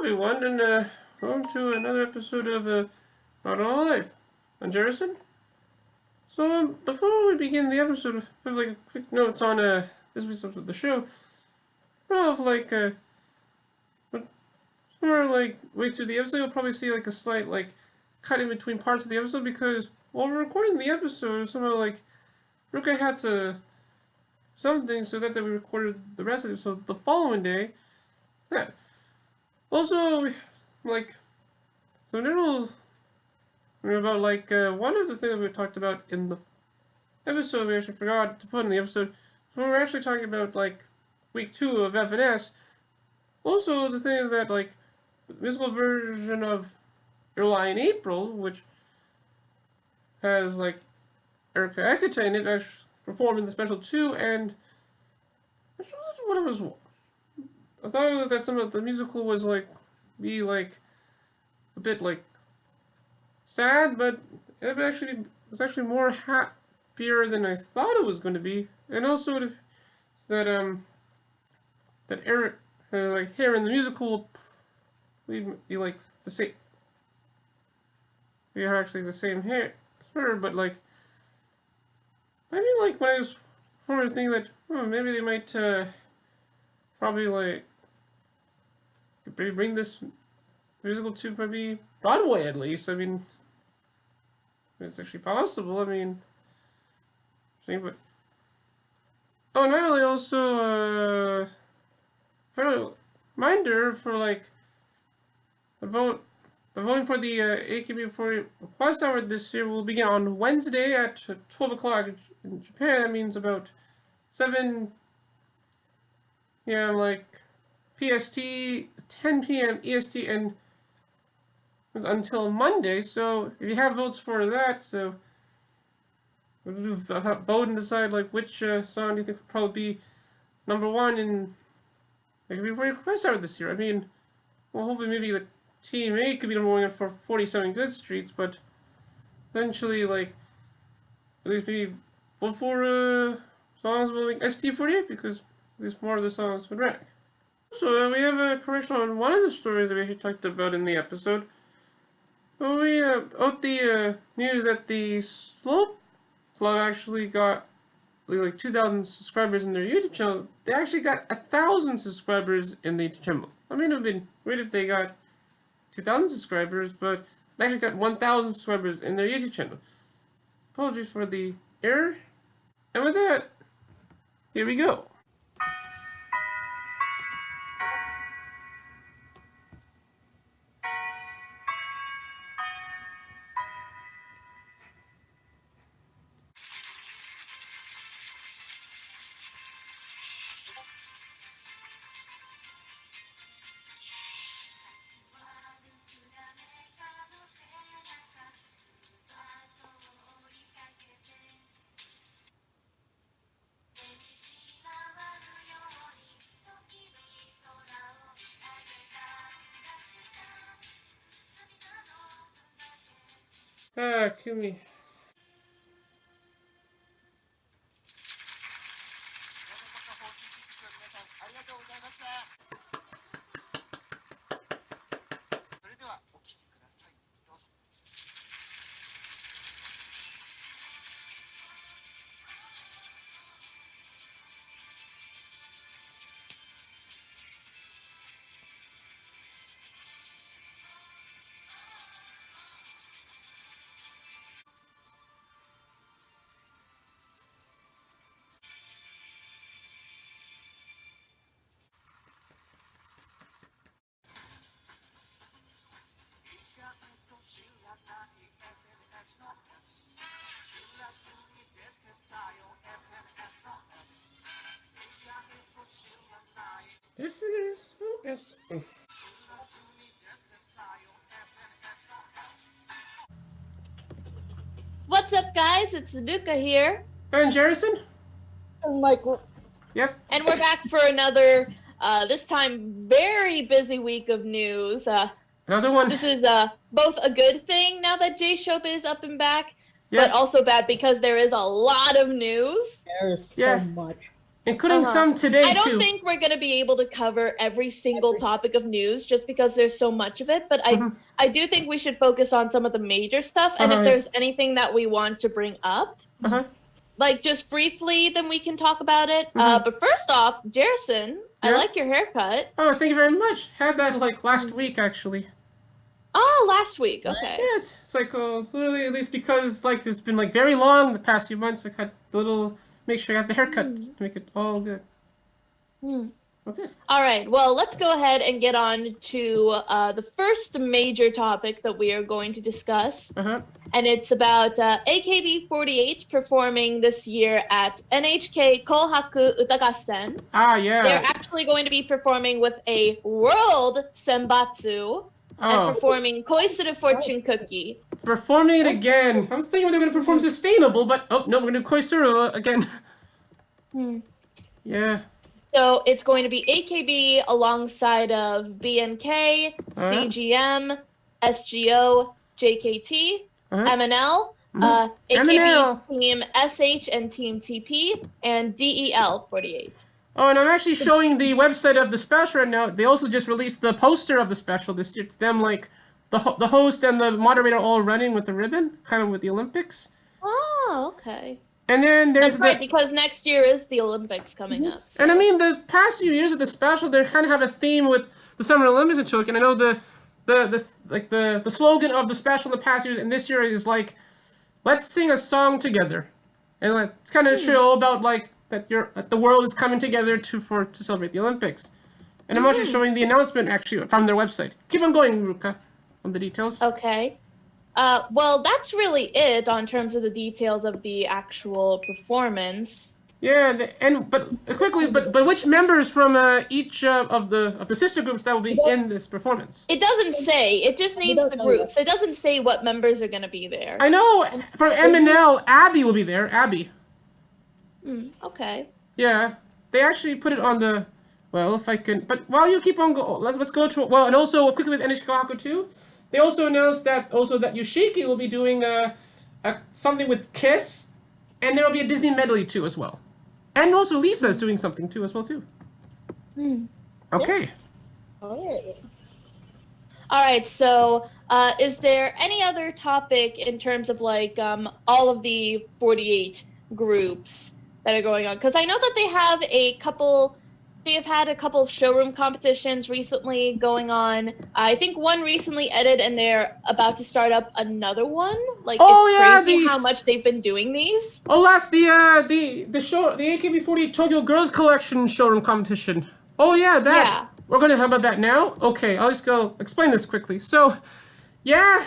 everyone, and welcome to another episode of Not All Life. I'm Jerrison. So, before we begin the episode, I have like quick notes on this week's episode of the show. Well, somewhere like way through the episode, you'll probably see like a slight like cut in between parts of the episode because while we're recording the episode, somehow like Ruka had to something so that we recorded the rest of the episode the following day. Yeah. Also, like, some general about like one of the things that we talked about in the episode we actually forgot to put in the episode. So when we're actually talking about like week 2 of FNS. Also, the thing is that like the musical version of July and April, which has like Erica Ekata in it, actually performed in the special too, and what it was. I thought it was that some of the musical was like a bit like sad, but it was actually more happier than I thought it was going to be, and also that that Eric like hair in the musical be like the same. We are actually the same hair as her, but like maybe like when I was thinking that maybe they might probably like bring this musical to maybe Broadway at least. I mean, it's actually possible. I mean, but oh, and I also reminder for like the voting for the AKB48 Plus Hour this year will begin on Wednesday at 12 o'clock in Japan. That means about 7 p.m. like PST, 10 p.m. EST, and until Monday. So if you have votes for that, so we'll do vote and decide like which song do you think would probably be number 1 in AKB48 Plus Hour this year. I mean, well, hopefully maybe the Team A could be number 1 for 47 Good Streets, but eventually, like, at least maybe vote for songs with like ST48 because at least more of the songs would rank. So we have a correction on one of the stories that we actually talked about in the episode. So we out the news that the Slope Club actually got like 2,000 subscribers in their YouTube channel. They actually got 1,000 subscribers in the YouTube channel. I mean, it would have been great if they got 2,000 subscribers, but they actually got 1,000 subscribers in their YouTube channel. Apologies for the error. And with that, here we go. Kill me. FNS. What's up, guys? It's Luca here. And Jerrison? And Michael. Yep. And we're back for another, this time, very busy week of news. Another one. This is both a good thing now that J-Shope is up and back, Yeah. but also bad because there is a lot of news. There is so much. including some today I don't too. think we're going to be able to cover every single topic of news just because there's so much of it, but I do think we should focus on some of the major stuff, and if there's anything that we want to bring up, like just briefly, then we can talk about it. But first off, Jerrison, I like your haircut. Oh, thank you very much. Had that like last week actually. Oh, last week. Okay. Yeah, it's like literally at least because like it's been like very long the past few months. I had the little make sure I got the haircut to make it all good. Okay. All right. Well, let's go ahead and get on to the first major topic that we are going to discuss. And it's about AKB48 performing this year at NHK Kohaku Utagassen. Ah, yeah. They're actually going to be performing with a world senbatsu and performing Koisuru Fortune Cookie. Performing it again. I was thinking they were going to perform Sustainable, but oh, no, we're going to do Koisuru again. Yeah. So it's going to be AKB alongside of BNK, CGM, SGO, JKT, MNL, AKB's Team SH and Team TP, and DEL48. Oh, and I'm actually showing the website of the special right now. They also just released the poster of the special this year. It's them like the host and the moderator all running with the ribbon, kind of with the Olympics. Oh, okay. And then there's That's right, because next year is the Olympics coming up. So. And I mean, the past few years of the special, they kind of have a theme with the Summer Olympics in Tokyo. And I know the slogan of the special in the past years and this year is like, let's sing a song together, and let's kind of show about like that the world is coming together to celebrate the Olympics. And I'm actually showing the announcement actually from their website. Keep on going, Ruka, on the details. Okay. Well, that's really it on terms of the details of the actual performance. Yeah, but which members from each of the sister groups that will be in this performance? It doesn't say. It just names the groups. It doesn't say what members are going to be there. I know for MNL, Abby will be there. Abby. Okay. Yeah, they actually put it on the. Well, if I can, but while you keep on going, let's go to and also quickly with NHK Kohaku too. They also announced that Yoshiki will be doing something with Kiss, and there will be a Disney medley too as well, and also Lisa is doing something too as well too. Okay. All right. So, is there any other topic in terms of like all of the 48 groups that are going on? Because I know that they have a couple. They have had a couple of showroom competitions recently going on. I think one recently ended, and they're about to start up another one. Like it's crazy how much they've been doing these. Oh, last the AKB48 Tokyo Girls Collection showroom competition. Oh yeah, that. Yeah. We're going to talk about that now. Okay, I'll just go explain this quickly. So, yeah,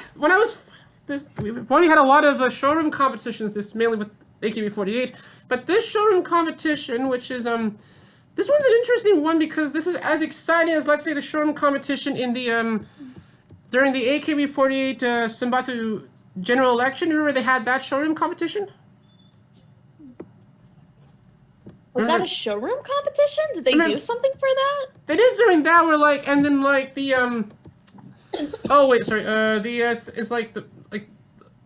we've only had a lot of showroom competitions. This mainly with AKB48, but this showroom competition, which is this one's an interesting one because this is as exciting as, let's say, the showroom competition in the during the AKB48 Senbatsu general election. Remember they had that showroom competition? Was that a showroom competition? Did they do something for that? They did during that. Where like, and then like the oh wait, sorry. It's like the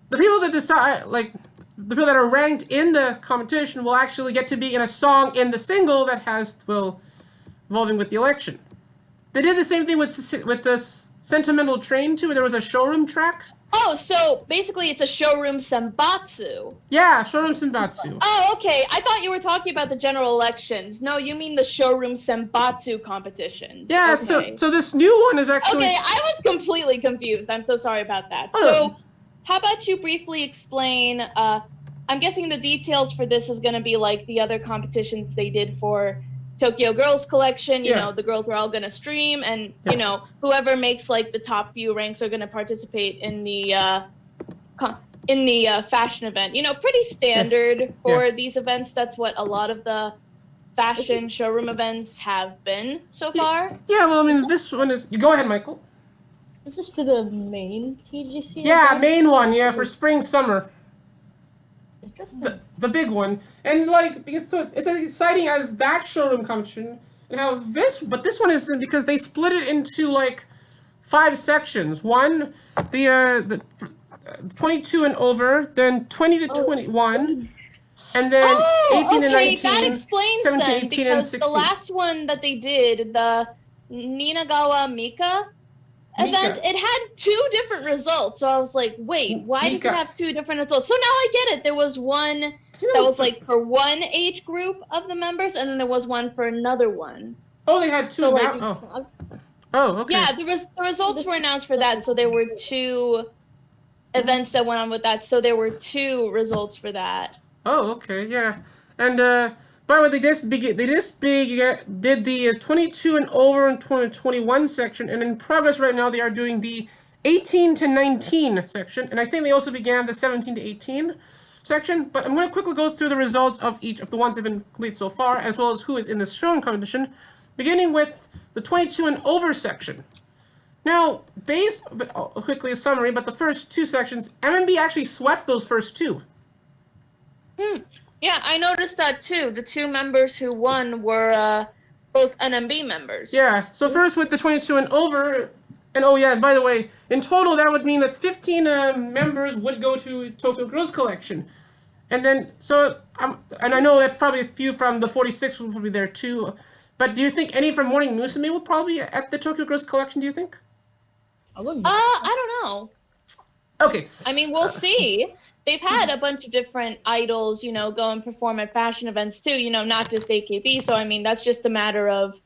people that decide like. The people that are ranked in the competition will actually get to be in a song in the single that involving with the election. They did the same thing with this Sentimental Train too, where there was a showroom track. Oh, so basically it's a showroom senbatsu. Yeah, showroom senbatsu. Oh, okay. I thought you were talking about the general elections. No, you mean the showroom senbatsu competitions. Yeah, okay. So this new one is actually. Okay, I was completely confused. I'm so sorry about that. So. How about you briefly explain, I'm guessing the details for this is going to be like the other competitions they did for Tokyo Girls Collection, you know, the girls were all going to stream, and, you know, whoever makes like the top few ranks are going to participate in the fashion event. You know, pretty standard for these events. That's what a lot of the fashion showroom events have been so far. Yeah, well, I mean, this one is... Go ahead, Michael. Is this for the main TGC? Yeah, main one, for spring, summer. Interesting. The big one. And, like, it's as exciting as that showroom competition, and how this one is because they split it into, like, 5 sections. One, the 22 and over, then 20 to 21, And then 18 and okay, 19, that explains 17, then, 18, and because 16. the last one that they did, the Ninagawa Mika event, it had 2 different results. So I was like, wait, why does it have 2 different results? So now I get it. There was one that was like for one age group of the members, and then there was one for another one. Oh, they had 2 So, like, Oh, okay. Yeah, the results were announced for that, so there were 2 events that went on with that, so there were 2 results for that. Oh, okay, yeah. And by the way, they just did the 22 and over and 2021 section, and in progress right now they are doing the 18 to 19 section, and I think they also began the 17 to 18 section. But I'm going to quickly go through the results of each of the ones that have been completed so far, as well as who is in this showroom competition, beginning with the 22 and over section. Now, quickly a summary, but the first 2 sections, MMB actually swept those first 2. Yeah, I noticed that too. The 2 members who won were both NMB members. Yeah, so first with the 22 and over, and oh yeah, and by the way, in total that would mean that 15 members would go to Tokyo Girls Collection. And then, and I know that probably a few from the 46 will be there too, but do you think any from Morning Musume will probably be at the Tokyo Girls Collection, do you think? I wouldn't. I don't know. Okay. I mean, we'll see. They've had a bunch of different idols, go and perform at fashion events too, not just AKB. So, I mean, that's just a matter of,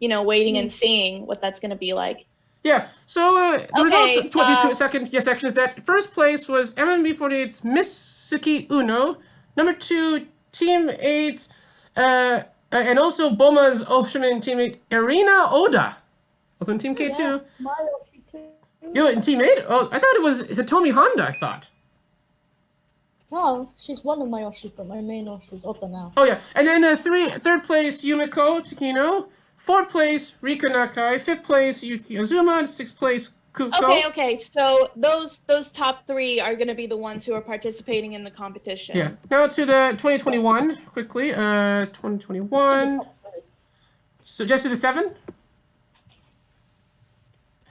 waiting and seeing what that's going to be like. Yeah, so the results of 22 section is that first place was MMB48's Mitsuki Uno, number 2, Team 8, and also Boma's Ocean teammate Irina Oda, also in Team K2. Yes, Mayoshi too. You in Team 8? Oh, I thought it was Hitomi Honda, I thought. No, she's one of my Oshi, but my main Oshi is Ota now. Oh yeah, and then third place Yumiko Tsukino, 4th place Rika Nakai, 5th place Yuki Azuma, 6th place Kuko. Okay, so those top 3 are going to be the ones who are participating in the competition. Yeah. Now to the 2021 quickly. 2021. So just to the 7.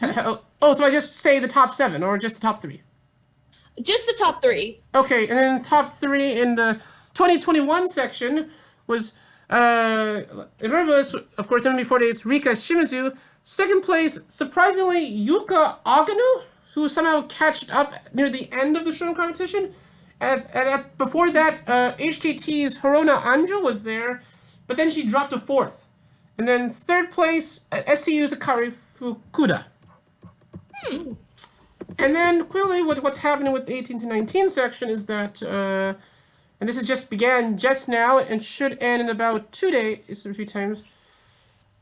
Oh, so I just say the top 7 or just the top 3? Just the top 3. Okay, and then top 3 in the 2021 section was of course, MB48's Rika Shimizu. 2nd place, surprisingly, Yuka Agano, who somehow catched up near the end of the showroom competition. Before that, HKT's Hirona Anjo was there, but then she dropped to 4th. And then 3rd place, SCU's Akari Fukuda. And then, clearly, what's happening with the 18 to 19 section is that, and this has began just now and should end in about 2 days, a few times.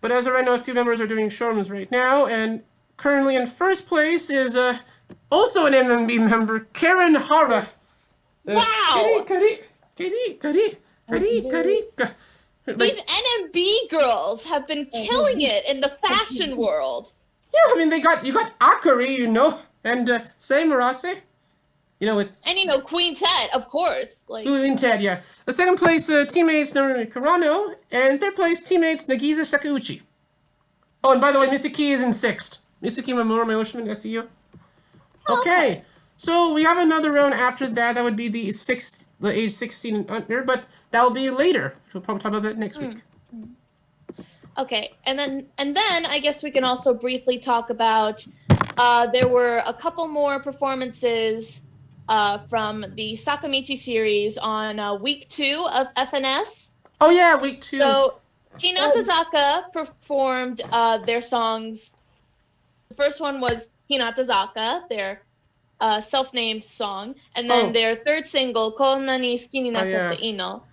But as of right now, a few members are doing showrooms right now, and currently in first place is also an MMB member, Karen Hara. Wow! Kari. These NMB girls have been killing it in the fashion world. Yeah, I mean, you got Akari, and Seimurase. With Queen Ted, of course. Queen Ted, yeah. The 2nd place teammates Narumi Karano, and 3rd place teammates Nagisa Sakauchi. Oh, and by the way, Misuki is in 6th. Misuki Mamura Mayoshima SCU. Okay, so we have another round after that. That would be the age 16 and under, but that'll be later. We'll probably talk about that next week. Okay, and then I guess we can also briefly talk about there were a couple more performances from the Sakamichi series on week 2 of FNS. Oh yeah, week 2. So Hinatazaka performed their songs. The first one was Hinatazaka, their self-named song, and then their 3rd single, Konna ni Suki ni Natchatte Ino.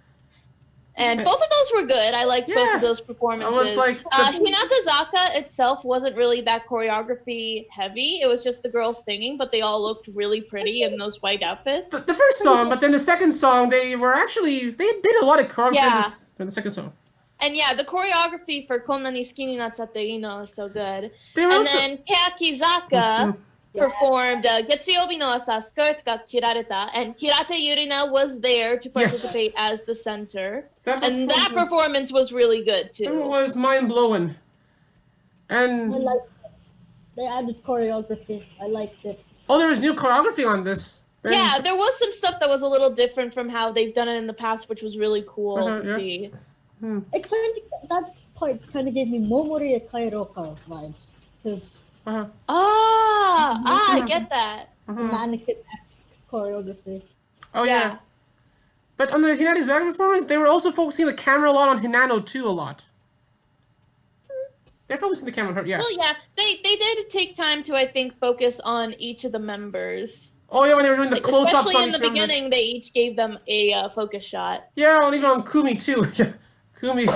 And both of those were good. I liked both of those performances. Hinatazaka itself wasn't really that choreography heavy. It was just the girls singing, but they all looked really pretty in those white outfits. The first song, but then the second song, they did a lot of choreography in the second song. And yeah, the choreography for Konna ni Suki ni Natchatte Ino is so good. Then Keakizaka performed Getsuyobi no Asa Skirt ga Kirareta, and Kirate Yurina was there to participate as the center. That performance was really good too. It was mind-blowing. And I liked it. They added choreography. I liked it. Oh, there was new choreography on this. Yeah, there was some stuff that was a little different from how they've done it in the past, which was really cool to see. It that part kind of gave me Momori Kairoka vibes because I get that. mannequin-esque choreography. Oh yeah. But on the Hinata Zaga performance, they were also focusing the camera a lot on Hinano too a lot. They're focusing the camera on her, yeah. Well, yeah, they did take time to, I think, focus on each of the members. Oh yeah, when they were doing the close-ups on especially in each the members. beginning, they each gave them a focus shot. Yeah, well, even on Kumi too. Kumi.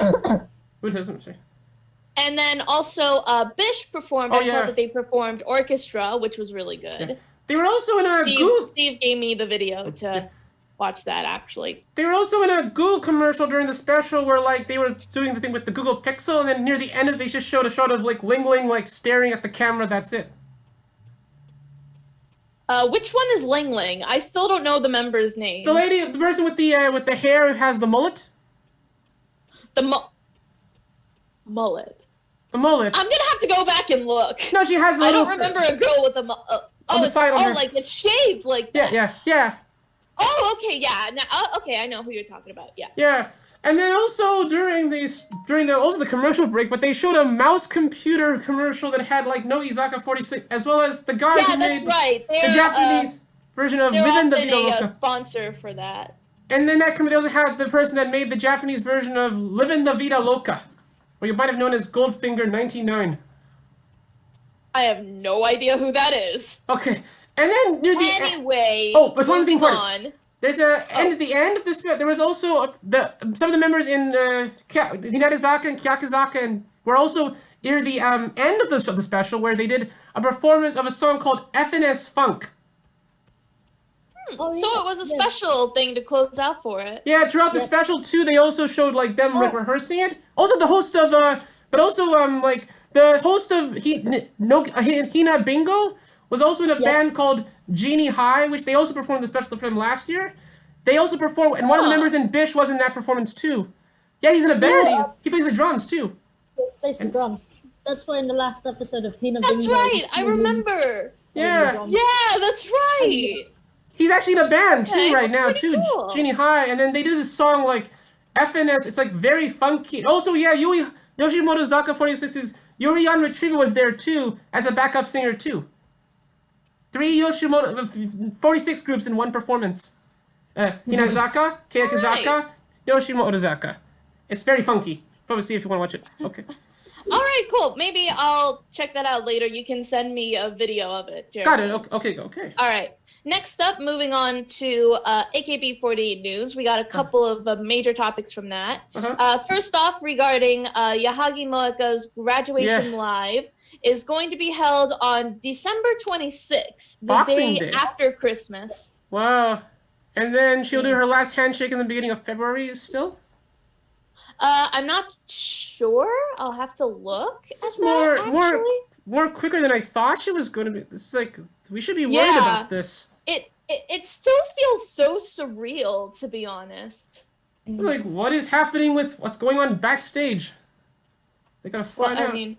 What does it say? And then also, Bish performed. I saw that they performed Orchestra, which was really good. Yeah. They were also in a Steve gave me the video to watch that, actually. They were also in a Google commercial during the special where, like, they were doing the thing with the Google Pixel, and then near the end of it, they just showed a shot of, like, Ling Ling, like, staring at the camera. That's it. Which one is Ling Ling? I still don't know the members' names. The person with the hair who has the mullet. The mullet. The mullet. I'm gonna have to go back and look. No, she has. I don't remember a girl with a mullet. Like it's shaved like that. Yeah. Oh, okay, yeah. Now, okay, I know who you're talking about. Yeah. Yeah, and then also during the commercial break, but they showed a mouse computer commercial that had like no Izaka 46, as well as the guy who made the Japanese version of Livin' the Vida Loca. A sponsor for that. And then they also had the person that made the Japanese version of Livin' the Vida Loca, or you might have known as Goldfinger 99. I have no idea who that is. Okay. And then near the anyway. But one thing important. There's at the end of this. There was also some of the members in Hinata and Kyakuzaka and were also near the end of the special where they did a performance of a song called FNS Funk. So it was a special thing to close out for it. Yeah, throughout the special too, they also showed like them rehearsing it. Also, the host of the host of Hina Bingo was also in a band called Genie High, which they also performed the special for them last year. They also performed, and one of the members in Bish was in that performance too. Yeah, he's in a band. He plays the drums too. He plays the drums. That's why in the last episode of Hina That's Bingo, right, I remember. Yeah. Yeah, that's right. He's actually in a band too right now too, cool. Genie High, and then they did this song like FNS. It's like very funky. Also, yeah, Yoshimoto Zaka 46's Yurian Retriever was there too as a backup singer too. 3 Yoshimoto 46 groups in one performance. Hinazaka, Keiakuzaka, Yoshimoto Zaka. It's very funky. Probably see if you want to watch it. Okay. All right, cool. Maybe I'll check that out later. You can send me a video of it, Jerrison. Got it. Okay. All right. Next up, moving on to AKB48 news. We got a couple of major topics from that. First off, regarding Yahagi Moeka's graduation live is going to be held on December 26th, the Boxing day after Christmas. Wow. And then she'll do her last handshake in the beginning of February still? I'm not sure. I'll have to look. This is more quicker than I thought she was going to be. This is like, we should be worried about this. It still feels so surreal, to be honest. Like, what is happening with what's going on backstage? They gotta find out. And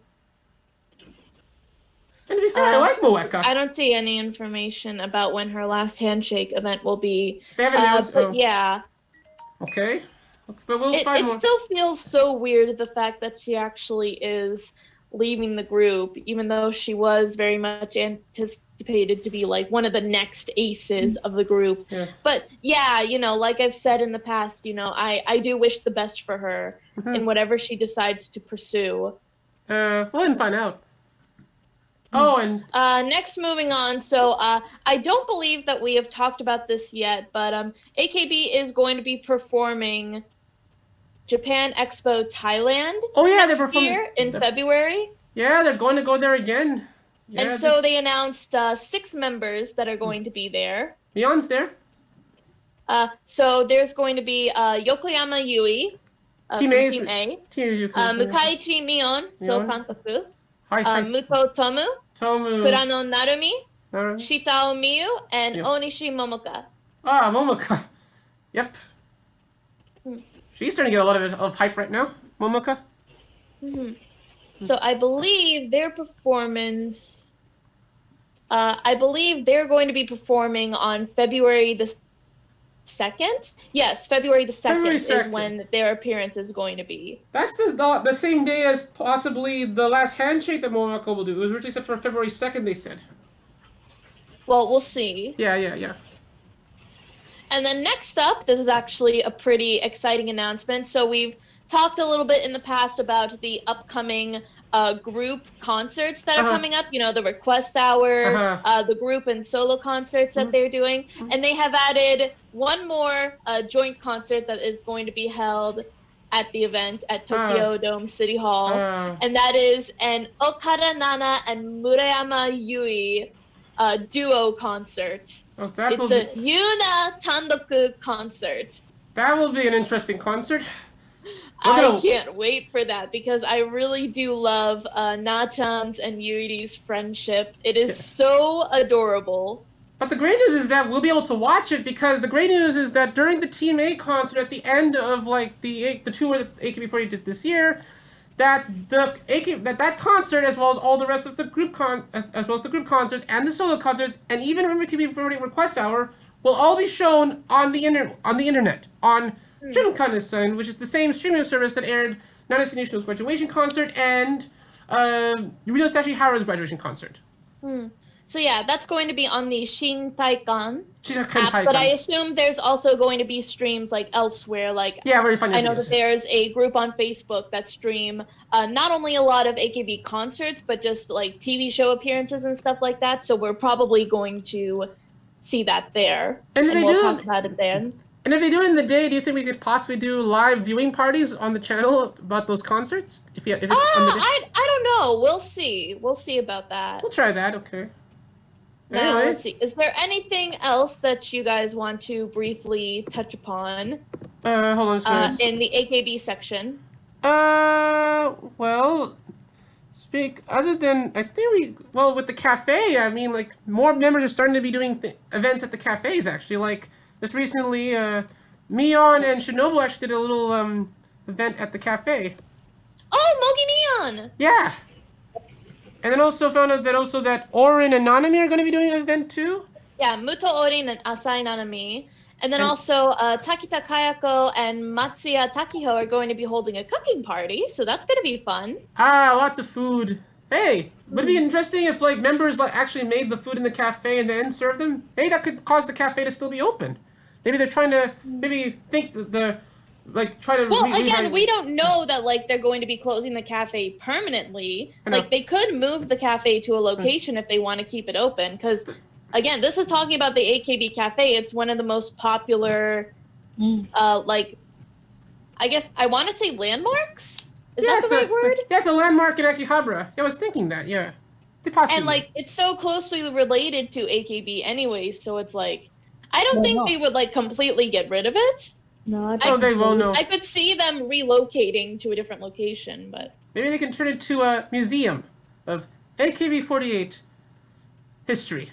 to be fair, I like Moeka. I don't see any information about when her last handshake event will be. They haven't announced. But yeah. Okay. But we'll find more. It still feels so weird, the fact that she actually is leaving the group, even though she was very much anticipated to be like one of the next aces of the group. Yeah. But yeah, like I've said in the past, I do wish the best for her in whatever she decides to pursue. We'll find out. Oh, and next, moving on. So I don't believe that we have talked about this yet, but AKB is going to be performing Japan Expo Thailand next year in February. Yeah, they're going to go there again. Yeah, and so they announced 6 members that are going to be there. Mion's there. So there's going to be Yokoyama Yui Team A, Mukaichi Mion, So Kantoku, Muto Tomu, Kurano Narumi, Shitao Miyu, and Onishi Momoka. Ah, Momoka. Yep. She's starting to get a lot of hype right now, Momoka. So I believe their performance I believe they're going to be performing on February the 2nd. Yes, February the 2nd, February is 2nd. when their appearance is going to be. That's the same day as possibly the last handshake that Momoko will do. It was originally set for February 2nd, they said. Well, we'll see. Yeah. And then next up, this is actually a pretty exciting announcement. So we've talked a little bit in the past about the upcoming group concerts that are coming up. You know, the Request Hour, the group and solo concerts that they're doing. And they have added one more joint concert that is going to be held at the event at Tokyo Dome City Hall. And that is an Okada Nana and Murayama Yui duo concert. Oh, It's a Yuna Tandoku concert. That will be an interesting concert. I can't wait for that because I really do love Na-chan's and Yuri's friendship. It is so adorable. But the great news is that we'll be able to watch it because the great news is that during the Team A concert at the end of like the tour that AKB48 did this year, that that concert as well as all the rest of the group as well as the group concerts and the solo concerts and even AKB48 Request Hour will all be shown on the internet on Showroom, which is the same streaming service that aired Nanase Nishino's graduation concert and Yurino Sachihara's graduation concert. So yeah, that's going to be on the Shintaikan app, but I assume there's also going to be streams like elsewhere. Like very funny. I know that there's a group on Facebook that stream not only a lot of AKB concerts, but just like TV show appearances and stuff like that. So we're probably going to see that there, and we'll talk about it then. And if they do it in the day, do you think we could possibly do live viewing parties on the channel about those concerts? If it's on the day? I don't know. We'll see. We'll see about that. We'll try that. Okay. Now, anyway. let's see. Is there anything else that you guys want to briefly touch upon? Hold on. In the AKB section? Well, other than, I think with the cafe, I mean, like, more members are starting to be doing events at the cafes, actually. Like, just recently, Mion and Shinobu actually did a little, event at the cafe. Oh, Mogi Mion! Yeah! And then also found out that Orin and Nanami are going to be doing an event too? Yeah, Muto Orin and Asai Nanami. And then also Takita Kayako and Matsuya Takiho are going to be holding a cooking party, so that's going to be fun. Lots of food. Hey, would it be interesting if like members like actually made the food in the cafe and then served them? Hey, that could cause the cafe to still be open. Maybe they're trying to think that try to. Well, again, we don't know that like they're going to be closing the cafe permanently. Like they could move the cafe to a location if they want to keep it open. Because again, this is talking about the AKB cafe. It's one of the most popular, I guess I want to say landmarks. Is that the right word? Yeah, it's a landmark in Akihabara. Yeah, I was thinking that. Yeah, possibly. And like it's so closely related to AKB anyway, so it's like I don't think they would like completely get rid of it. No, they won't know. I could see them relocating to a different location, but maybe they can turn it to a museum of AKB48 history.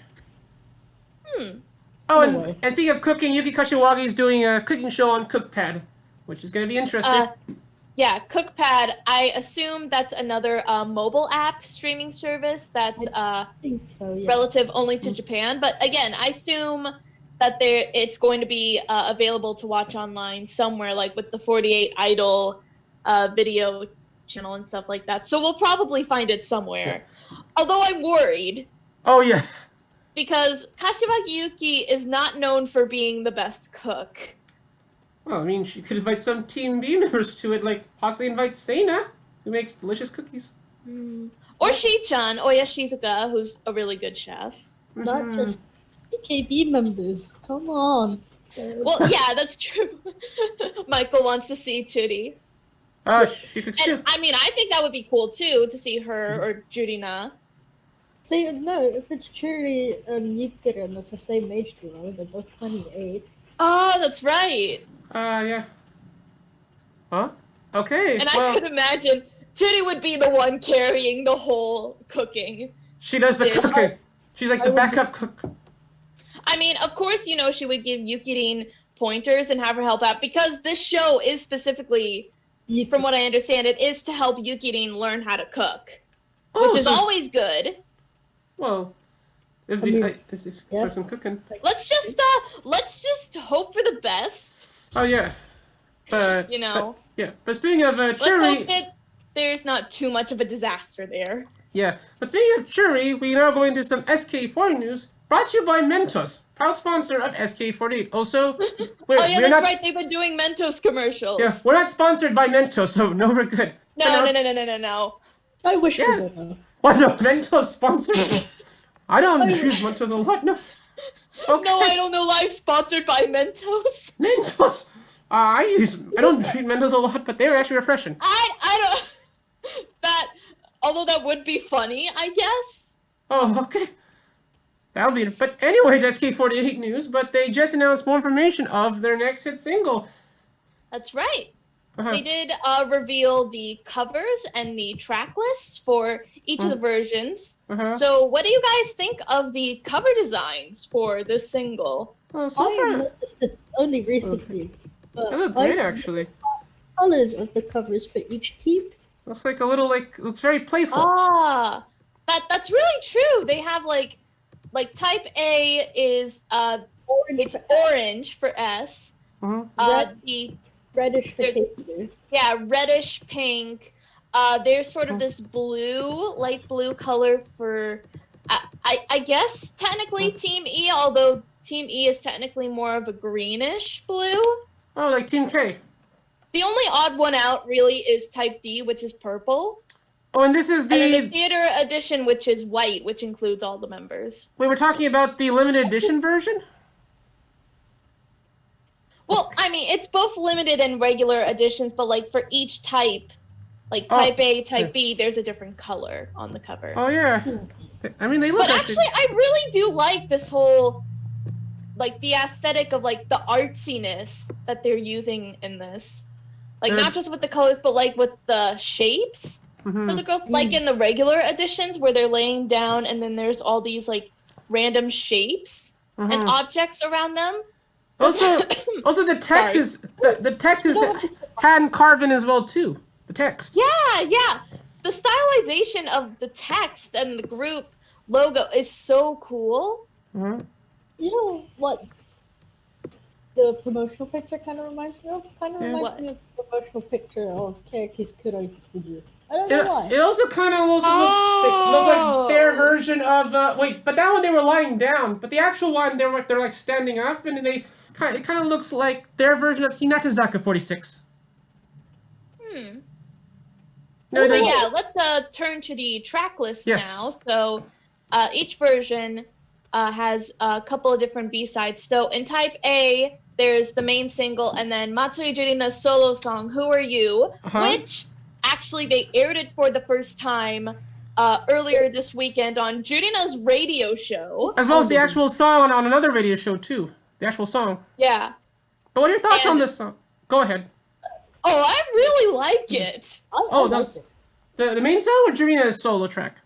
Oh, and speaking of cooking, Yuki Kashiwagi is doing a cooking show on CookPad, which is going to be interesting. Yeah, CookPad. I assume that's another mobile app streaming service that's I think so, yeah. relative only to Japan. But again, I assume that it's going to be available to watch online somewhere, like with the 48 Idol video channel and stuff like that. So we'll probably find it somewhere. Yeah. Although I'm worried. Oh, yeah. Because Kashiwagi Yuki is not known for being the best cook. Well, I mean, she could invite some Team B members to it, like possibly invite Seina, who makes delicious cookies. Or Shi-chan, Oya Shizuka, who's a really good chef. Not just AKB members, come on. Well, yeah, that's true. Michael wants to see Churi. She could too. I mean, I think that would be cool too, to see her or Jurina. See, no, if it's Churi and Yukirin, it's the same age duo, they're both 28. Oh, that's right. Yeah. Huh? Okay. And I could imagine Churi would be the one carrying the whole cooking. She does the cooking. She's like the backup cook. I mean, of course, she would give Yukirin pointers and have her help out because this show is specifically, from what I understand, it is to help Yukirin learn how to cook, which is always good. Well, It'd I be, mean, it's yeah. person cooking. Let's just hope for the best. Oh yeah, but You know. But speaking of Let's Churi, hope that there's not too much of a disaster there. yeah. But speaking of Churi, we now go into some SK40 news. Brought to you by Mentos, proud sponsor of SK48. Also, Oh yeah, that's right. They've been doing Mentos commercials. Yeah, we're not sponsored by Mentos, so no, we're good. No. I wish we Yeah. were though. What, no, Mentos sponsors? I don't use Mentos a lot, no. Okay. No, I don't know why I'm sponsored by Mentos. Mentos! I don't treat Mentos a lot, but they're actually refreshing. I don't... Although that would be funny, I guess. Oh, okay. That'll be... But anyway, SK48 news, but they just announced more information of their next hit single. That's right. Uh-huh. They did reveal the covers and the track lists for each of the versions. Uh-huh. So what do you guys think of the cover designs for this single? Well, so I far, noticed this only recently. But they look great, actually. Colors of the covers for each team. Looks like a little, looks very playful. Ah, that's really true. They have like type A is Orange it's for orange for S. Mm-hmm. The reddish for there's- K. yeah, reddish pink. There's sort of this blue, light blue color for I guess technically Team E, although Team E is technically more of a greenish blue. Oh, like Team K. The only odd one out really is type D, which is purple. Oh, and this is And then the theater edition, which is white, which includes all the members. We were talking about the limited edition version? Well, I mean, it's both limited and regular editions, but like for each type, like type A, type B, there's a different color on the cover. Oh, yeah. I mean, they look But actually, I really do like this whole, like, the aesthetic of, like, the artsiness that they're using in this. Like, not just with the colors, but, like, with the shapes. Mm-hmm. For the girls, like in the regular editions where they're laying down and then there's all these, like, random shapes and objects around them. Also, the text is the text is hand carved as well too. The text. Yeah. The stylization of the text and the group logo is so cool. Mm-hmm. You know what the promotional picture kind of reminds me of? Kind of reminds me of the promotional picture of Karaki's Kuro Hitsuju. I don't know why. It also kind of looks like their version of but that one they were lying down, but the actual one they're like standing up, and it kind of looks like their version of Hinatazaka 46. No, but yeah, let's turn to the track list now. So each version has a couple of different B-sides. So in type A, there's the main single, and then Matsui Jurina's solo song, Who Are You? Which actually they aired it for the first time earlier this weekend on Jurina's radio show. As well as the actual song on another radio show too. The actual song. Yeah. But what are your thoughts on this song? Go ahead. Oh, I really like it. I like it. The main song or Jurina's solo track?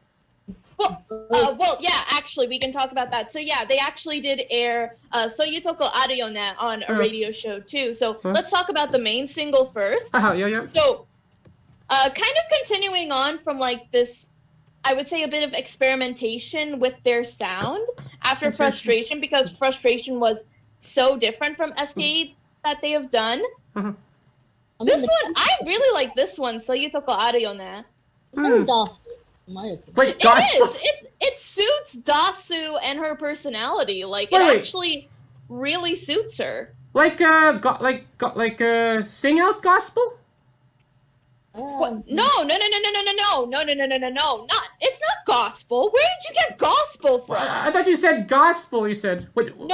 Well, yeah, actually, we can talk about that. So, yeah, they actually did air Soyutoko Arione on a radio show, too. So, let's talk about the main single first. Yeah. So, kind of continuing on from, like, this, I would say, a bit of experimentation with their sound after Frustration, because Frustration was so different from SK that they have done. This one, I really like this one, Soyutoko Arione. It's very docile, in my opinion. Wait, it suits Dasu and her personality. Like, it actually really suits her. Like sing out gospel? What? No. Not. It's not gospel. Where did you get gospel from? I thought you said gospel. You said wait. No.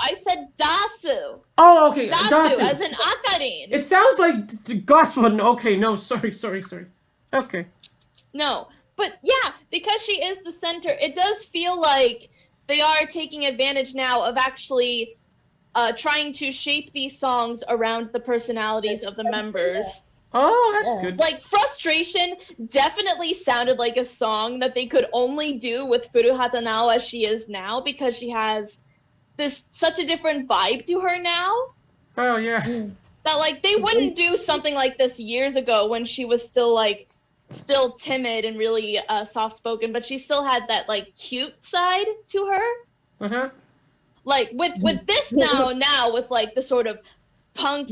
I said Dasu. Oh, okay. Dasu as in Akarin. It sounds like the gospel. Okay, no, sorry. Okay. No, but yeah, because she is the center, it does feel like they are taking advantage now of actually trying to shape these songs around the personalities of the members. Oh, that's good. Like, Frustration definitely sounded like a song that they could only do with Furuhata Nao as she is now, because she has such a different vibe to her now. Oh, yeah. That, like, they wouldn't do something like this years ago when she was still, like, still timid and really soft-spoken, but she still had that like cute side to her. Uh-huh. Like with this now with like the sort of punk,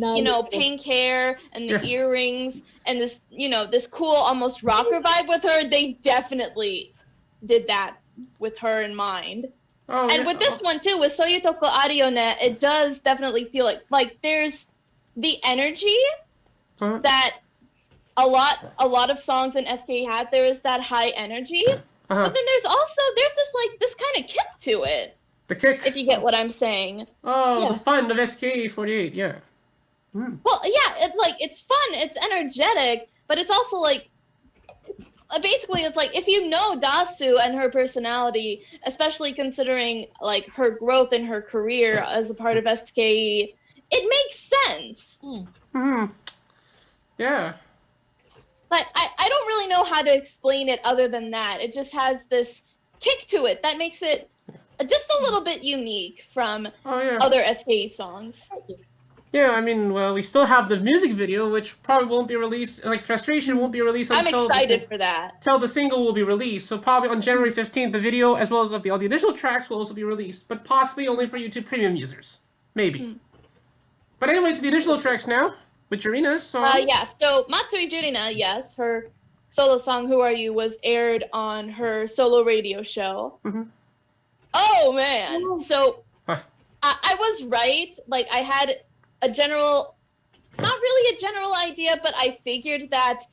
pink hair and the earrings and this, this cool almost rocker vibe with her, they definitely did that with her in mind. Oh, and with this one too, with Soyutoko Arione, it does definitely feel like there's the energy that a lot of songs in SK had. There is that high energy, but then there's this kind of kick to it. The kick. If you get what I'm saying. Oh, the fun of SK48, yeah. Well, yeah, it's fun, it's energetic, but it's also like, basically it's like, if you know Dasu and her personality, especially considering like her growth in her career as a part of SKE, it makes sense. Yeah. But I don't really know how to explain it other than that. It just has this kick to it that makes it just a little bit unique from other SKE songs. Yeah, I mean, well, we still have the music video, which probably won't be released, like Frustration won't be released until... I'm excited for that. Until the single will be released, so probably on January 15th, the video, as well as all the additional tracks, will also be released, but possibly only for YouTube Premium users. Maybe. But anyway, to the additional tracks now, with Jurina's song. So Matsuri Jurina, yes, her solo song, Who Are You, was aired on her solo radio show. Oh, man! So, I was right, like, I had a general, not really a general idea, but I figured that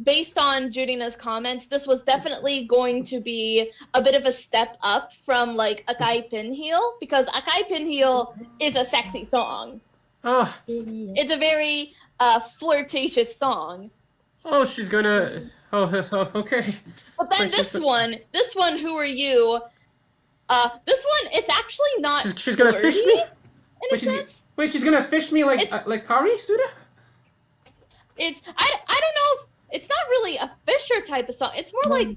based on Jurina's comments, this was definitely going to be a bit of a step up from like Akai Pinheel, because Akai Pinheel is a sexy song. It's a very flirtatious song. Oh, she's gonna... okay. But then this one, Who Are You? This one, it's actually not She's gonna fish me? In a sense. Wait, she's gonna fish me like Kari, Suda? I don't know if, it's not really a Fisher type of song. It's more like,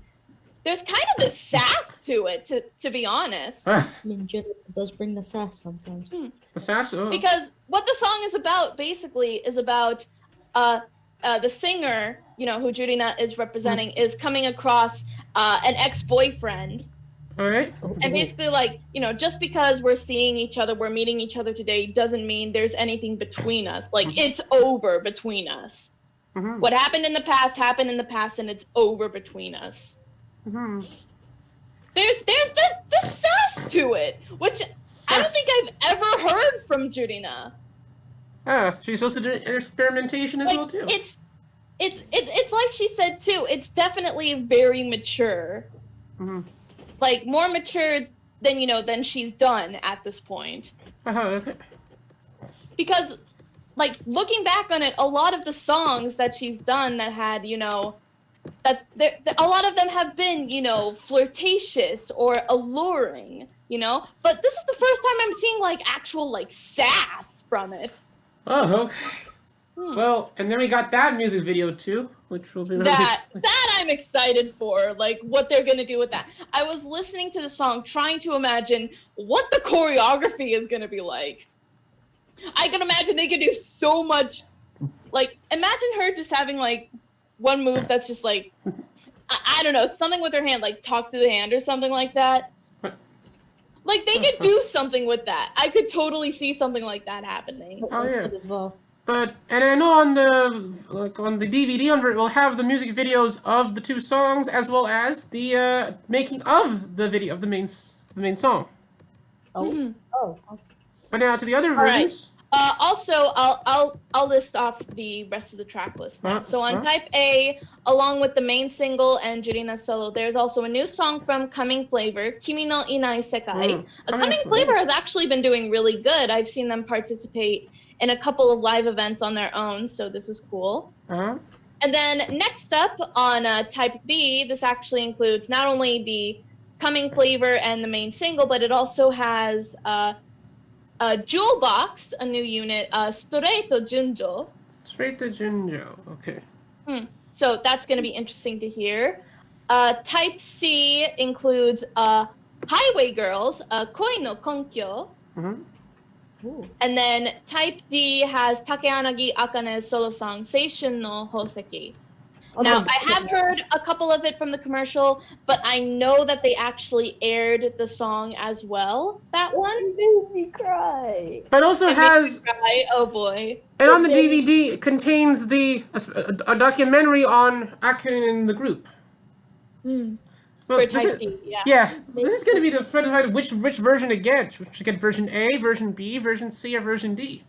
there's kind of this sass to it, to be honest. I mean, Jerrison does bring the sass sometimes. The sass? Oh. Because what the song is about, basically, is about the singer, who Jurina is representing, is coming across an ex-boyfriend. All right. And basically, like, just because we're seeing each other, we're meeting each other today, doesn't mean there's anything between us. Like, it's over between us. What happened in the past, and it's over between us. There's this sass to it, which I don't think I've ever heard from Jurina. She's also doing experimentation as well, too. It's like she said, too, it's definitely very mature. Like, more mature than she's done at this point. Okay. Because, like, looking back on it, a lot of the songs that she's done that had, a lot of them have been, flirtatious or alluring, But this is the first time I'm seeing, like, actual, like, sass from it. Oh, okay. Well, and then we got that music video, too, which will be released. That I'm excited for, like, what they're gonna do with that. I was listening to the song, trying to imagine what the choreography is gonna be like. I can imagine they could do so much, like, imagine her just having, like, one move that's just, like, I don't know, something with her hand, like, talk to the hand or something like that. Like, they could do something with that. I could totally see something like that happening. Oh, yeah. As well. And I know on the DVD we'll have the music videos of the two songs as well as the making of the video of the main song. Oh. But now to the other versions. Also, I'll list off the rest of the track list now. So on Type A, along with the main single and Jurina's solo, there's also a new song from Coming Flavor, Kimi no Inai Sekai. Coming Flavor has actually been doing really good. I've seen them participate in a couple of live events on their own, so this is cool. And then next up on Type B, this actually includes not only the Coming Flavor and the main single, but it also has Jewel Box, a new unit, Straight to Junjo. Straight to Junjo, okay. So that's going to be interesting to hear. Type C includes Highway Girls, Koi no Konkyo. And then Type D has Takeanagi Akane's solo song, Seishun no Hoseki. Now, I have heard a couple of it from the commercial, but I know that they actually aired the song as well, that one. It made me cry. But also It has... made me cry. Oh, boy. And on the DVD, it contains a documentary on Akane in the group. Mm. Well, For Type D, yeah. Yeah, this is going to be the decide which version to get. Should you get version A, version B, version C, or version D?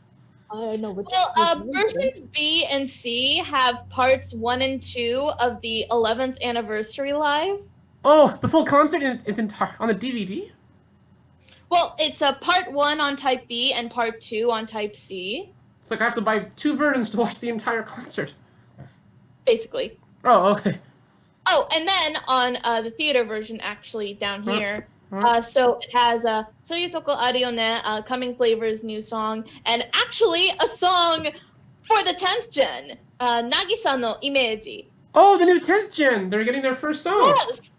I know which. Well, versions B and C have parts 1 and 2 of the 11th anniversary live. Oh, the full concert is on the DVD? Well, it's a part 1 on Type B and part 2 on Type C. It's like I have to buy 2 versions to watch the entire concert. Basically. Oh, okay. Oh, and then on the theater version, actually, down here, Huh? so it has Soyutoko Ario ne, Coming Flavor's new song, and actually a song for the 10th gen, Nagisa no Imeji. Oh, the new 10th gen! They're getting their first song! Yes!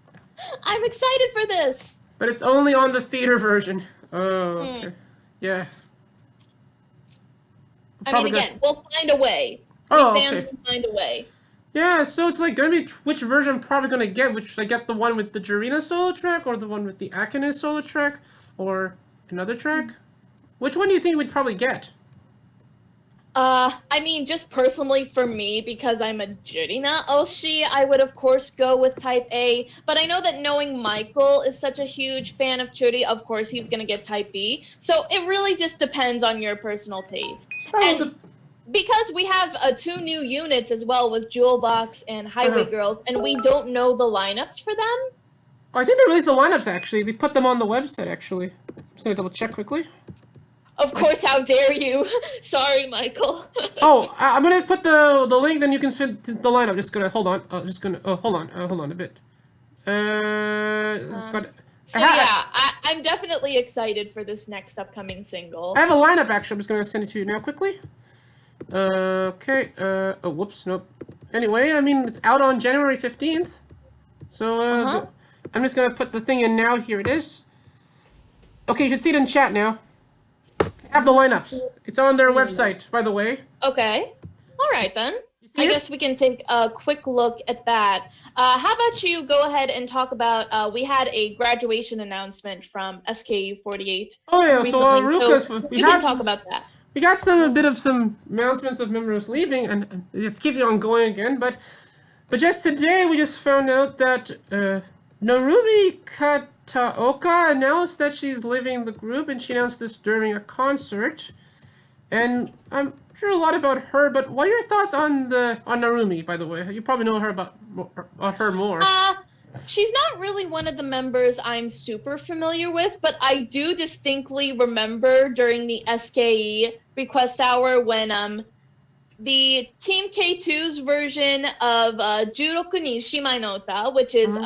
I'm excited for this! But it's only on the theater version. Oh, okay. Yeah. I mean, again, we'll find a way. Oh, Fans okay. will find a way. Yeah, so it's like gonna be which version I'm probably gonna get. Which should I get the one with the Jerrison solo track, or the one with the Akane solo track, or another track? Which one do you think we'd probably get? I mean, just personally for me, because I'm a Jurina Oshi, I would of course go with Type A, but I know that knowing Michael is such a huge fan of Juri, of course he's gonna get Type B, so it really just depends on your personal taste. And because we have 2 new units as well with Jewel Box and Highway Girls, and we don't know the lineups for them. I think they released the lineups actually. They put them on the website actually. I'm just gonna double check quickly. Of course, how dare you? Sorry, Michael. Oh, I'm gonna put the link. Then you can fit the lineup. Just gonna hold on. Hold on a bit. So yeah, I'm definitely excited for this next upcoming single. I have a lineup actually. I'm just gonna send it to you now quickly. Okay. Oh, whoops. Nope. Anyway, I mean it's out on January 15th. So I'm just gonna put the thing in now. Here it is. Okay, you should see it in chat now. I have the lineups. It's on their website, by the way. Okay. All right then. I guess we can take a quick look at that. How about you go ahead and talk about, we had a graduation announcement from SKU48. Oh yeah, recently, so Ruka's, so you can talk about that. We got a bit of some announcements of members leaving, and it's keeping on going again, but just today we just found out that Narumi Kataoka announced that she's leaving the group, and she announced this during a concert. And I'm sure a lot about her, but what are your thoughts on Narumi, by the way? You probably know her about her more. She's not really one of the members I'm super familiar with, but I do distinctly remember during the SKE request hour when the Team K2's version of Juroku ni Shimai no Uta, which is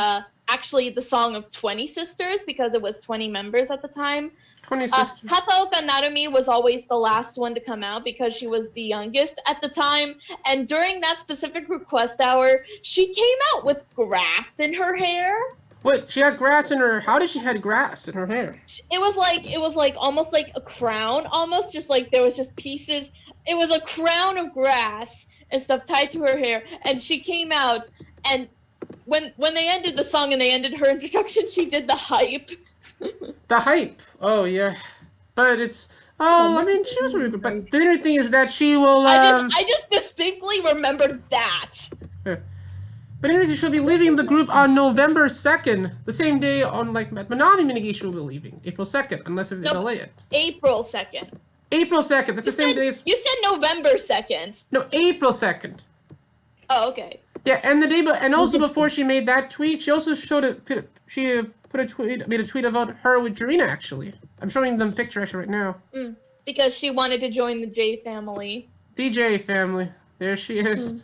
actually the song of 20 sisters because it was 20 members at the time. 20 sisters. Kataoka Narumi was always the last one to come out because she was the youngest at the time. And during that specific request hour, she came out with grass in her hair. Wait, she had grass in her... How did she have grass in her hair? It was like almost like a crown, almost just like there was just pieces. It was a crown of grass and stuff tied to her hair. And she came out, and when they ended the song and they ended her introduction, she did the hype. The hype. Oh yeah, but it's. Oh, I mean, she was really good. But the other thing is that she will. I just distinctly remembered that. But anyways, she'll be leaving the group on November 2nd, the same day on at Manami Minigi she'll be leaving, April 2nd, unless they delay it. April 2nd. April 2nd. That's the same day. You said November 2nd. No, April 2nd. Oh, okay. Yeah, and the day, and also before she made that tweet, she also made a tweet about her with Jurina, actually. I'm showing them a picture actually right now. Because she wanted to join the J family. DJ family. There she is.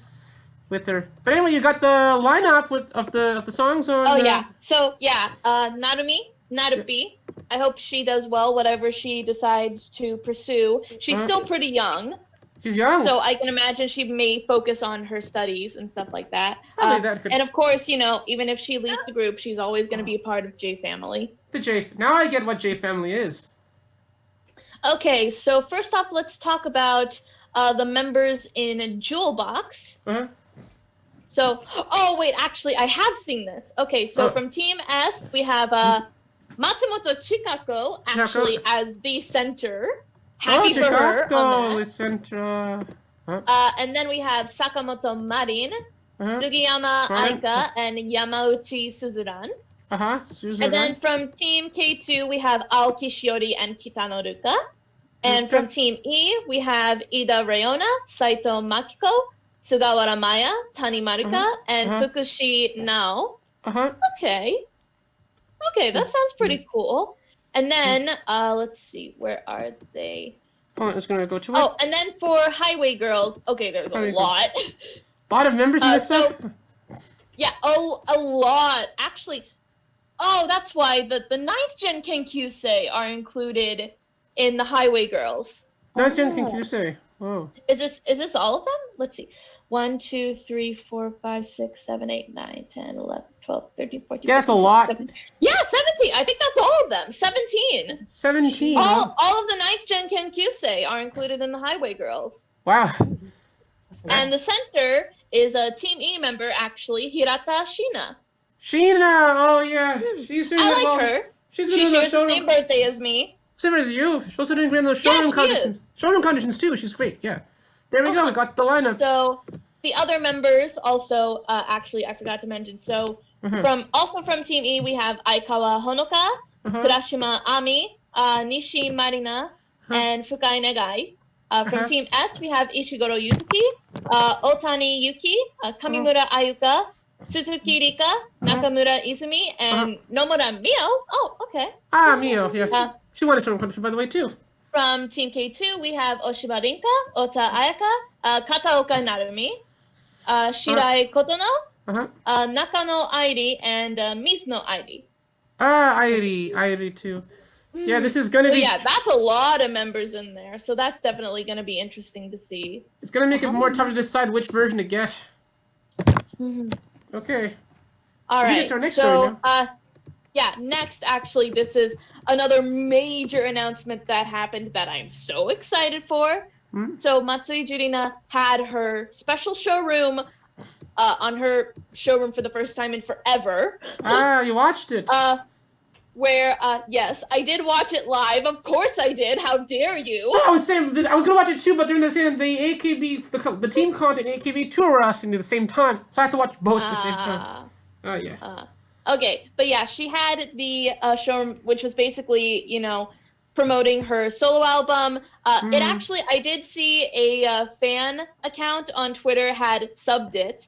With her. But anyway, you got the lineup of the songs on. Oh yeah. So yeah, Narumi, Narubi. I hope she does well, whatever she decides to pursue. She's still pretty young. She's young. So I can imagine she may focus on her studies and stuff like that. That and of course, even if she leaves the group, she's always going to be a part of J Family. Now I get what J Family is. Okay, so first off, let's talk about the members in Jewel Box. So, oh wait, actually, I have seen this. Okay, so from Team S, we have Matsumoto Chikako actually as the center. Happy for her on that. Center. And then we have Sakamoto Marin, Sugiyama Aika, and Yamauchi Suzuran. And then from Team K2, we have Aoki Shiori and Kitano Ruka. And from Team E, we have Ida Reona, Saito Makiko, Sugawara Maya, Tani Maruka, and Fukushi Nao. Okay, that sounds pretty cool. And then, let's see, where are they? Oh, it's gonna go to it. Oh, and then for Highway Girls, okay, there's a lot. A lot of members in this set? Yeah, a lot. Actually, oh, that's why the 9th Gen Kenkyusei are included in the Highway Girls. 9th Gen Kenkyusei. Whoa. Is this all of them? Let's see. 1, 2, 3, 4, 5, 6, 7, 8, 9, 10, 11, 12, 13, 14. Yeah, that's a lot. 17. Yeah, 17. I think that's all of them. 17. 17. All of the 9th Gen Kenkyusei are included in the Highway Girls. Wow. And the center is a Team E member, actually, Hirata Shina. Shina! Oh, yeah. I like her. She shares the same birthday as me. Same as you. She's also doing great in those showroom conditions. Showroom conditions, too. She's great, yeah. There we go. We got the lineup. So the other members also, actually, I forgot to mention. So from Team E, we have Aikawa Honoka, Kurashima Ami, Nishi Marina, and Fukai Negai. From Team S, we have Ishiguro Yuzuki, Otani Yuki, Kamimura Ayuka, Suzuki Rika, Nakamura Izumi, and Nomura Mio. Oh, okay. Mio, yeah. She won a showroom competition, by the way, too. From Team K2, we have Oshiba Rinka, Ota Ayaka, Kataoka Narumi, Shirai Kotono, Nakano Airi, and Mizuno Airi. Airi too. Yeah, this is gonna be... Yeah, that's a lot of members in there, so that's definitely gonna be interesting to see. It's gonna make it more tough to decide which version to get. Okay. Alright, so, yeah, next, actually, this is another major announcement that happened that I'm so excited for. So Matsui Jurina had her special showroom on her showroom for the first time in forever. You watched it. Where, yes, I did watch it live. Of course I did. How dare you? Well, I was saying, I was gonna watch it too, but during the AKB, the team content AKB tour were actually at the same time, so I had to watch both at the same time. Oh, yeah. Okay, but yeah, she had the showroom, which was basically, promoting her solo album. It actually, I did see a fan account on Twitter had subbed it.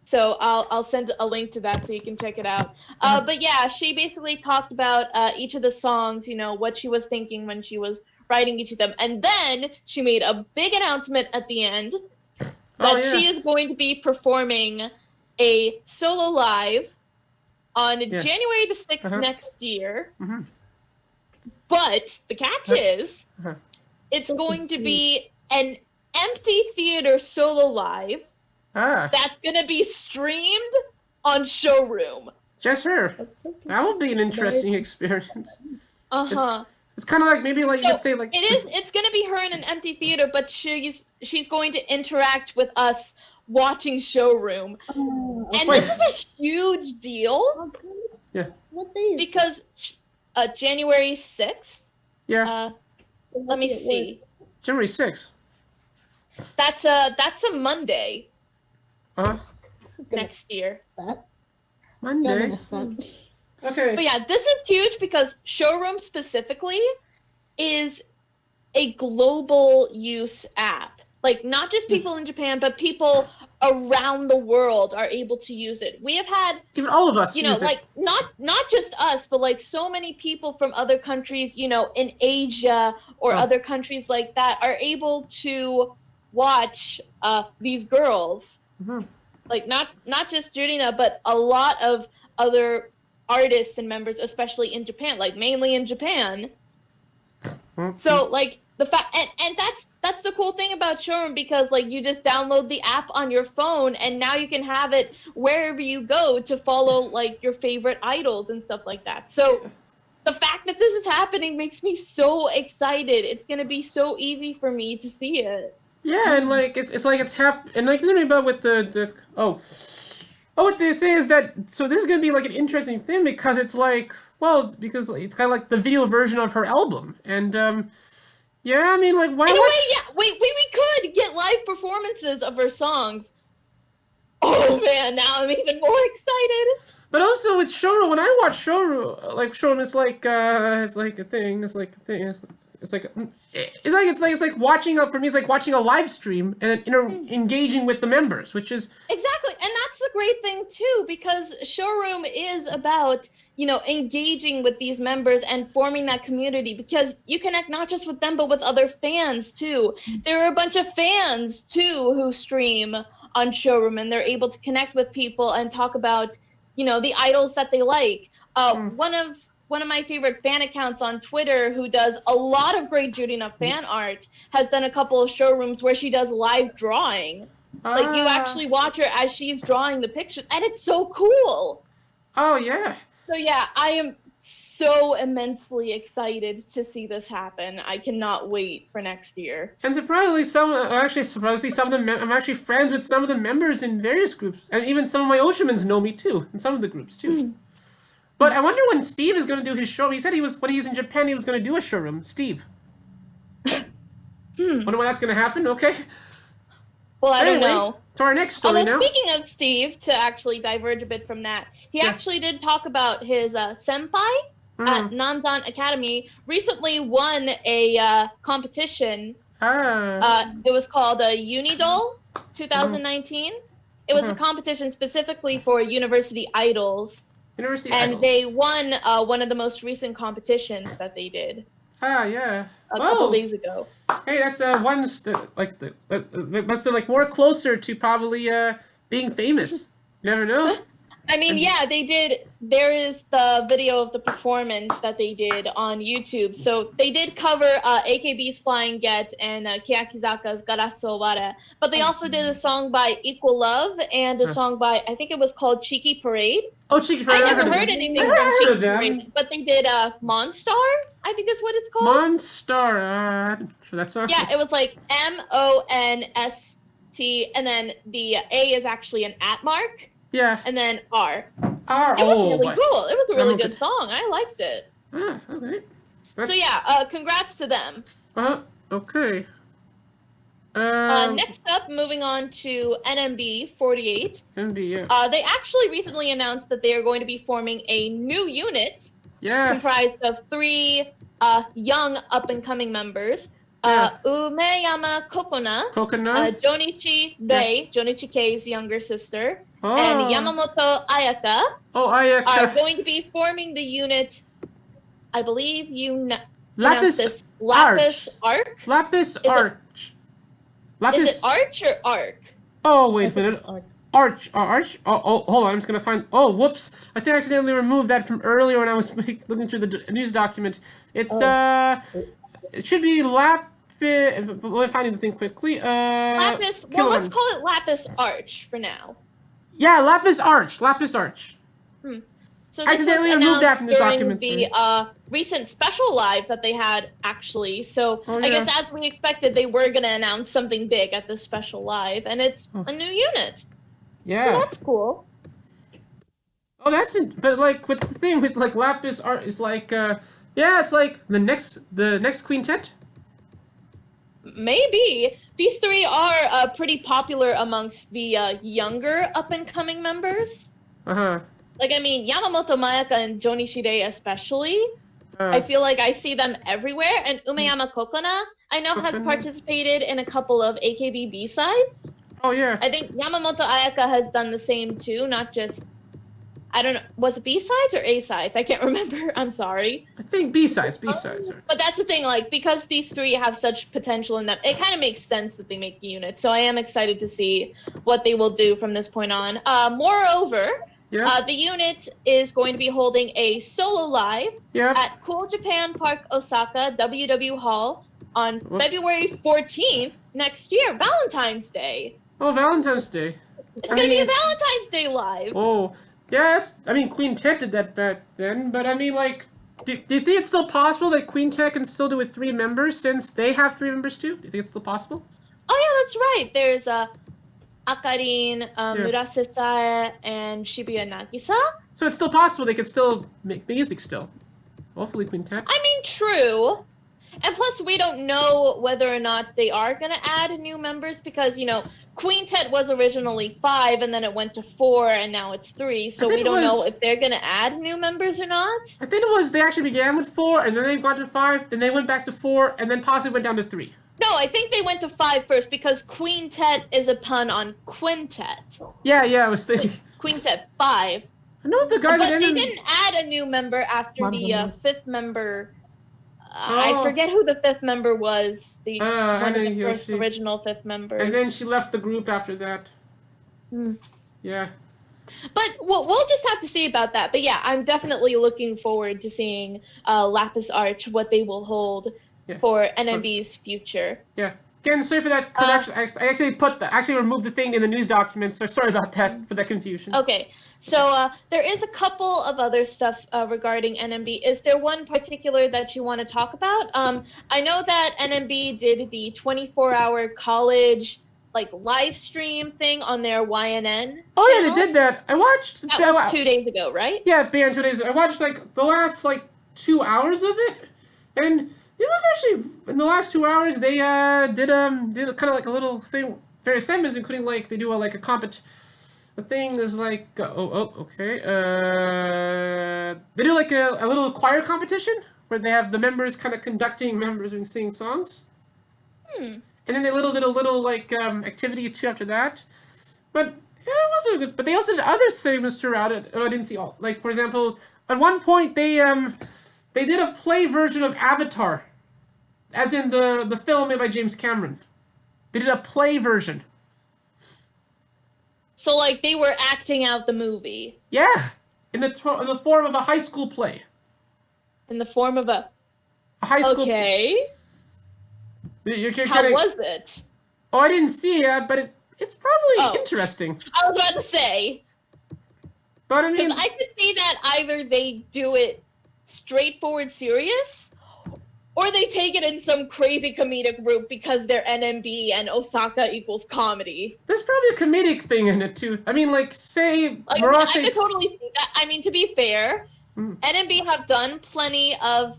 So I'll send a link to that so you can check it out. But yeah, she basically talked about each of the songs, what she was thinking when she was writing each of them. And then she made a big announcement at the end that she is going to be performing a solo live on January the 6th next year. But the catch is, it's going to be an empty theater solo live that's going to be streamed on Showroom. Just her. That will be an interesting experience. It's kind of like, maybe like, let's say like... It's going to be her in an empty theater, but she's going to interact with us watching Showroom. And this is a huge deal. Yeah. What day is because January 6th? Yeah. Let me see. January 6th. That's a Monday. Next year. Monday. Okay. But yeah, this is huge because Showroom specifically is a global use app. Like, not just people in Japan, but people around the world are able to use it. We have had, even all of us, like, not just us, but like so many people from other countries, in Asia or other countries like that are able to watch these girls. Like, not just Jurina, but a lot of other artists and members, especially in Japan, like mainly in Japan. So like the fact, and that's the cool thing about Showroom, because like you just download the app on your phone and now you can have it wherever you go to follow like your favorite idols and stuff like that. So the fact that this is happening makes me so excited. It's gonna be so easy for me to see it. Yeah, and like it's like it's and like thinking about with the what the thing is that so this is gonna be like an interesting thing because it's like because it's kind of like the video version of her album and yeah I mean like why In a way, watch yeah. We could get live performances of her songs. Oh man, now I'm even more excited. but also with Showroom when I watch Showroom it's like a thing it's like it's like watching for me it's like watching a live stream and engaging with the members which is Exactly, and that's the great thing too, because Showroom is about, engaging with these members and forming that community, because you connect not just with them, but with other fans too. There are a bunch of fans too who stream on Showroom, and they're able to connect with people and talk about, the idols that they like. One of my favorite fan accounts on Twitter, who does a lot of great Judina fan art, has done a couple of showrooms where she does live drawing. Like, you actually watch her as she's drawing the pictures, and it's so cool. oh yeah. So yeah, I am so immensely excited to see this happen. I cannot wait for next year. And surprisingly, some of I'm actually friends with some of the members in various groups, and even some of my Oshamans know me too, in some of the groups too. But I wonder when Steve is going to do his show. He said when he's in Japan, he was going to do a showroom. Steve. Wonder when that's going to happen. Okay. Well, I don't know. To our next story now. Speaking of Steve, to actually diverge a bit from that, he actually did talk about his senpai at Nanzan Academy recently won a competition. It was called Unidol 2019. It was a competition specifically for university idols. And they won one of the most recent competitions that they did. Yeah. A couple days ago. Hey, that's it must have like more closer to probably being famous. You never know. I mean, yeah, they did. There is the video of the performance that they did on YouTube. So they did cover AKB's Flying Get and Kiyakizaka's Garasu Oware. But they also did a song by Equal Love and a song by, I think it was called Cheeky Parade. Oh, Cheeky Parade. I never heard anything from Cheeky Parade. But they did Monstar, I think is what it's called. Monstar. For that song? Yeah, it was like MONST, and then the A is actually an at mark. Yeah. And then R. R. It was really cool. It was a really good song. I liked it. Okay. So yeah, congrats to them. Okay. Next up, moving on to NMB 48. NMB, yeah. They actually recently announced that they are going to be forming a new unit. Yeah. Comprised of 3 young up-and-coming members. Umeyama Kokona. Jonichi Rei, Jonichi Kei's younger sister. And Yamamoto Ayaka are going to be forming the unit, I believe Lapis Arch. Lapis Arch. Is it Arch or Arc? Oh, wait a minute. Arch. Oh, hold on. I'm just going to find... Oh, whoops. I think I accidentally removed that from earlier when I was looking through the news document. It's, it should be Lapis... Let me find the thing quickly. Lapis... Well, let's call it Lapis Arch for now. Yeah, Lapis Arch. So this was announced during the recent special live that they had, actually. So I guess as we expected, they were going to announce something big at this special live, and it's a new unit. Yeah. So that's cool. Oh, but like with the thing with like Lapis Art is like it's like the next quintet. Maybe. These 3 are pretty popular amongst the younger up-and-coming members. Like, I mean, Yamamoto Mayaka and Jonichi Rei especially. I feel like I see them everywhere. And Umeyama Kokona, I know, has participated in a couple of AKB B-sides. Oh, yeah. I think Yamamoto Ayaka has done the same, too. Not just... I don't know. Was it B-sides or A-sides? I can't remember. I'm sorry. I think B-sides. But that's the thing, like, because these 3 have such potential in them, it kind of makes sense that they make a unit. So I am excited to see what they will do from this point on. Moreover, the unit is going to be holding a solo live at Cool Japan Park Osaka WW Hall on February 14th next year, Valentine's Day. Oh, Valentine's Day. It's going to be a Valentine's Day live. Oh. Yeah, Quintet did that back then, but I mean, like, do you think it's still possible that Quintet can still do with 3 members since they have 3 members too? Do you think it's still possible? Oh, yeah, that's right. There's Akarin, Murase Sae, and Shibuya Nagisa. So it's still possible they could still make music still. Hopefully quintet. I mean, true. And plus, we don't know whether or not they are going to add new members because, you know, quintet was originally 5 and then it went to 4 and now it's 3. So we don't know if they're going to add new members or not. I think it was they actually began with 4 and then they got to 5, then they went back to 4 and then possibly went down to 3. No, I think they went to 5 first because quintet is a pun on quintet. Yeah, I was thinking. Quintet 5. I know the guys. But they didn't add a new member after the 5th member. I forget who the 5th member was. One of the first original 5th members. And then she left the group after that. Yeah. But we'll just have to see about that. But yeah, I'm definitely looking forward to seeing Lapis Arch, what they will hold for NMB's future. Yeah. Again, sorry for that. I actually removed the thing in the news documents, so sorry about that, for that confusion. Okay. So there is a couple of other stuff regarding NMB. Is there one particular that you want to talk about? I know that NMB did the 24-hour college live stream thing on their YNN. Oh channel. Yeah, they did that. I watched. That was 2 days ago, right? Yeah, banned 2 days. I watched the last 2 hours of it, and it was actually in the last 2 hours they did kind of a little thing, various segments, including they do a competition. The thing is okay. They do a little choir competition where they have the members kind of conducting members and singing songs. And then they did a little activity too after that. But it wasn't good. But they also did other segments throughout it. Oh, I didn't see all. For example, at one point they did a play version of Avatar, as in the film made by James Cameron. They did a play version. So, they were acting out the movie? Yeah! In the form of a high school play. In the form of a high school play? Okay. How was it? Oh, I didn't see it, but it's probably interesting. I was about to say. But I mean... Because I could see that either they do it straightforward serious, or they take it in some crazy comedic route because they're NMB and Osaka equals comedy. There's probably a comedic thing in it, too. I mean, say... I could totally see that. I mean, to be fair, NMB have done plenty of...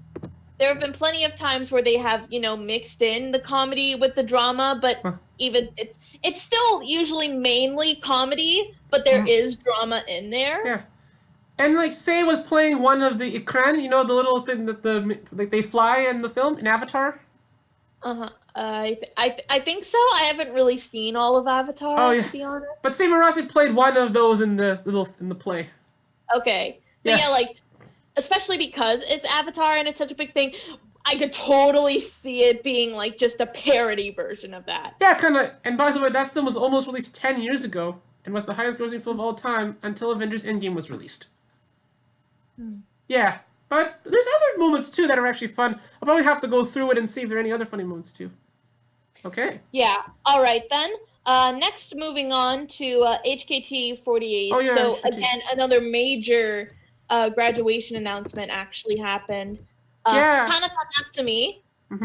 There have been plenty of times where they have, mixed in the comedy with the drama, but even... It's still usually mainly comedy, but there is drama in there. Yeah. And Sei was playing one of the Ikran, the little thing that they fly in the film, in Avatar. I think so. I haven't really seen all of Avatar, to be honest. But Sei Murasi played one of those in the play. Okay. But yeah, especially because it's Avatar and it's such a big thing, I could totally see it being just a parody version of that. Yeah, kind of. And by the way, that film was almost released 10 years ago and was the highest grossing film of all time until Avengers Endgame was released. Yeah, but there's other moments too that are actually fun. I'll probably have to go through it and see if there are any other funny moments too. Okay. Yeah. All right then. Next, moving on to HKT48. Oh, yeah, so again, another major graduation announcement actually happened. Tanaka Natsumi,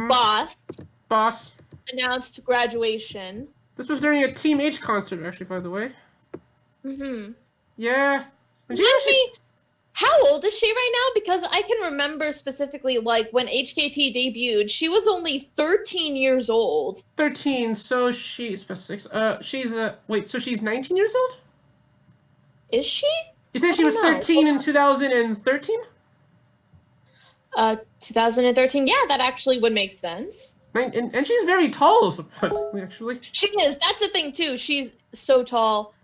Boss, announced graduation. This was during a Team H concert, actually, by the way. Yeah. How old is she right now? Because I can remember specifically, when HKT debuted, she was only 13 years old. 13, so she's 6. Wait, so she's 19 years old? Is she? You said she was 13 in 2013? 2013. Yeah, that actually would make sense. And she's very tall, surprisingly, actually. She is. That's the thing, too. She's so tall.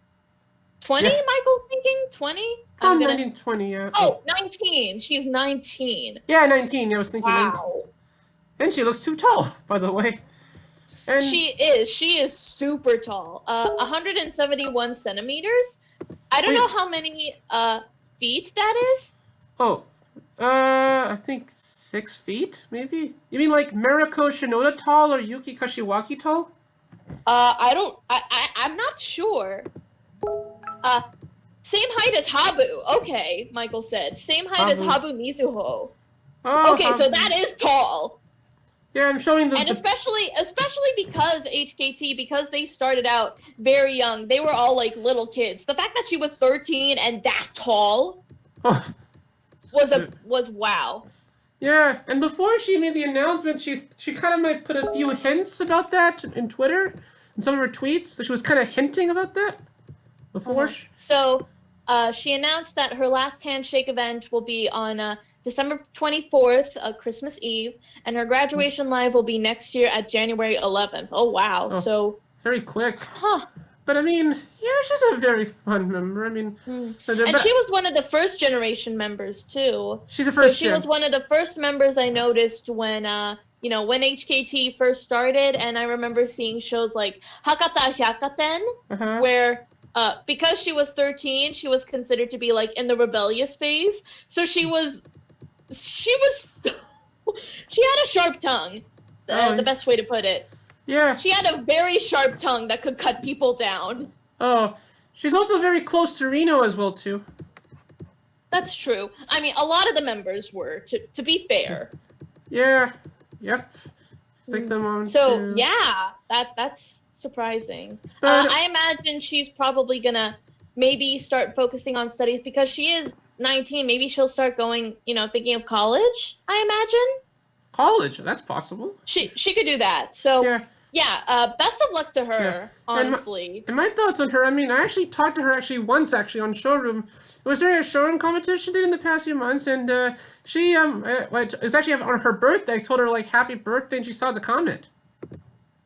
20, Michael thinking? 20? 19, 20, yeah. Oh, 19. She's 19. Yeah, 19. I was thinking 19. And she looks too tall, by the way. And she is. She is super tall. 171 centimeters. I don't know how many feet that is. Oh, I think 6 feet, maybe? You mean Mariko Shinoda tall or Yuki Kashiwaki tall? I'm not sure. Same height as Habu. Okay, Michael said. Same height as Habu Mizuho. Oh, okay, so that is tall. Yeah, I'm showing And especially because HKT, because they started out very young, they were all like little kids. The fact that she was 13 and that tall Oh. was wow. Yeah, and before she made the announcement, she kind of might put a few hints about that in Twitter, in some of her tweets. So she was kind of hinting about that before. So, she announced that her last handshake event will be on December 24th, Christmas Eve, and her graduation live will be next year at January 11th. Oh wow! Oh, so very quick. Huh. But I mean, yeah, she's a very fun member. I mean, and she was one of the first generation members too. She's a first. So she was one of the first members I noticed when when HKT first started, and I remember seeing shows like Hakata Hyakaten, where because she was 13, she was considered to be like in the rebellious phase. So she had a sharp tongue. The best way to put it. Yeah. She had a very sharp tongue that could cut people down. Oh, she's also very close to Reno as well, too. That's true. I mean, a lot of the members were, to be fair. Yeah. Yep. It's like them on So, yeah, that's surprising. But, I imagine she's probably gonna maybe start focusing on studies because she is 19. Maybe she'll start going, thinking of college, I imagine. College? That's possible. She could do that. So, yeah, best of luck to her, honestly. And my thoughts on her, I mean, I actually talked to her once on Showroom. It was during a Showroom competition she did in the past few months, and she, it was actually on her birthday. I told her, like, happy birthday, and she saw the comment.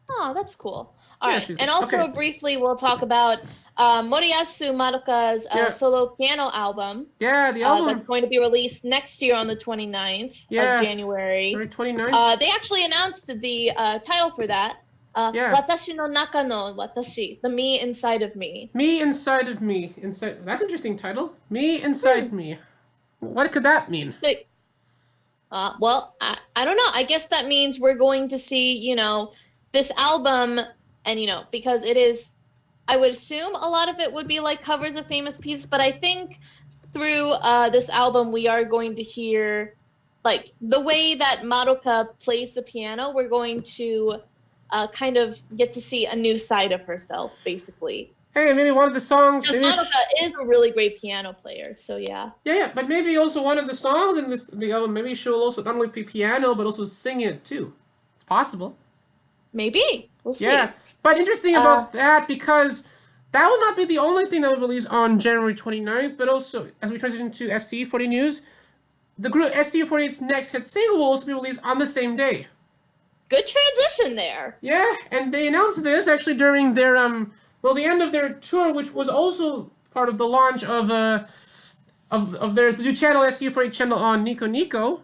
Oh, that's cool. All right, and also briefly we'll talk about Moriyasu Madoka's solo piano album. Yeah, the album. That's going to be released next year on the 29th of January. January 29th. They actually announced the title for that. Watashi no naka no watashi, the me inside of me. Me inside of me. Inside. That's an interesting title. Me inside me. What could that mean? Well, I don't know. I guess that means we're going to see, this album, and, because it is, I would assume a lot of it would be like covers of famous pieces, but I think through this album we are going to hear, like, the way that Madoka plays the piano, we're going to kind of get to see a new side of herself, basically. Hey, maybe one of the songs... Because Madoka is a really great piano player, so yeah. Yeah, but maybe also one of the songs in the album, maybe she'll also not only play piano, but also sing it, too. It's possible. Maybe. We'll see. Yeah, but interesting about that, because that will not be the only thing that will release on January 29th, but also, as we transition to STE40 news, the group STE48's next hit single will also be released on the same day. Good transition there. Yeah, and they announced this actually during their, the end of their tour, which was also part of the launch of their new channel, STE48 channel on Nico Nico.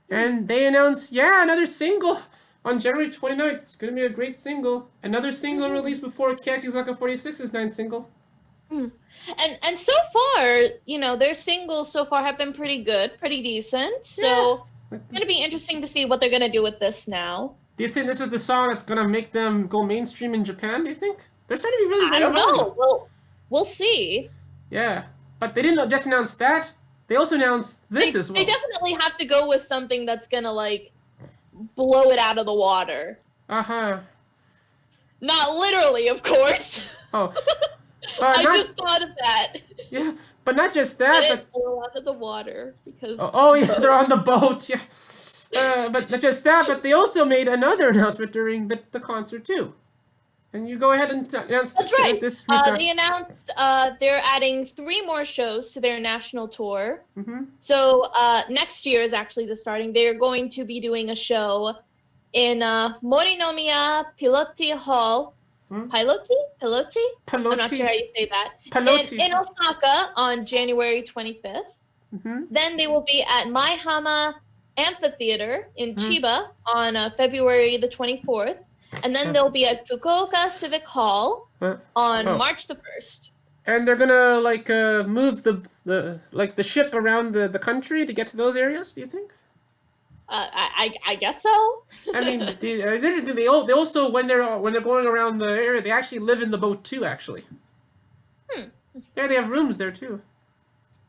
And they announced, another single on January 29th. It's going to be a great single. Another single released before Keyakizaka 46's 9th single. And so far, their singles so far have been pretty good, pretty decent. So it's going to be interesting to see what they're going to do with this now. Do you think this is the song that's going to make them go mainstream in Japan, do you think? They're starting to be really I don't know. We'll see. Yeah. But they didn't just announce that. They also announced this as well. They definitely have to go with something that's going to, like, blow it out of the water. Uh-huh. Not literally, of course. Oh. I just thought of that. Yeah, but not just that. But blow out of the water because. Oh yeah, they're on the boat. Yeah. But not just that, but they also made another announcement during the concert too. And you go ahead and announce. That's right. They announced they're adding 3 more shows to their national tour. So next year is actually the starting. They're going to be doing a show in Morinomiya Piloti Hall. Piloti? I'm not sure how you say that. In Osaka on January 25th. Then they will be at Maihama Amphitheater in Chiba on February the 24th. And then they'll be at Fukuoka Civic Hall on March the 1st. And they're gonna move the ship around the country to get to those areas. Do you think? I guess so. I mean, they also when they're going around the area, they actually live in the boat too. Actually. Yeah, they have rooms there too.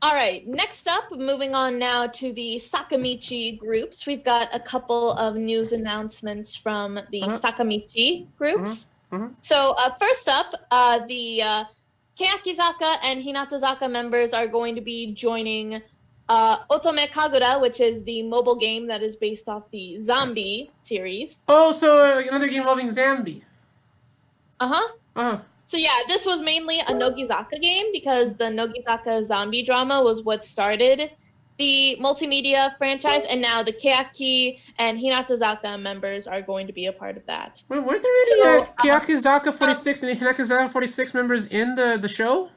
All right, next up, moving on now to the Sakamichi groups. We've got a couple of news announcements from the Sakamichi groups. So first up, the Keyakizaka and Hinatazaka members are going to be joining Otome Kagura, which is the mobile game that is based off the Zombie series. Oh, so another game involving Zombie. Uh-huh. So yeah, this was mainly a Nogizaka game because the Nogizaka zombie drama was what started the multimedia franchise, and now the Keyaki and Hinatazaka members are going to be a part of that. Wait, weren't there any Keyakizaka 46 and Hinatazaka 46 members in the show?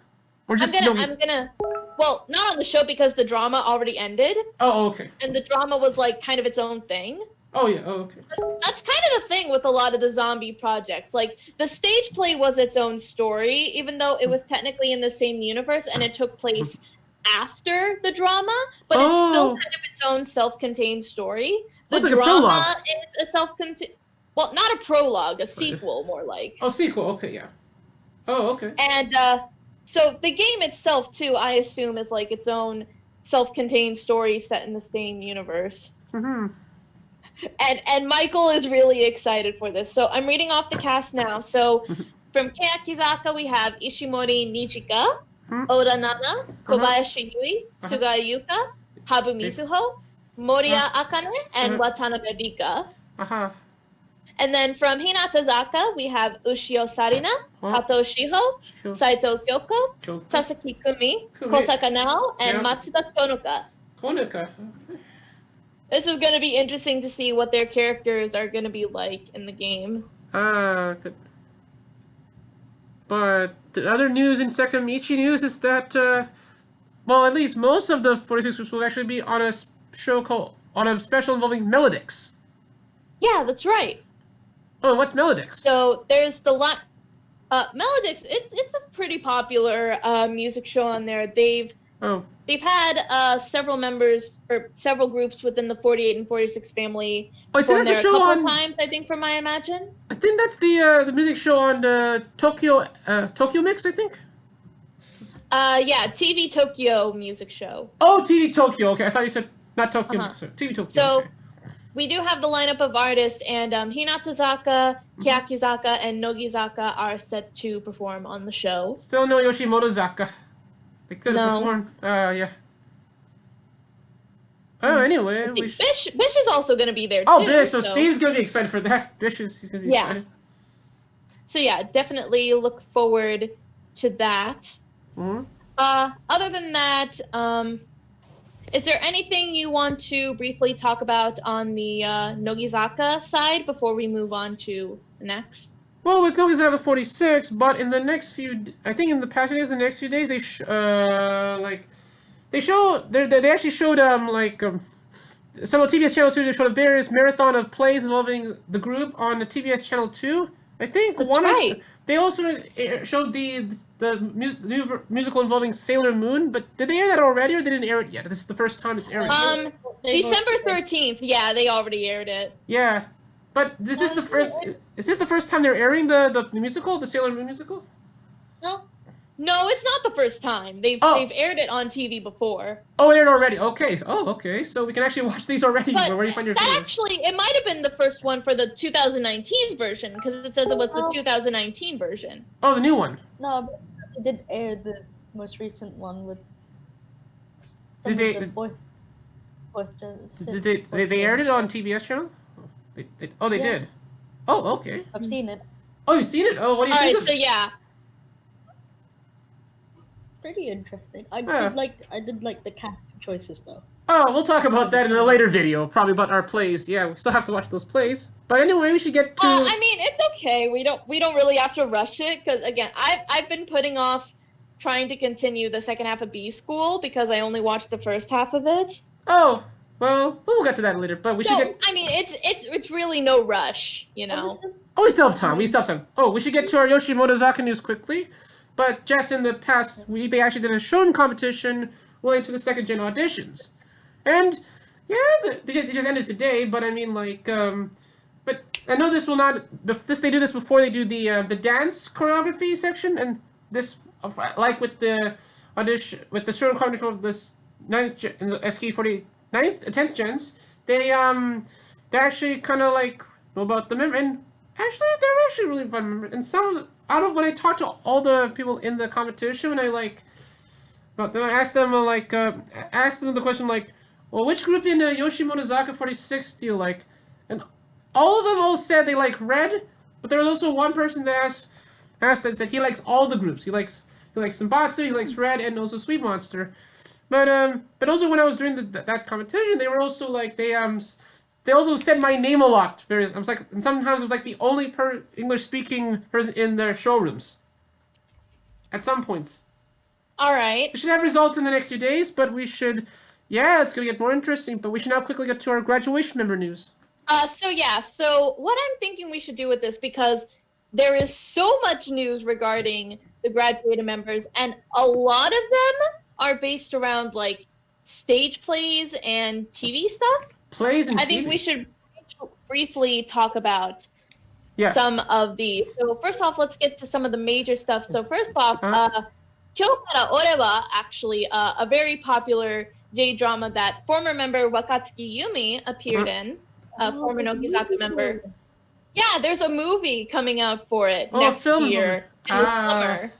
Or just I'm gonna well, not on the show because the drama already ended. Oh, okay. And the drama was like kind of its own thing. Oh yeah, oh, okay. That's kind of the thing with a lot of the zombie projects. Like, the stage play was its own story, even though it was technically in the same universe and it took place after the drama, but it's still kind of its own self-contained story. The drama is a self-contained... Well, not a prologue, a sequel, more like. Oh, sequel, okay, yeah. Oh, okay. And, so the game itself, too, I assume, is like its own self-contained story set in the same universe. And Michael is really excited for this. So I'm reading off the cast now. So from Keyakizaka, we have Ishimori Nijika, Oda Nana, Kobayashi Yui, Suga Yuka, Habu Mizuho, Moriya Akane, and Watanabe Rika. And then from Hinatazaka, we have Ushio Sarina, Kato Shiho, Saito Kyoko, Sasaki Kumi, Kosaka Nao, and Matsuda Tonuka. This is going to be interesting to see what their characters are going to be like in the game. But the other news in Sakamichi news is that, well, at least most of the 46 groups will actually be on a show on a special involving Melodix. Yeah, that's right. Oh, what's Melodix? So there's the Melodix. It's a pretty popular music show on there. They've had several members or several groups within the 48 and 46 family perform there a couple times, I think, from my imagine. I think that's the music show on Tokyo Mix, I think. Yeah, TV Tokyo music show. Oh, TV Tokyo. Okay, I thought you said not Tokyo Mix. TV Tokyo. So we do have the lineup of artists, and Hinatazaka, Keyakizaka, and Nogizaka are set to perform on the show. Still no Yoshimoto-zaka. They could have performed. Yeah. Oh, anyway. Bish is also going to be there, too. Oh, Bish. So Steve's going to be excited for that. He's going to be excited. So, yeah, definitely look forward to that. Other than that, is there anything you want to briefly talk about on the Nogizaka side before we move on to the next? Well, with Nogizaka 46, but in the next few, I think in the past days, the next few days, they actually showed some of TBS Channel 2. They showed a various marathon of plays involving the group on the TBS Channel 2. I think they also showed the new musical involving Sailor Moon. But did they air that already, or they didn't air it yet? This is the first time it's airing. December 13th. Yeah, they already aired it. Yeah. But this is the first. Is it the first time they're airing the musical, the Sailor Moon musical? No, it's not the first time. They've aired it on TV before. Oh, it aired already. Okay. Oh, okay. So we can actually watch these already. But where do you find your that actually, it might have been the first one for the 2019 version because it says it was the 2019 version. Oh, the new one. No, but they did air the most recent one with. Did they? They aired it on TBS channel? They did. Oh, okay. I've seen it. Oh, you've seen it? Oh, what do you think? Alright, so yeah. Pretty interesting. I did like the casting choices though. Oh, we'll talk about that in a later video, probably about our plays. Yeah, we still have to watch those plays. But anyway, we should get to. I mean, it's okay. We don't really have to rush it because again, I've been putting off trying to continue the second half of B School because I only watched the first half of it. Oh. Well, we'll get to that later, but we should get... I mean, it's really no rush, you know? Oh, we still have time, Oh, we should get to our Yoshimoto-zaka news quickly. But just in the past week, they actually did a Showroom competition related to the second-gen auditions. And, yeah, they just ended today, but I mean, but I know this will not... They do this before they do the dance choreography section, and this, like with the audition with the showroom competition of this 9th gen, SK40 9th 10th gens. They actually kind of like know about the member, and actually they're actually really fun members. And some out of when I talked to all the people in the competition, when I like, but then I asked them asked them the question like, well, which group in Yoshimoto 46 do you like? And all of them all said they like red, but there was also one person that asked that said he likes all the groups. He likes Senbatsu, he likes red, and also Sweet Monster. But also when I was doing that competition, they were also like they also said my name a lot. I was like, and sometimes I was like the only English speaking person in their showrooms. At some points. All right. We should have results in the next few days, but we should. Yeah, it's gonna get more interesting. But we should now quickly get to our graduation member news. So what I'm thinking we should do with this, because there is so much news regarding the graduated members, and a lot of them are based around like stage plays and TV stuff. Plays and I think we should briefly talk about some of the. So first off, let's get to some of the major stuff. So first off, Kyokara Orewa, actually a very popular J-drama that former member Wakatsuki Yumi appeared in, former Nogizaka member. Yeah, there's a movie coming out for it next year in the summer.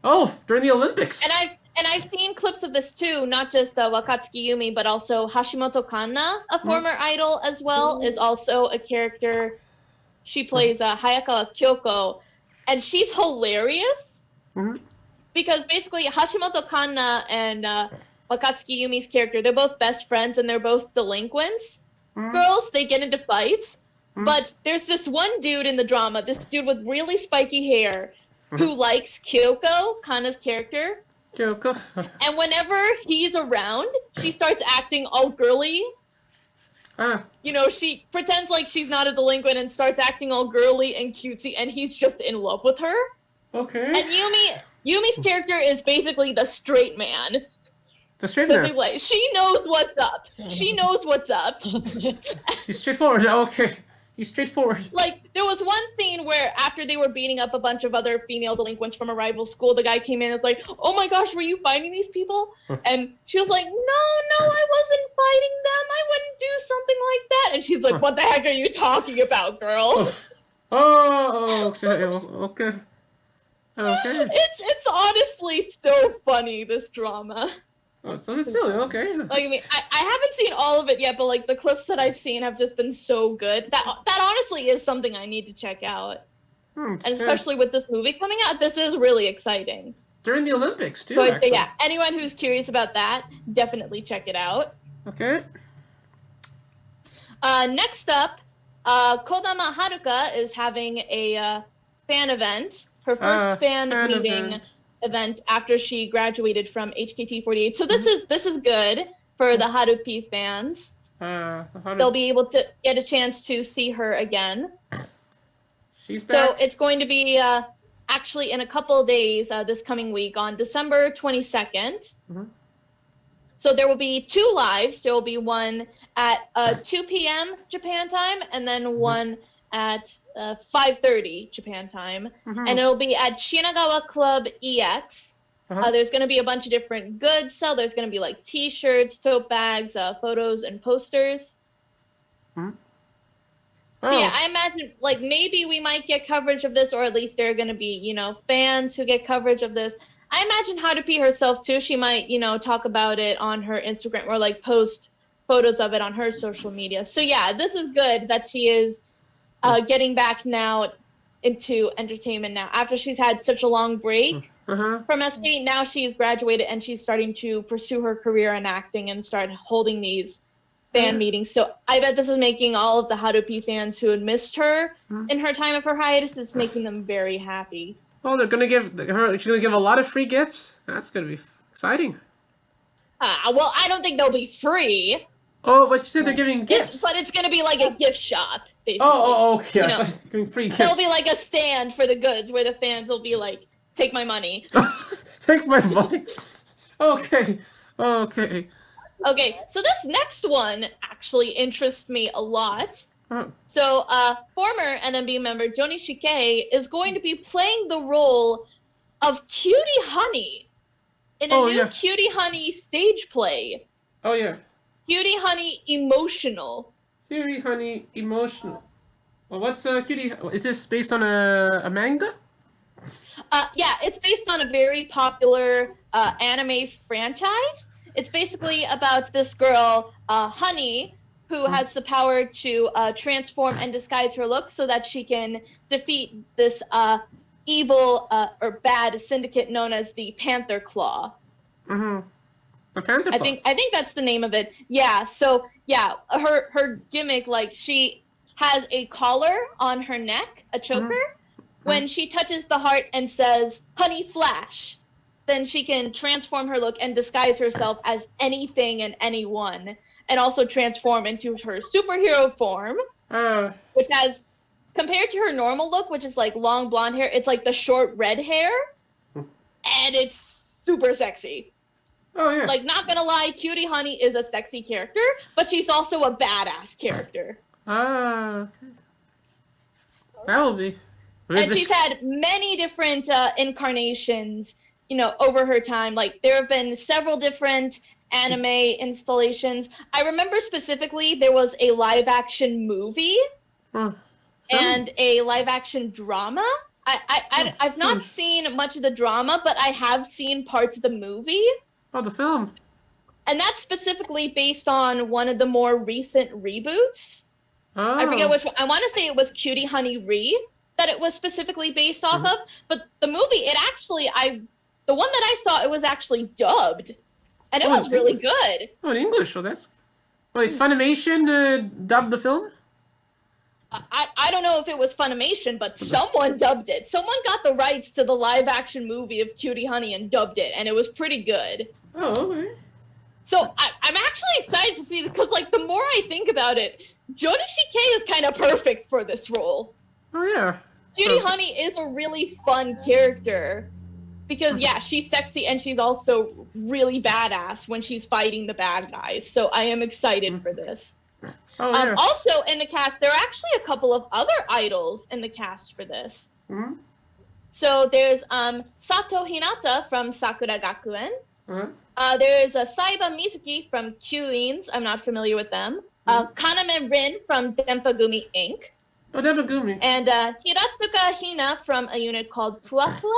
Oh, during the Olympics. And I've seen clips of this too, not just Wakatsuki Yumi, but also Hashimoto Kanna, a former idol as well, is also a character. She plays Hayakawa Kyoko, and she's hilarious because basically Hashimoto Kanna and Wakatsuki Yumi's character, they're both best friends and they're both delinquents. Girls, they get into fights, but there's this one dude in the drama, this dude with really spiky hair, who likes Kyoko, Kanna's character. Kyoko. And whenever he's around, she starts acting all girly. You know, she pretends like she's not a delinquent and starts acting all girly and cutesy, and he's just in love with her. Okay. And Yumi's character is basically the straight man. The straight man? Like, she knows what's up. She knows what's up. He's straightforward. Okay. He's straightforward. Like, there was one scene where after they were beating up a bunch of other female delinquents from a rival school, the guy came in and was like, oh my gosh, were you fighting these people? And she was like, no, I wasn't fighting them. I wouldn't do something like that. And she's like, what the heck are you talking about, girl? Okay. It's honestly so funny, this drama. Oh, so it's silly, okay. Like, I mean, I haven't seen all of it yet, but like the clips that I've seen have just been so good. That honestly is something I need to check out. And especially with this movie coming out, this is really exciting. During the Olympics, too, so actually. Yeah, anyone who's curious about that, definitely check it out. Okay. Next up, Kodama Haruka is having a fan event. Her first fan meeting event after she graduated from HKT48. So this is good for the Harupi fans. They'll be able to get a chance to see her again. She's back. So it's going to be actually in a couple of days this coming week on December 22nd. So there will be 2 lives. There will be one at 2 p.m. Japan time and then one at 5:30 Japan time, and it'll be at Shinagawa Club EX. There's going to be a bunch of different goods. So there's going to be like T-shirts, tote bags, photos, and posters. So yeah, I imagine like maybe we might get coverage of this, or at least there are going to be fans who get coverage of this. I imagine Harupi herself too. She might talk about it on her Instagram or like post photos of it on her social media. So yeah, this is good that she is getting back now into entertainment now. After she's had such a long break from SK, now she's graduated and she's starting to pursue her career in acting and start holding these fan meetings. So I bet this is making all of the Harupi fans who had missed her in her time of her hiatus, is making them very happy. Well, they're going to give her, she's going to give a lot of free gifts. That's going to be exciting. Well, I don't think they'll be free. Oh, but she said they're giving gifts. But it's going to be like a gift shop, basically. Okay. Giving free gifts. There'll be like a stand for the goods where the fans will be like, take my money. Take my money? Okay. Okay, so this next one actually interests me a lot. So, former NMB member Joni Shikei is going to be playing the role of Cutie Honey in a new Cutie Honey stage play. Oh yeah. Cutie Honey Emotional. Cutie Honey Emotional. Well, what's Cutie? Is this based on a manga? Yeah, it's based on a very popular anime franchise. It's basically about this girl, Honey, who has the power to transform and disguise her looks so that she can defeat this evil or bad syndicate known as the Panther Claw. Mm-hmm. The Panther Claw. I think that's the name of it. Yeah. So yeah, her gimmick, like, she has a collar on her neck, a choker. When she touches the heart and says, "Honey Flash," then she can transform her look and disguise herself as anything and anyone, and also transform into her superhero form, which has, compared to her normal look, which is like long blonde hair, it's like the short red hair, and it's super sexy. Oh yeah. Like, not gonna lie, Cutie Honey is a sexy character, but she's also a badass character. Okay. That'll be. And she's had many different incarnations, you know, over her time. Like, there have been several different anime installations. I remember specifically there was a live-action movie and a live-action drama. I've not seen much of the drama, but I have seen parts of the movie. Oh, the film. And that's specifically based on one of the more recent reboots. Oh. I forget which one. I want to say it was Cutie Honey Re that it was specifically based off of. But the movie, the one that I saw, it was actually dubbed. And it was really good. Oh, in English, so that's... Wait, Funimation dubbed the film? I don't know if it was Funimation, but someone dubbed it. Someone got the rights to the live-action movie of Cutie Honey and dubbed it, and it was pretty good. Oh, okay. So I'm actually excited to see it, because, like, the more I think about it, Jodi Shikei is kind of perfect for this role. Oh, yeah. Cutie Honey is a really fun character, because, yeah, she's sexy, and she's also really badass when she's fighting the bad guys. So I am excited for this. Oh, yeah. Also, in the cast, there are actually a couple of other idols in the cast for this. Mm-hmm. So there's Sato Hinata from Sakura Gakuen. Uh-huh. There's Saiba Mizuki from Queens. I'm not familiar with them. Kaname Rin from Denpagumi Inc. Oh, Denpagumi. And Hiratsuka Hina from a unit called Fuafua.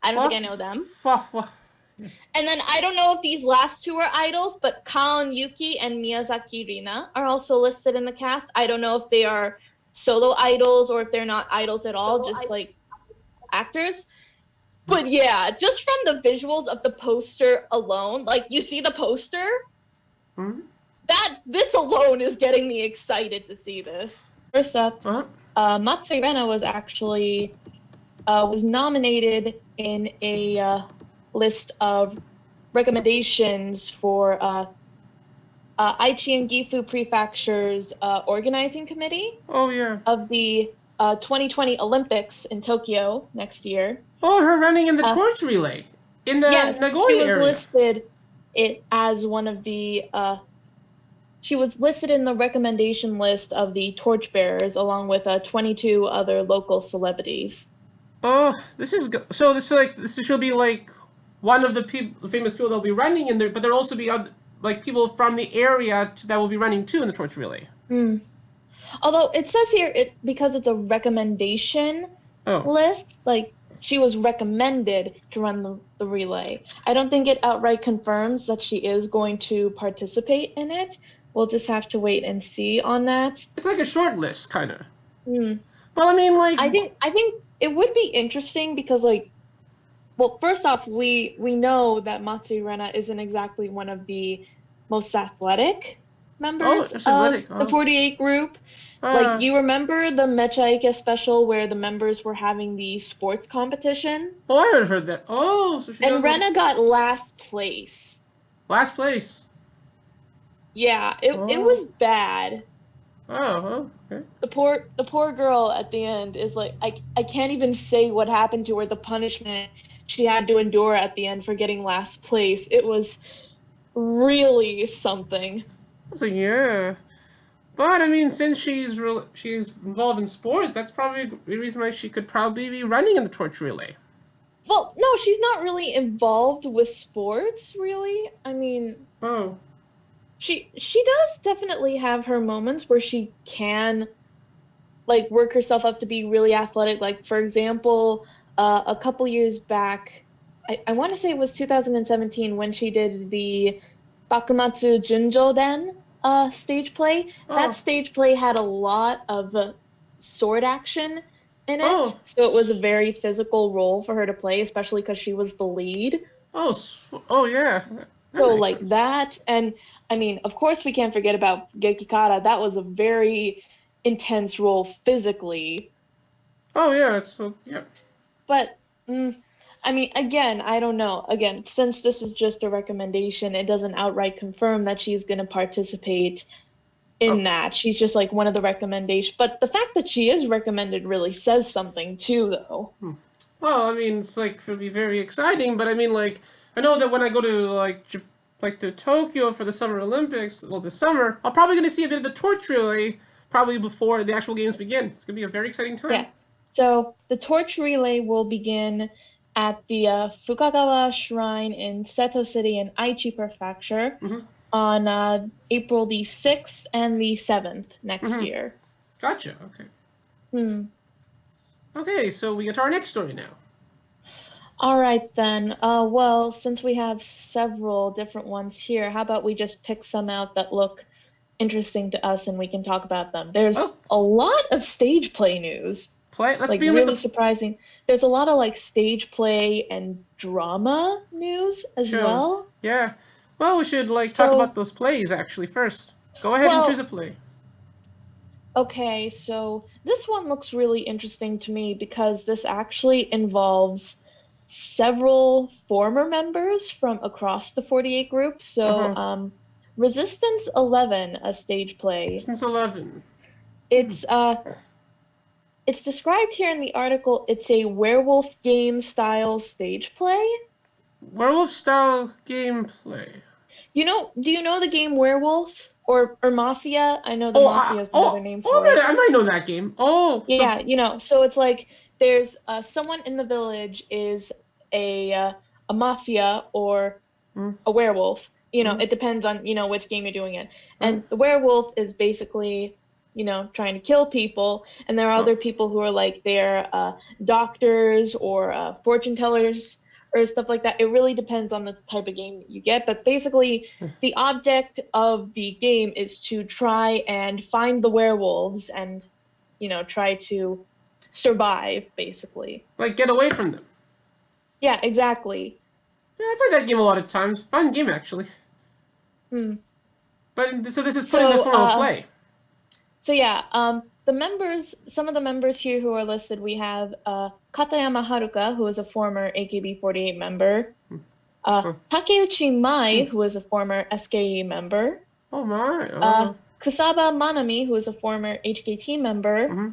I don't think I know them. Fuafua. And then I don't know if these last two are idols, but Kaon Yuki and Miyazaki Rina are also listed in the cast. I don't know if they are solo idols or if they're not idols at all, just like actors. But yeah, just from the visuals of the poster alone, like, you see the poster? This alone is getting me excited to see this. First up, Matsui Rena was actually was nominated in a list of recommendations for Aichi and Gifu Prefecture's organizing committee. Oh, yeah. Of the 2020 Olympics in Tokyo next year. Oh, her running in the torch relay in the Nagoya area. Listed it as one of the. She was listed in the recommendation list of the torchbearers, along with 22 other local celebrities. Oh, this is so. This should be like one of the famous people that'll be running in there, but there'll also be other, like, people from the area that will be running too in the torch relay. Although it says here, because it's a recommendation list, like, she was recommended to run the relay. I don't think it outright confirms that she is going to participate in it. We'll just have to wait and see on that. It's like a short list, kind of. Well, I mean, like... I think it would be interesting because, like, well, first off, we know that Matsui Rena isn't exactly one of the most athletic members of the 48 group. Like, you remember the Mechaike special where the members were having the sports competition? Oh, I heard that. Oh, so she And Rena got last place. Last place? Yeah, it was bad. Oh, okay. The poor girl at the end is like, I can't even say what happened to her, the punishment she had to endure at the end for getting last place. It was really something. I was like, yeah. But, I mean, since she's involved in sports, that's probably the reason why she could probably be running in the torch relay. Well, no, she's not really involved with sports, really. I mean, Oh. she does definitely have her moments where she can like work herself up to be really athletic. Like for example, a couple years back, I want to say it was 2017 when she did the Bakumatsu Junjoden stage play. That Oh. stage play had a lot of sword action in it, Oh. so it was a very physical role for her to play, especially because she was the lead. Oh. Oh, yeah. That So makes like sense. that, and I mean, of course, we can't forget about Gekikara. That was a very intense role physically, Oh, yeah. So, yeah. but I mean, again, I don't know. Again, since this is just a recommendation, it doesn't outright confirm that she's going to participate Oh. in that. She's just like one of the recommendations. But the fact that she is recommended really says something too, though. Well, I mean, it's like it'll be very exciting, but I mean, like, I know that when I go to like to Tokyo for the Summer Olympics, well, this summer, I'm probably going to see a bit of the torch relay probably before the actual games begin. It's going to be a very exciting time. Yeah. So the torch relay will begin at the Fukagawa Shrine in Seto City in Aichi Prefecture Mm-hmm. on April the 6th and the 7th next Mm-hmm. year. Gotcha. Okay. Hmm. Okay, so we get to our next story now. All right then. Well, since we have several different ones here, how about we just pick some out that look interesting to us and we can talk about them. There's Oh, a lot of stage play news, play. Let's like begin with really the surprising. There's a lot of like stage play and drama news as shows. well. Yeah. Well, we should like talk about So, those plays actually first. Go ahead and choose a well, play. okay, so this one looks really interesting to me because this actually involves several former members from across the 48 group. So, Uh-huh. Resistance 11, a stage play. Since 11. It's it's described here in the article. It's a werewolf game style stage play. Werewolf style gameplay. Do you know the game Werewolf or Mafia? I know the Oh, Mafia is another name for it. I might know that game. Oh, so Yeah, so it's like there's someone in the village is a mafia or mm, a werewolf. mm, It depends on, which game you're doing it. mm, And the werewolf is basically, trying to kill people, and there are oh, other people who are like they're doctors or fortune tellers or stuff like that. It really depends on the type of game that you get, but basically the object of the game is to try and find the werewolves and, try to survive basically. like get away from them. Yeah, exactly. Yeah, I've played that game a lot of times. Fun game actually. Hmm. But so this is put in the So, form of play. So yeah, some of the members here who are listed, we have Katayama Haruka, who is a former AKB48 member, Huh. Takeuchi Mai, Hmm. who is a former SKE member, Oh my. Kusaba Manami, who is a former HKT member, Mm-hmm.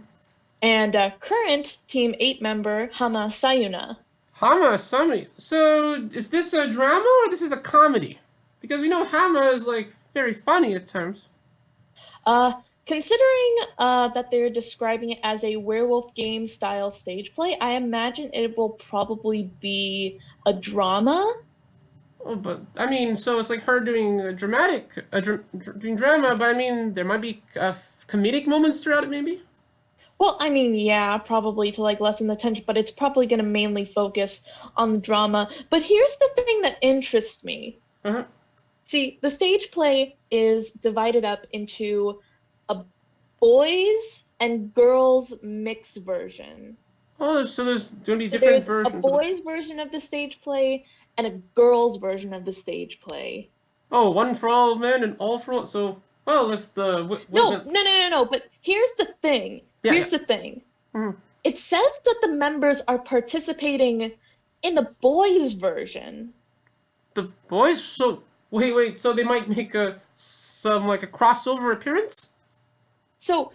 and current Team 8 member Hama Sayuna. Hama Sami. So is this a drama or this is a comedy? Because we know Hama is like very funny at times. Considering that they're describing it as a werewolf game style stage play, I imagine it will probably be a drama. Oh, but I mean, so it's like her doing a doing drama. But I mean, there might be comedic moments throughout it, maybe. Well, I mean, yeah, probably to like lessen the tension, but it's probably going to mainly focus on the drama. But here's the thing that interests me. Uh-huh. See, the stage play is divided up into a boys and girls mix version. Oh, so there's gonna be So different there's a versions of it. boys version of the stage play and a girls version of the stage play. Oh, one for all men and all for all. So, well, if the No, women, no, no, no, no. But here's the thing. yeah, yeah. Here's the thing. Mhm. It says that the members are participating in the boys version. The boys. So wait. So they might make some like a crossover appearance. So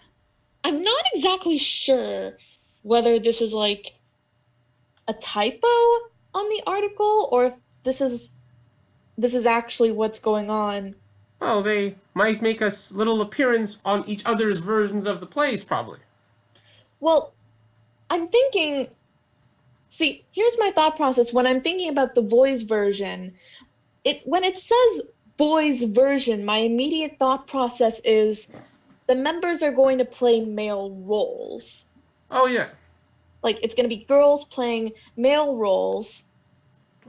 I'm not exactly sure whether this is like a typo on the article or if this is actually what's going on. Well, they might make a little appearance on each other's versions of the plays, probably. Well, I'm thinking See, here's my thought process when I'm thinking about the boys version. When it says boys version, my immediate thought process is the members are going to play male roles. Oh yeah. Like it's going to be girls playing male roles.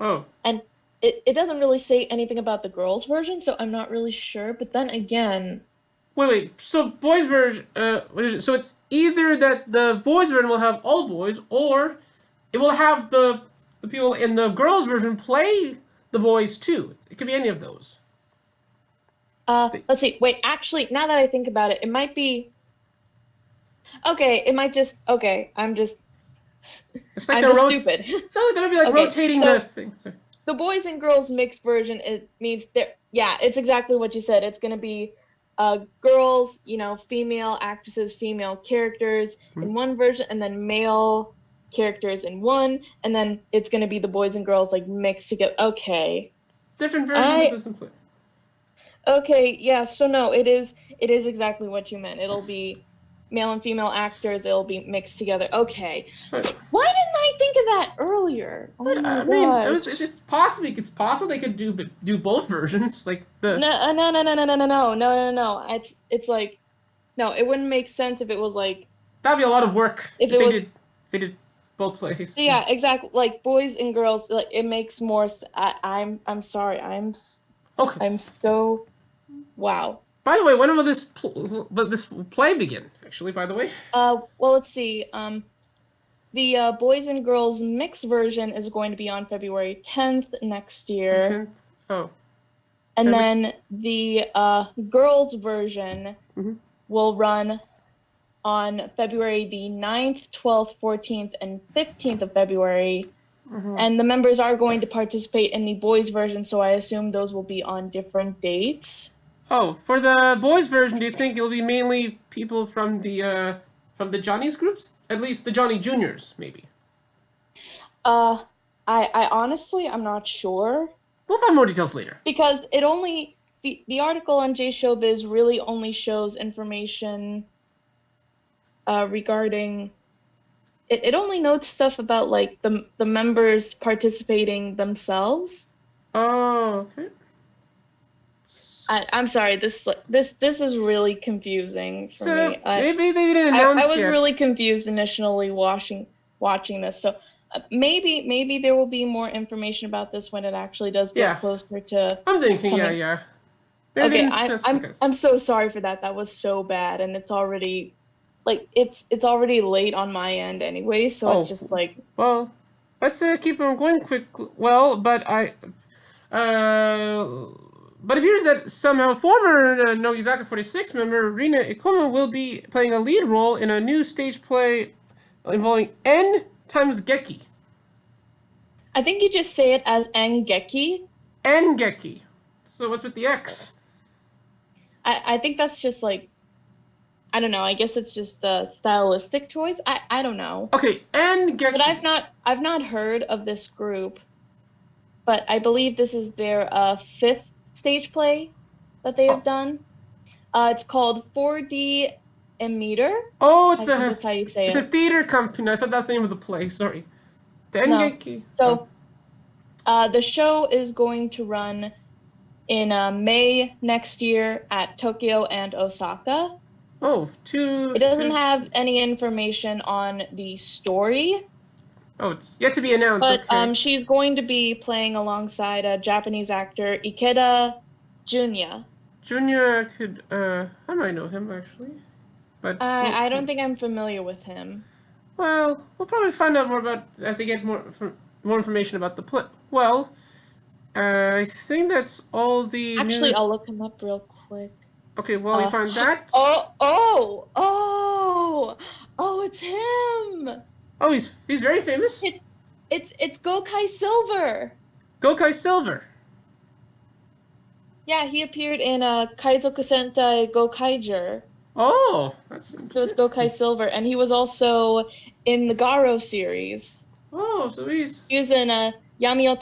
Oh. And it doesn't really say anything about the girls version, so I'm not really sure. But then again, Wait. So boys version. What is it? So it's either that the boys version will have all boys, or it will have the people in the girls version play the boys too. It could be any of those. let's see. Wait, actually, now that I think about it, it might be. Okay, it might just. Okay, It's like I'm they're just stupid. No, that would be like Okay, rotating so- the thing. Sorry. The boys and girls mixed version, it means yeah, it's exactly what you said. It's going to be girls, female actresses, female characters in one version, and then male characters in one, and then it's going to be the boys and girls like mixed together. Okay. Different versions of this and play. Okay, yeah, so no, it is exactly what you meant. It'll be male and female actors, it'll be mixed together. Okay. Right. Why didn't I think of that earlier? Oh But, my I mean, gosh. it's possible. It's possible they could do both versions, like the. No. It's like, no, it wouldn't make sense if it was like. That'd be a lot of work If if it was- they did both plays. Yeah, exactly. Like boys and girls, like it makes more. I'm sorry. Okay. I'm so. Wow. By the way, when will this play begin? Actually, by the way. Well, let's see. The boys and girls mix version is going to be on February 10th next year. Oh. And That then the girls version will run on February the 9th, 12th, 14th, and 15th of February. And the members are going to participate in the boys version, so I assume those will be on different dates. Oh, for the boys version, do you think it'll be mainly people from the Johnny's groups? At least the Johnny Juniors, maybe. I honestly, I'm not sure. We'll find more details later. Because it only the article on JShowbiz really only shows information regarding it only notes stuff about like the members participating themselves. Oh, okay. I'm sorry, this is really confusing for me. Maybe they didn't announce I was yet. really confused initially watching this. So maybe there will be more information about this when it actually does get closer to. I'm thinking, coming. yeah. Okay, I'm so sorry for that. That was so bad, and it's already it's already late on my end anyway. So it's just like. Well, let's keep on going quick. Well, but but it appears that somehow former Nogizaka 46 member Rina Ikoma will be playing a lead role in a new stage play involving N times Geki. I think you just say it as Engeki. Engeki. So what's with the X? I think that's just like, I don't know. I guess it's just a stylistic choice. I don't know. Okay, Engeki. But I've not heard of this group. But I believe this is their fifth stage play that they have done. It's called 4D Emitter. Oh, that's how you say it's it. a theater company. I thought that's the name of the play. Sorry. The Engeki. So, the show is going to run in May next year at Tokyo and Osaka. Oh, two. It doesn't have any information on the story. Oh, it's yet to be announced. But okay. she's going to be playing alongside a Japanese actor, Ikeda Junya. Junya could, I might know him actually. But I don't think I'm familiar with him. Well, we'll probably find out more about as they get more information about the play. Well, I think that's all the Actually, news. I'll look him up real quick. Okay, well, we found that. It's him. Oh, he's very famous. It's Gokai Silver. Gokai Silver. Yeah, he appeared in Kaizoku Sentai Gokaiger. Oh, that's It was Gokai Silver, and he was also in the Garo series. Oh, so he was in Yami o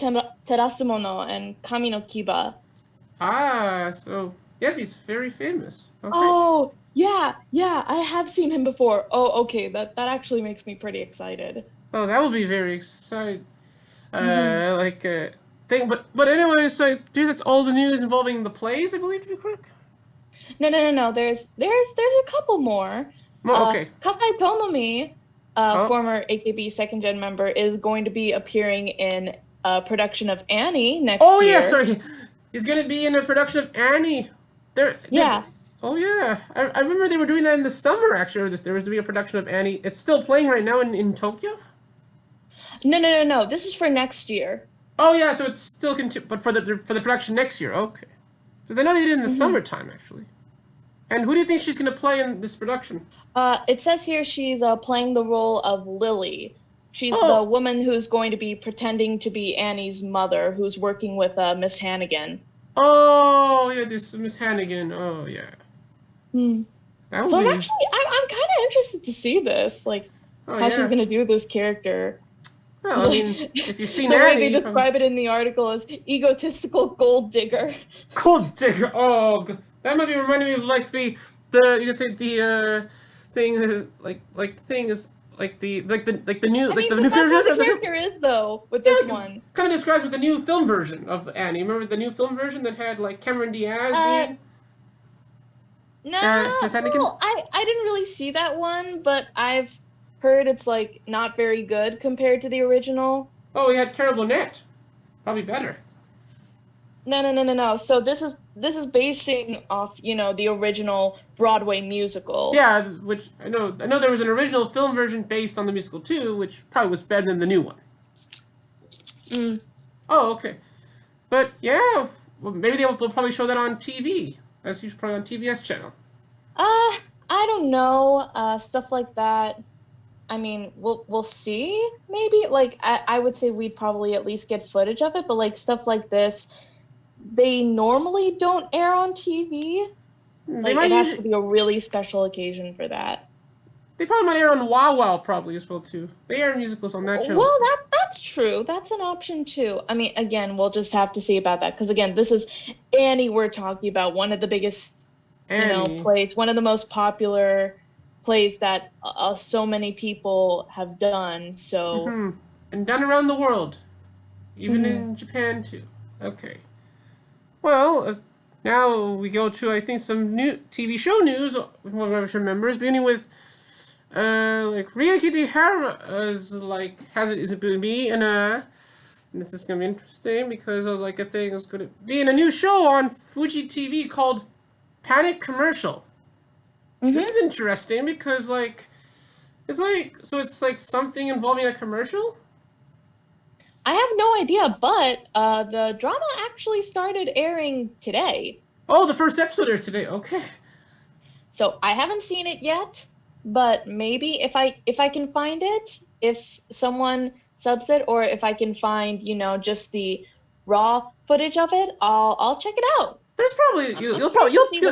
Terasumono and Kami no Kiba. So yeah, he's very famous. Okay. Oh, yeah, I have seen him before. Oh, okay, that actually makes me pretty excited. Oh, that will be very exciting. Mm-hmm. Thing, but anyway, so that's all the news involving the plays, I believe, to be correct. No. There's a couple more. Well, okay. Kasai Tomomi, Oh. former AKB second gen member, is going to be appearing in a production of Annie Oh next yeah, year. sorry. He's gonna be in a production of Annie. Yeah. Oh yeah, I remember they were doing that in the summer. Actually, or there was to be a production of Annie. It's still playing right now in Tokyo. No. This is for next year. Oh yeah, so it's still but for the production next year. Okay, because I know they did it in the Mm-hmm. summertime actually. And who do you think she's gonna play in this production? It says here she's playing the role of Lily. She's the Oh, woman who's going to be pretending to be Annie's mother, who's working with Miss Hannigan. oh yeah, this Miss Hannigan. Oh yeah, Hmm. that would So be. I'm kind of interested to see this, like Oh how she's yeah. gonna do this character. Well, I mean, Like if you've seen the way they Annie, describe it in the article is egotistical gold digger. Cold Digger. Oh, that might be reminding me of like the you could say the thing thing is like the new I mean, the but new that's version what the of the film. character is though with Yeah, this like, one. kind of describes with the new film version of Annie. Remember the new film version that had like Cameron Diaz Uh, being Nah, Miss Hannigan? well, I didn't really see that one, but I've heard it's like not very good compared to the original. Oh, he had Carol Burnett. Probably better. No. So this is basing off, the original Broadway musical. Yeah, which I know there was an original film version based on the musical too, which probably was better than the new one. Mm. Oh, okay. But yeah, well, maybe they'll probably show that on TV. That's usually probably on TBS channel. I don't know. Stuff like that. I mean, we'll see. Maybe like I would say we'd probably at least get footage of it, but like stuff like this, they normally don't air on TV. They Like might it has to usually, be a really special occasion for that. they probably might air on Wow Wow probably as well too. They air musicals on that channel Well, too. that's true. That's an option too. I mean, again, we'll just have to see about that because again, this is Annie we're talking about, one of the biggest, Annie. plays, one of the most popular plays that so many people have done. So, Mm-hmm. And done around the world, even mhm. in Japan too. Okay. Well, now we go to I think some new TV show news. One of our members, beginning with like Ria Kitihara is like has it is it going to be in a this is gonna be interesting because of like a thing is gonna be in a new show on Fuji TV called Panic Commercial. This Mhm. is interesting because it's like so it's like something involving a commercial. I have no idea, but the drama actually started airing today. Oh, the first episode are today. Okay. So I haven't seen it yet, but maybe if I can find it, if someone subs it, or if I can find, just the raw footage of it, I'll check it out. There's probably I'm you'll curious probably to see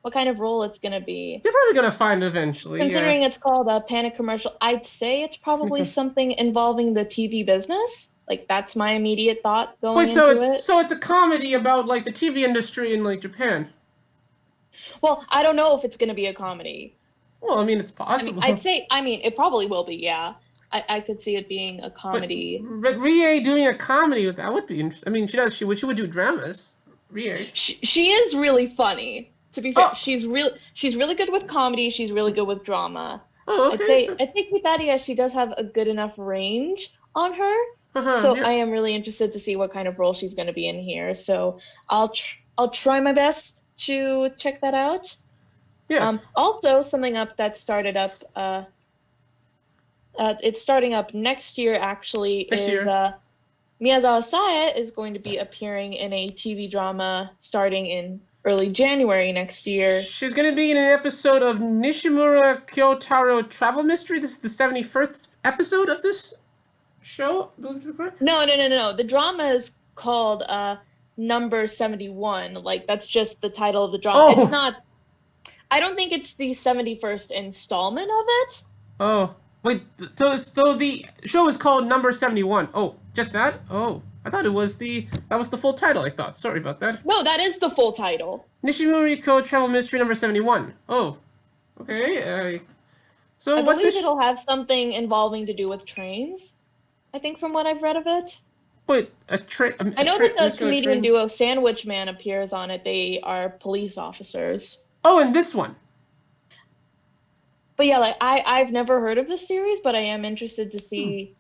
what kind of role it's gonna be. you're probably gonna find it eventually. Yeah. Considering it's called a Panic Commercial, I'd say it's probably something involving the TV business. Like that's my immediate thought going Wait, so into it. it's a comedy about like the TV industry in like Japan. Well, I don't know if it's gonna be a comedy. Well, I mean it's I mean, possible. I mean, it probably will be, yeah. I could see it being a comedy. But Rie doing a comedy with that would be interesting. I mean, she would do dramas. Rie. She is really funny. To be fair, Oh. she's really good with comedy. She's really good with drama. Oh, okay. I think with that, yeah, she does have a good enough range on her. So Yeah. I am really interested to see what kind of role she's going to be in here. So I'll try my best to check that out. Yeah. Also, something up that started up. It's starting up next year. Actually, Next is year. Miyazawa Saya is going to be appearing in a TV drama starting in early January next year. She's gonna be in an episode of Nishimura Kyotaro Travel Mystery. This is the 71st episode of this show. No. The drama is called Number 71. Like that's just the title of the drama. Oh. It's not. I don't think it's the 71st installment of it. Oh. Wait, so the show is called Number 71. Oh, just that? Oh, I thought that was the full title, I thought. Sorry about that. No, that is the full title. Nishimuriko Travel Mystery Number 71. Oh, okay. So I what's believe this? it'll have something involving to do with trains. I think from what I've read of it. Wait, a train? I know that the This comedian train? duo Sandwich Man appears on it. They are police officers. Oh, and this one. But yeah, like I've never heard of this series, but I am interested to see,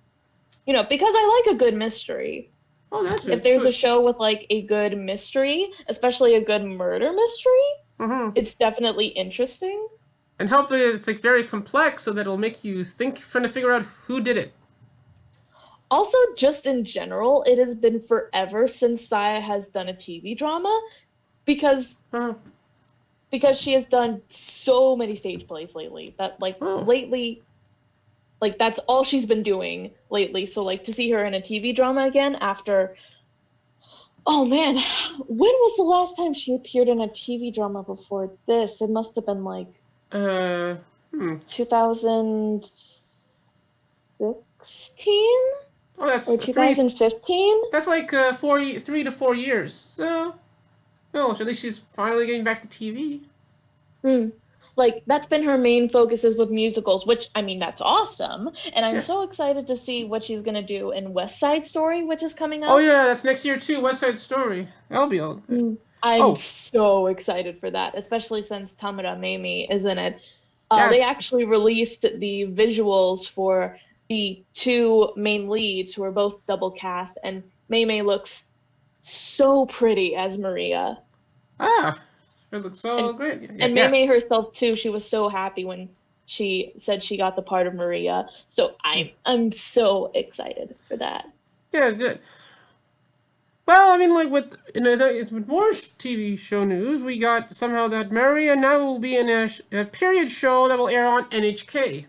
because I like a good mystery. Oh, that's If it. there's So a show with like a good mystery, especially a good murder mystery, it's definitely interesting. And hopefully it's like very complex, so that it'll make you think, trying to figure out who did it. Also, just in general, it has been forever since Saya has done a TV drama because Uh-huh. she has done so many stage plays lately that lately that's all she's been doing lately. So like to see her in a TV drama again after, oh man, when was the last time she appeared in a TV drama before this? It must have been like 2016 Oh, that's or 2015. That's like 3 to 4 years. So, no, at least she's finally getting back to TV. Like that's been her main focuses with musicals, which I mean that's awesome, and I'm so excited to see what she's gonna do in West Side Story, which is coming up. Oh yeah, that's next year too. West Side Story. That'll be all. I'm so excited for that, especially since Tamara Mamie is in it. They actually released the visuals for the two main leads, who are both double cast, and Mamie looks so pretty as Maria. It looks so great. And Mamie herself too, she was so happy when she said she got the part of Maria. So I'm so excited for that. Yeah, good. Well, I mean, like with more TV show news, we got somehow that Maria now will be in a period show that will air on NHK.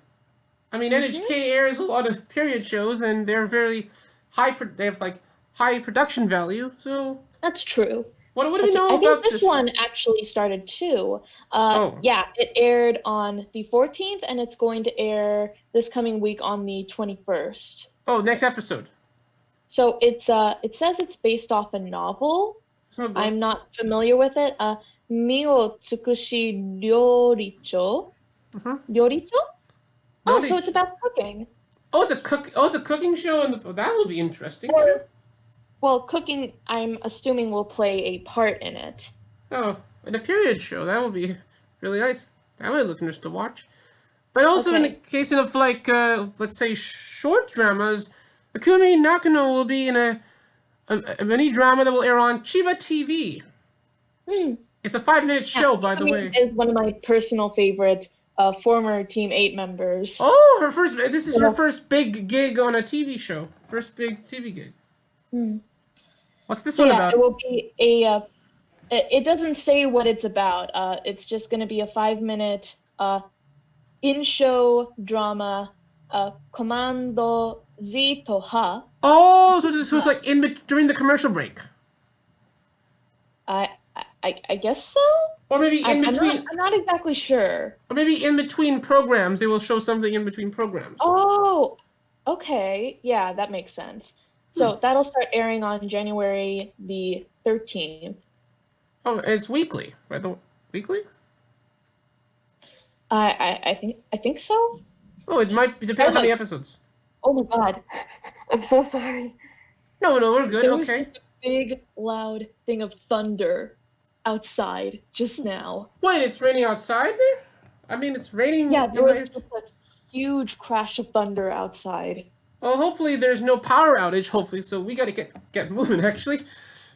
I mean, NHK airs a lot of period shows, and they're very high. They have like high production value. So that's true. What do we know about this one? Actually started too. Yeah, it aired on the 14th, and it's going to air this coming week on the 21st. Oh, next episode. So it says it's based off a novel. I'm not familiar with it. Mio Tsukushi Ryoricho. Ryoricho? Oh, so it's about cooking. Oh, it's a cooking show, and that will be interesting. Well, cooking, I'm assuming, will play a part in it. Oh, in a period show, that will be really nice. That would look interesting to watch. But also in the case of like, let's say short dramas, Akumi Nakano will be in a mini drama that will air on Chiba TV. It's a 5-minute show, by the way. Is one of my personal favorite former Team 8 members. Oh, this is her first big gig on a TV show. First big TV gig. What's this one about? It will be a. It doesn't say what it's about. It's just going to be a 5-minute in-show drama. Commando Z to Ha. Oh, so it's like during the commercial break. I guess so. Or maybe in between. I'm not exactly sure. Or maybe in between programs, they will show something in between programs. Oh, okay. Yeah, that makes sense. So that'll start airing on January the 13th. Oh, it's weekly, right? Weekly? I think so. Oh, it might depend on how many episodes. Oh my god, I'm so sorry. No, we're good. There was just a big, loud thing of thunder outside just now. Wait, it's raining outside there? I mean, it's raining. Yeah, there was just a huge crash of thunder outside. Well, hopefully there's no power outage. Hopefully, so we gotta get moving actually.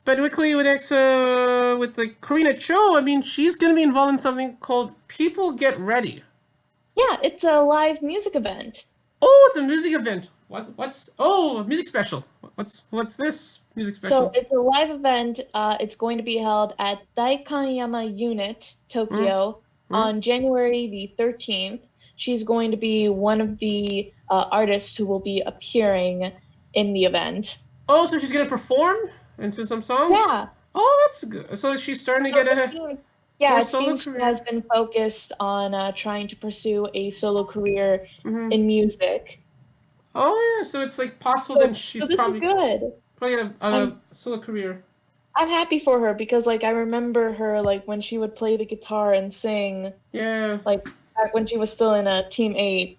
But quickly with the Karina Cho, I mean, she's gonna be involved in something called People Get Ready. Yeah, it's a live music event. Oh, it's a music event. A music special. What's this music special? So it's a live event. It's going to be held at Daikanyama Unit, Tokyo, on January the 13th. She's going to be one of the artists who will be appearing in the event. Oh, so she's going to perform and sing some songs? Yeah. Oh, that's good. So she's starting to get a... Yeah, it seems she has been focused on trying to pursue a solo career in music. Oh, yeah, so it's like possible that she's probably good. A solo career. I'm happy for her because, like, I remember her, like, when she would play the guitar and sing. Yeah. Like, back when she was still in Team 8.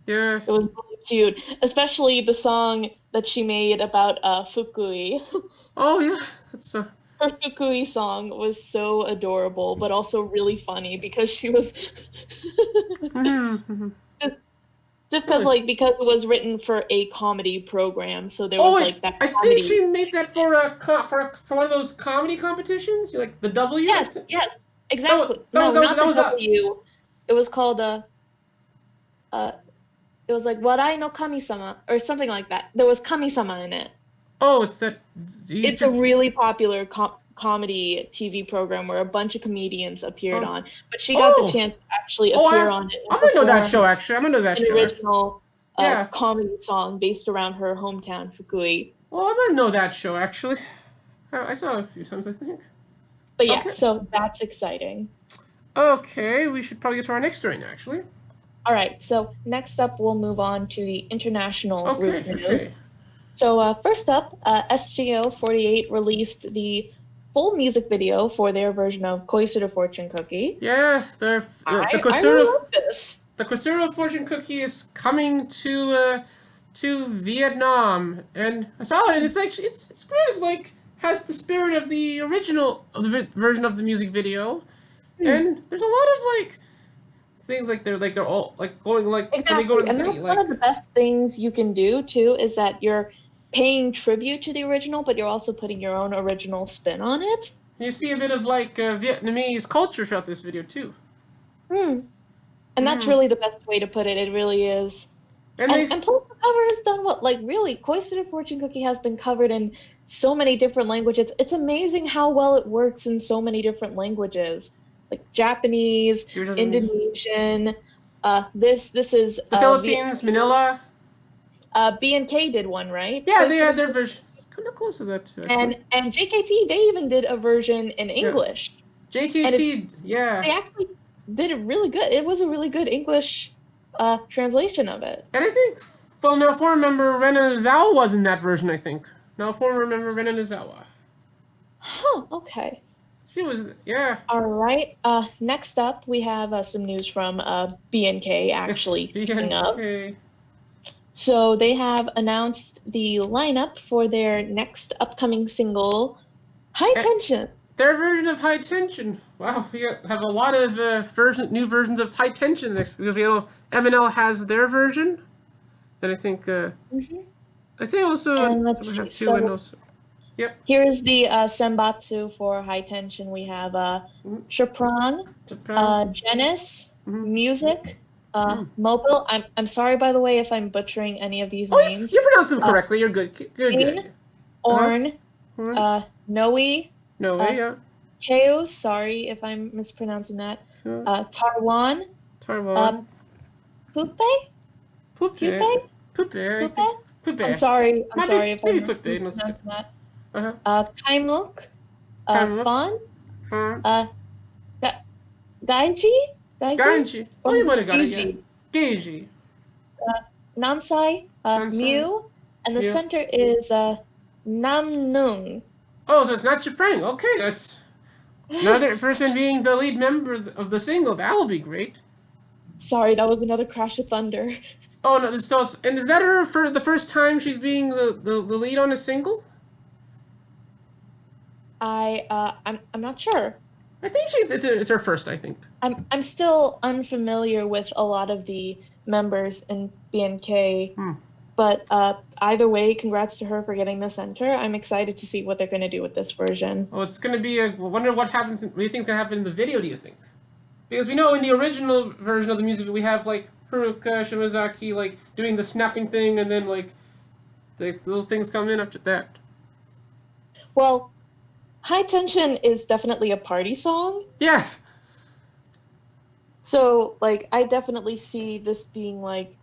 Yeah. It was really cute, especially the song that she made about Fukui. Oh yeah. That's Her Fukui song was so adorable, but also really funny because she was just because because it was written for a comedy program, so there was Oh, like that I think comedy. she made that for for one of those comedy competitions, like the W. I Yes, think. yes, exactly. That No, was not the that was W. It was called uh it was like Warai no Kami-sama or something like that. There was Kami-sama in it. Oh, it's that. It's a really popular comedy TV program where a bunch of comedians appeared Oh. on, but she got the Oh. chance to actually Oh, appear on it I'm and gonna know that show perform actually. I'm gonna know that an show. original Yeah. comedy song based around her hometown, Fukui. Well, I'm gonna know that show actually. I saw it a few times, I think. But yeah, Okay. so that's exciting. Okay, we should probably get to our next story now, actually. All right, so next up, we'll move on to the international group news. Okay. So first up, SGO48 released the full music video for their version of Koisuru Fortune Cookie. Yeah, the I really love this. The Koisuru Fortune Cookie is coming to Vietnam, and I saw it, and it's actually it's great. It's like has the spirit of the original version of the music video, and there's a lot of like things like they're all like going like exactly. when they go to the and city. That's Like, one of the best things you can do too is that you're paying tribute to the original, but you're also putting your own original spin on it. you see a bit of like Vietnamese culture throughout this video too. And that's really the best way to put it. It really is. And plus the cover has done what, like really, Koisuru Fortune Cookie has been covered in so many different languages. It's amazing how well it works in so many different languages, like Japanese, Indonesian. This is the Philippines, Manila. B&K did one, right? Yeah, they had their version. It's kind of close to that too. And JKT, they even did a version in English. JKT, yeah. They actually did it really good. It was a really good English translation of it. And I think, well, now former member Rena Zawa was in that version, I think. Now former member Rena Zawa. Huh, okay. She was, yeah. All right. Next up, we have some news from B&K, actually. Speaking of. So they have announced the lineup for their next upcoming single, High Tension. Their version of High Tension. Wow, we have a lot of new versions of High Tension next. Because MNL has their version. Then I think I think also we have two and also. Yep. Here is the senbatsu for High Tension. We have Chaprang, Genis, Music, Mobile. I'm sorry, by the way, if I'm butchering any of these names. You pronounced them correctly. You're good. Good. Orn, Noe, yeah. Keo, sorry if I'm mispronouncing that. Tarwan. Pupe. I'm sorry if I'm mispronouncing that. Kaimuk. Fun. Gaiji. Oh, you might have got it. Yeah. Gaiji. Nansai. Mew. And the center is Namnung. Oh, so it's not Chaprang. Okay, that's another person being the lead member of the single. That'll be great. Sorry, that was another crash of thunder. Oh no! So and is that her for the first time she's being the lead on a single? I'm not sure. I think it's her first. I think. I'm still unfamiliar with a lot of the members in B&K. But either way, congrats to her for getting the center. I'm excited to see what they're going to do with this version. Oh, it's going to be I wonder what happens. What do you think's going to happen in the video? Do you think? Because we know in the original version of the music we have like Haruka Shimazaki like doing the snapping thing, and then like the little things come in after that. Well, High Tension is definitely a party song. Yeah. So like I definitely see this being like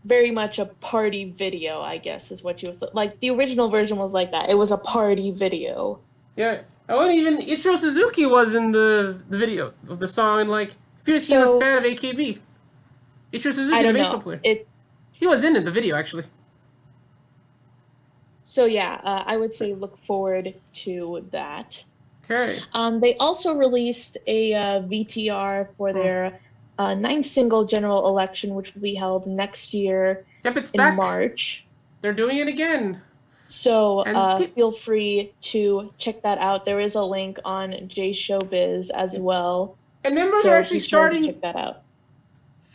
very much a party video, I guess, is what you was like. The original version was like that. It was a party video. Yeah. Oh, and even Ichiro Suzuki was in the video of the song, and like, he's a fan of AKB. Ichiro Suzuki, the baseball player. He was in the video, actually. So yeah, I would say look forward to that. Okay. They also released a VTR for their ninth single general election, which will be held next year Yep, it's in back. March. They're doing it again. So And feel free to check that out. There is a link on J Showbiz as well. And members So are actually be sure to starting. check that out.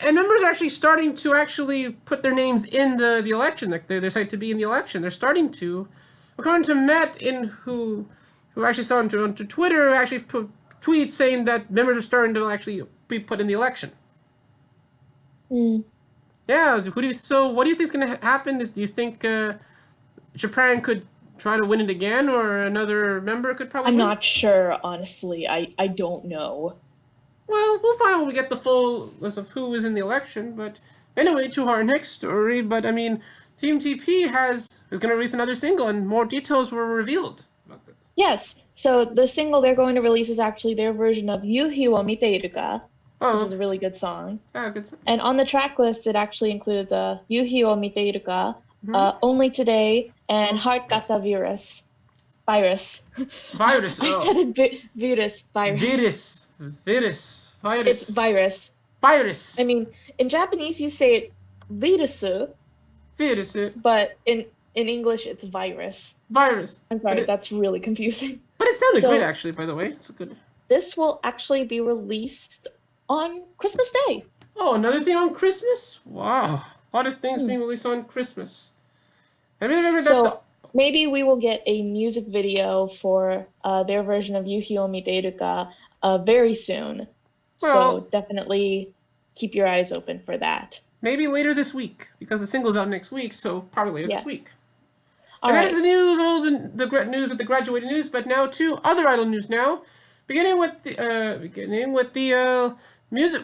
And members are actually starting to actually put their names in the election. Like they decide to be in the election. They're starting to. According to Matt, who actually saw on Twitter, actually put tweets saying that members are starting to actually be put in the election. Mm. Yeah. So what do you think is going to happen? Do you think Japan could try to win it again, or another member could probably I'm win? not sure, honestly. I don't know. Well, we'll find out when we get the full list of who was in the election. But anyway, to our next story. But I mean, Team TP is going to release another single, and more details were revealed about this. Yes. So the single they're going to release is actually their version of Yuhi wo Miteiruka, which is a really good song. Good. And on the track list, it actually includes Yuhi wo Miteiruka, Only Today, and Heart Gata Virus. Virus. I said it virus. Virus. It's virus. Virus. I mean, in Japanese you say it virusu. Virus. But in English it's virus. Virus. I'm sorry, that's really confusing. But it sounded great, actually. By the way, it's good. This will actually be released on Christmas Day. Oh, another thing on Christmas? Wow, a lot of things being released on Christmas. I mean, remember that's maybe we will get a music video for their version of Yuhi wo Miteiruka very soon. Well, so definitely keep your eyes open for that. Maybe later this week, because the single's out next week, so probably later this week. And that is the news, all the news with the graduated news, but now to other idol news now. Beginning with the music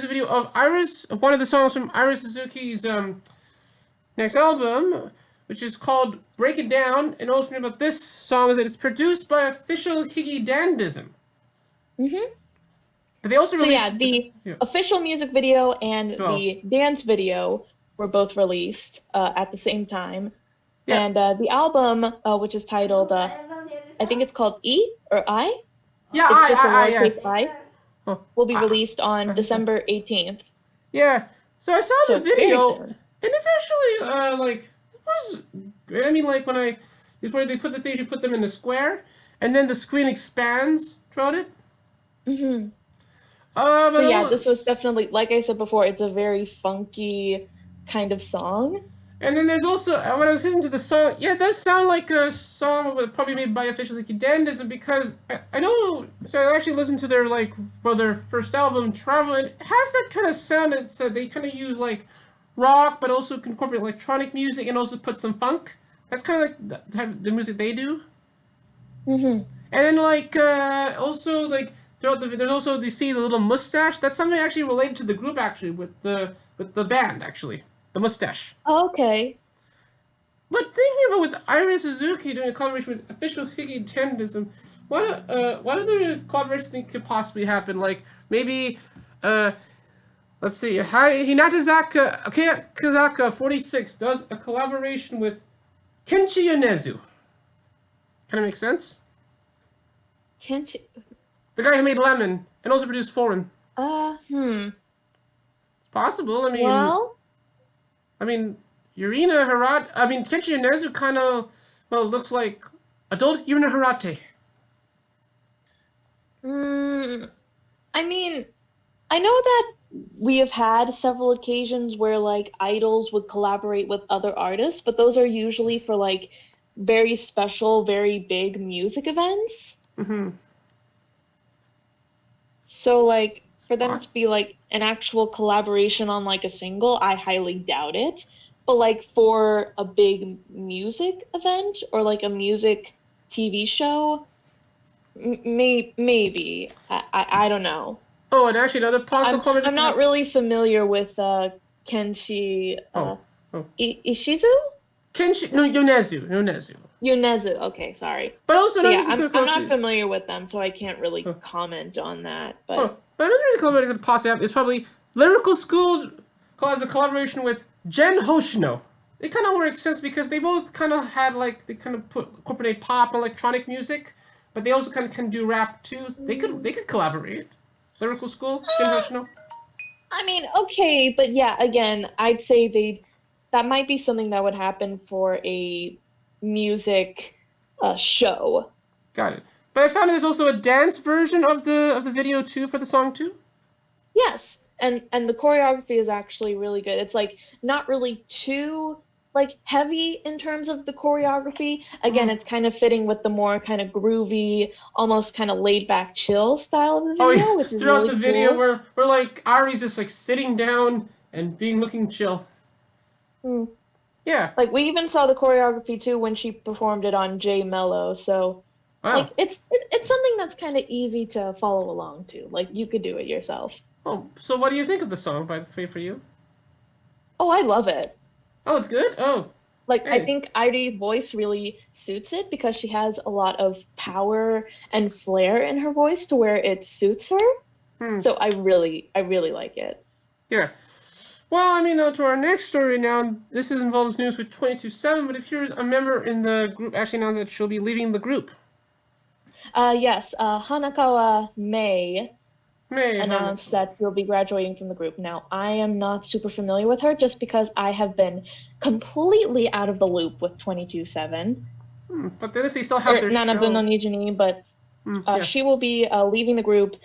video of Iris, of one of the songs from Iris Suzuki's next album, which is called Break It Down, and also about this song is that it's produced by Official Higi Dandism. But they also released... the official music video and the dance video were both released at the same time. Yeah. And the album, which is titled, I think it's called E or I? Yeah, it's just a lowercase I. Will be released on December 18th. Yeah, so I saw the video, and it's actually, it was great. I mean, it's where they put the things, you put them in a square, and then the screen expands throughout it. So yeah, this was definitely, like I said before, it's a very funky kind of song. And then there's also, when I was listening to the song, yeah, it does sound like a song probably made by Official Higi Dandism, because I know, so I actually listened to their, for their first album, Travel, and it has that kind of sound. It's, they kind of use, rock, but also incorporate electronic music, and also put some funk. That's kind of the type of the music they do. And then, also, throughout there's also, you see the little mustache. That's something actually related to the group, actually, with the band, actually. The mustache. Oh, okay. But thinking about with Iris Suzuki doing a collaboration with Official Higi Dandism, what other collaborations think could possibly happen? Maybe, let's see, Hinatazaka 46 does a collaboration with Kenshi Yonezu. Kind of make sense? Kenshi? The guy who made Lemon and also produced Foreign. It's possible. I mean, Kenshi Yonezu kind of, looks like adult Yuna Hirate. I mean, I know that we have had several occasions where, idols would collaborate with other artists, but those are usually for, very special, very big music events. So, for them to be, an actual collaboration on, a single, I highly doubt it. But, for a big music event or, a music TV show, maybe. I don't know. Oh, and actually another possible collaboration... I'm not really familiar with Kenshi... Ishizu? Yonezu. Yonezu, okay, sorry. But also, I'm not familiar with them, so I can't really comment on that. But another collaboration that could possibly happen is probably Lyrical School has a collaboration with Gen Hoshino. It kind of makes sense because they both kind of had they kind of incorporate pop electronic music, but they also kind of can do rap too. They could collaborate. Lyrical School, Gen Hoshino. I mean, okay, but yeah, again, I'd say that might be something that would happen for a music show. Got it. But I found there's also a dance version of the video too for the song too. Yes, and the choreography is actually really good. It's like not really too like heavy in terms of the choreography. Again, Mm. it's kind of fitting with the more kind of groovy, almost kind of laid back chill style of the Oh yeah, video, which is throughout really the video, cool. we're like Ari's just like sitting down and being looking chill. Hmm. Yeah. Like we even saw the choreography too when she performed it on J Mello. So Wow. like it's something that's kind of easy to follow along to. Like you could do it yourself. Oh, so what do you think of the song by for you? Oh, I love it. Oh, it's good. Oh, Like I hey. think Iree's voice really suits it because she has a lot of power and flair in her voice to where it suits her. Hmm. So I really like it. Yeah. Well, I mean, to our next story now. This involves news with 22/7, but it appears a member in the group actually announced that she'll be leaving the group. Yes, Hanakawa May May Hana. announced that she'll be graduating from the group. Now, I am not super familiar with her just because I have been completely out of the loop with 22/7. But then they still have their Nanabu no show. Nijini, but Yeah. she will be leaving the group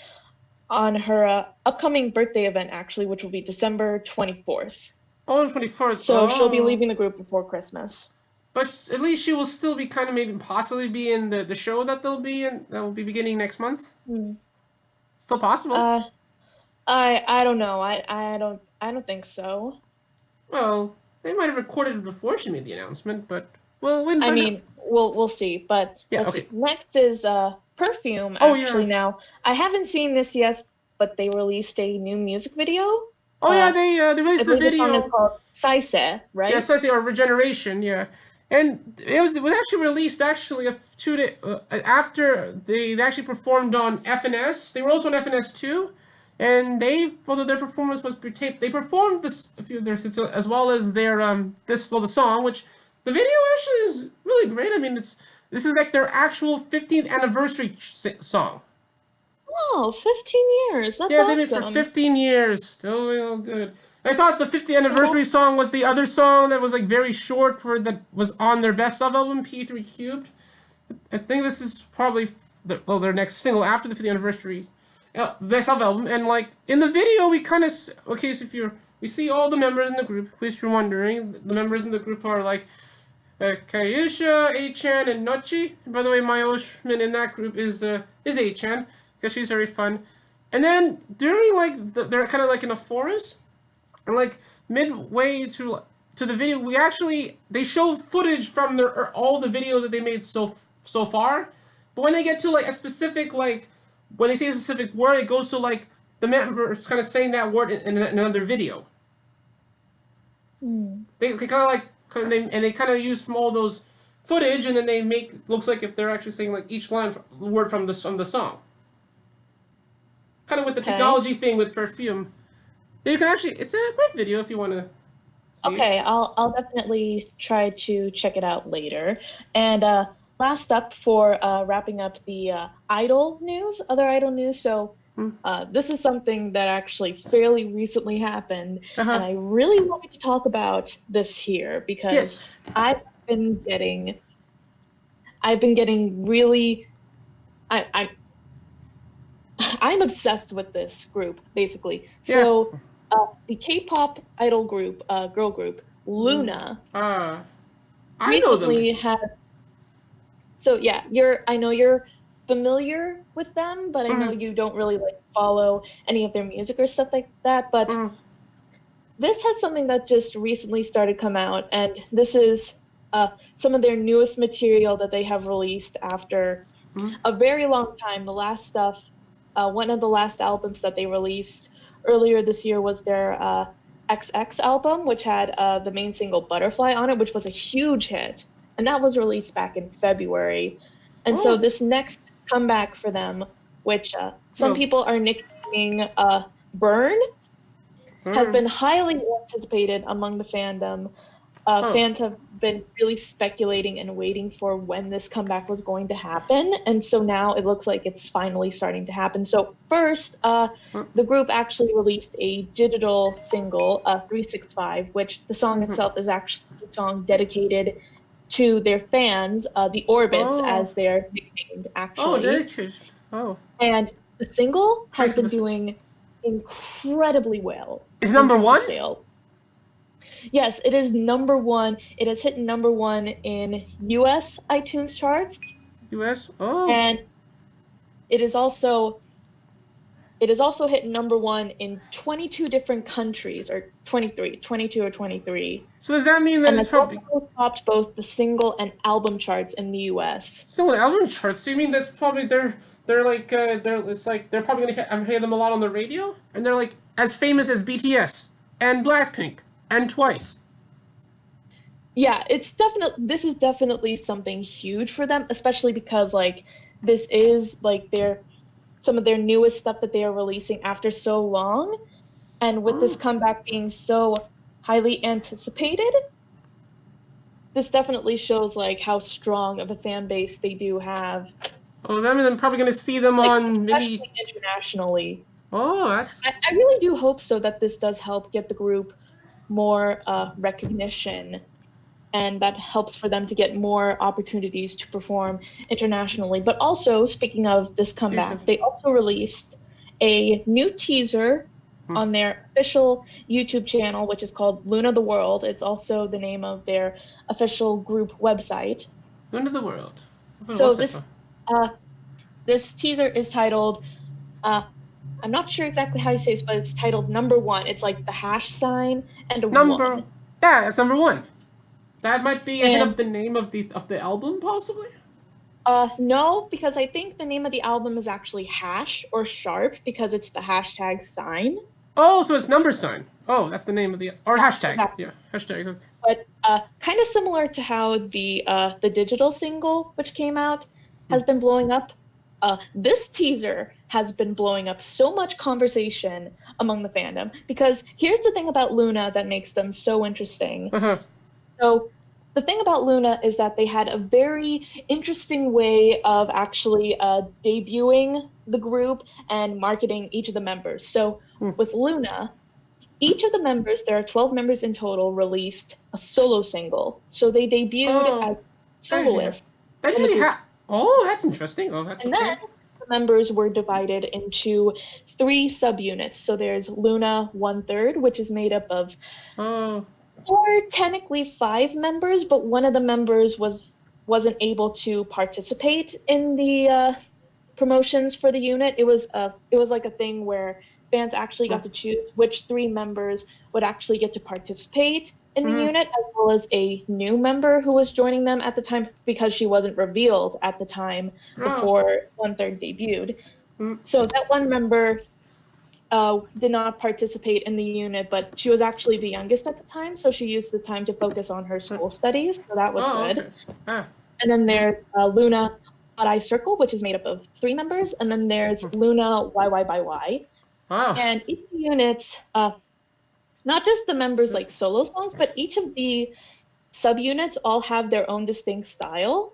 on her upcoming birthday event, actually, which will be December 24th. Oh, 24th. So she'll be Oh. leaving the group before Christmas. But at least she will still be kind of maybe possibly be in the show that they'll be in. That will be beginning next month. Hmm. Still possible. Uh, I don't know. I don't think so. Well, they might have recorded it before she made the announcement, but well, we can I find out. mean, we'll see. But Yeah. let's Okay. see. Next is Perfume. Oh Actually, yeah. now I haven't seen this yet, but they released a new music video. Oh yeah. Uh, They I released the believe the song is video. called Saise, Yeah, right? Sesame or Regeneration. Yeah, and it was actually released actually a 2 day after they actually performed on FNS. They were also on FNS too, and although their performance was pre-taped, they performed this a few of their hits as well as their the song, which the video actually is really great. I mean, this is like their actual 15th anniversary song. Oh, 15 years. That's Yeah, they did it for awesome. 15 years. Still real good. I thought the 50th Cool. anniversary song was the other song that was like very short that was on their best of album, P3 Cubed. I think this is probably their next single after the 50th anniversary best of album. And like in the video, we kind of okay. So we see all the members in the group. In case you're wondering, the members in the group are like Kayusha, A-chan, and Nochi. By the way, my Oshman in that group is A-chan because she's very fun. And then during like they're kind of like in a forest, and like midway to the video, they show footage from their all the videos that they made so far. But when they get to like a specific like when they say a specific word, it goes to like the members kind of saying that word in another video. Hmm. They kind of like they kind of use from all those footage, and then they make looks like if they're actually saying like each word from the song. Kind of with the Okay. technology thing with Perfume. You can actually, it's a great video if you want to see it. Okay, I'll definitely try to check it out later. And last up for wrapping up the other idol news. So this is something that actually fairly recently happened, Uh and huh. I really wanted to talk about this here because Yes. I've been getting I've been getting really I'm I'm obsessed with this group basically. Yeah. So the K-pop idol group, girl group, Loona, Uh, I know them. recently had. So yeah, I know you're familiar with them, but I know Mm-hmm. you don't really like follow any of their music or stuff like that. But Mm-hmm. this has something that just recently started come out, and this is some of their newest material that they have released after Mm-hmm. a very long time. The last stuff, one of the last albums that they released earlier this year was their XX album, which had the main single Butterfly on it, which was a huge hit. And that was released back in February. And so Oh, this next comeback for them, which some well, people are nicknaming Burn, has mm-hmm. been highly anticipated among the fandom. Fans have been really speculating and waiting for when this comeback was going to happen, and so now it looks like it's finally starting to happen. So first, the group actually released a digital single, 365, which the song itself is actually a song dedicated to their fans, the Orbits, as they're nicknamed, actually. Oh, dedication. Oh. And the single has been doing incredibly well. It's number one? Sale. Yes, it is number one. It has hit number one in U.S. iTunes charts. U.S. Oh. And it is also hit number one in 22 different countries, or 22 or 23. So does that mean that it's probably topped both the single and album charts in the U.S. Single and album charts? So you mean that's probably they're probably gonna hear them a lot on the radio, and they're like as famous as BTS and Blackpink and Twice. Yeah, this is definitely something huge for them, especially because like this is like some of their newest stuff that they are releasing after so long, and with this comeback being so highly anticipated, this definitely shows like how strong of a fan base they do have. Oh, that means I'm probably gonna see them on maybe internationally. Oh, that's. I really do hope so that this does help get the group more recognition, and that helps for them to get more opportunities to perform internationally. But also, speaking of this comeback, they also released a new teaser on their official YouTube channel, which is called Loona the World. It's also the name of their official group website. Loona the World. So this teaser is titled, I'm not sure exactly how you say this, but it's titled Number One. It's like the hash sign and a number. one. Yeah, it's number one. That might be a hint of the name of the album, possibly? No, because I think the name of the album is actually Hash or Sharp, because it's the hashtag sign. Oh, so it's number sign. Oh, that's the name of the or hashtag. Yeah, hashtag. But kind of similar to how the digital single, which came out, has been blowing up. This teaser has been blowing up so much conversation among the fandom, because here's the thing about Loona that makes them so interesting. So the thing about Loona is that they had a very interesting way of actually debuting the group and marketing each of the members. So with Loona, each of the members, there are 12 members in total, released a solo single. So they debuted as soloists. That's interesting. Oh, that's and then the members were divided into 3 subunits. So there's Loona 1/3, which is made up of 4, technically 5 members, but one of the members wasn't able to participate in the promotions for the unit. It was like a thing where fans actually got to choose which 3 members would actually get to participate in the unit, as well as a new member who was joining them at the time, because she wasn't revealed at the time before 1/3 debuted. So that one member did not participate in the unit, but she was actually the youngest at the time, so she used the time to focus on her school studies, so that was good. Okay. And then there's Loona Odd Eye Circle, which is made up of 3 members, and then there's Loona YY by Y. Wow. And each unit, not just the members like solo songs, but each of the subunits all have their own distinct style.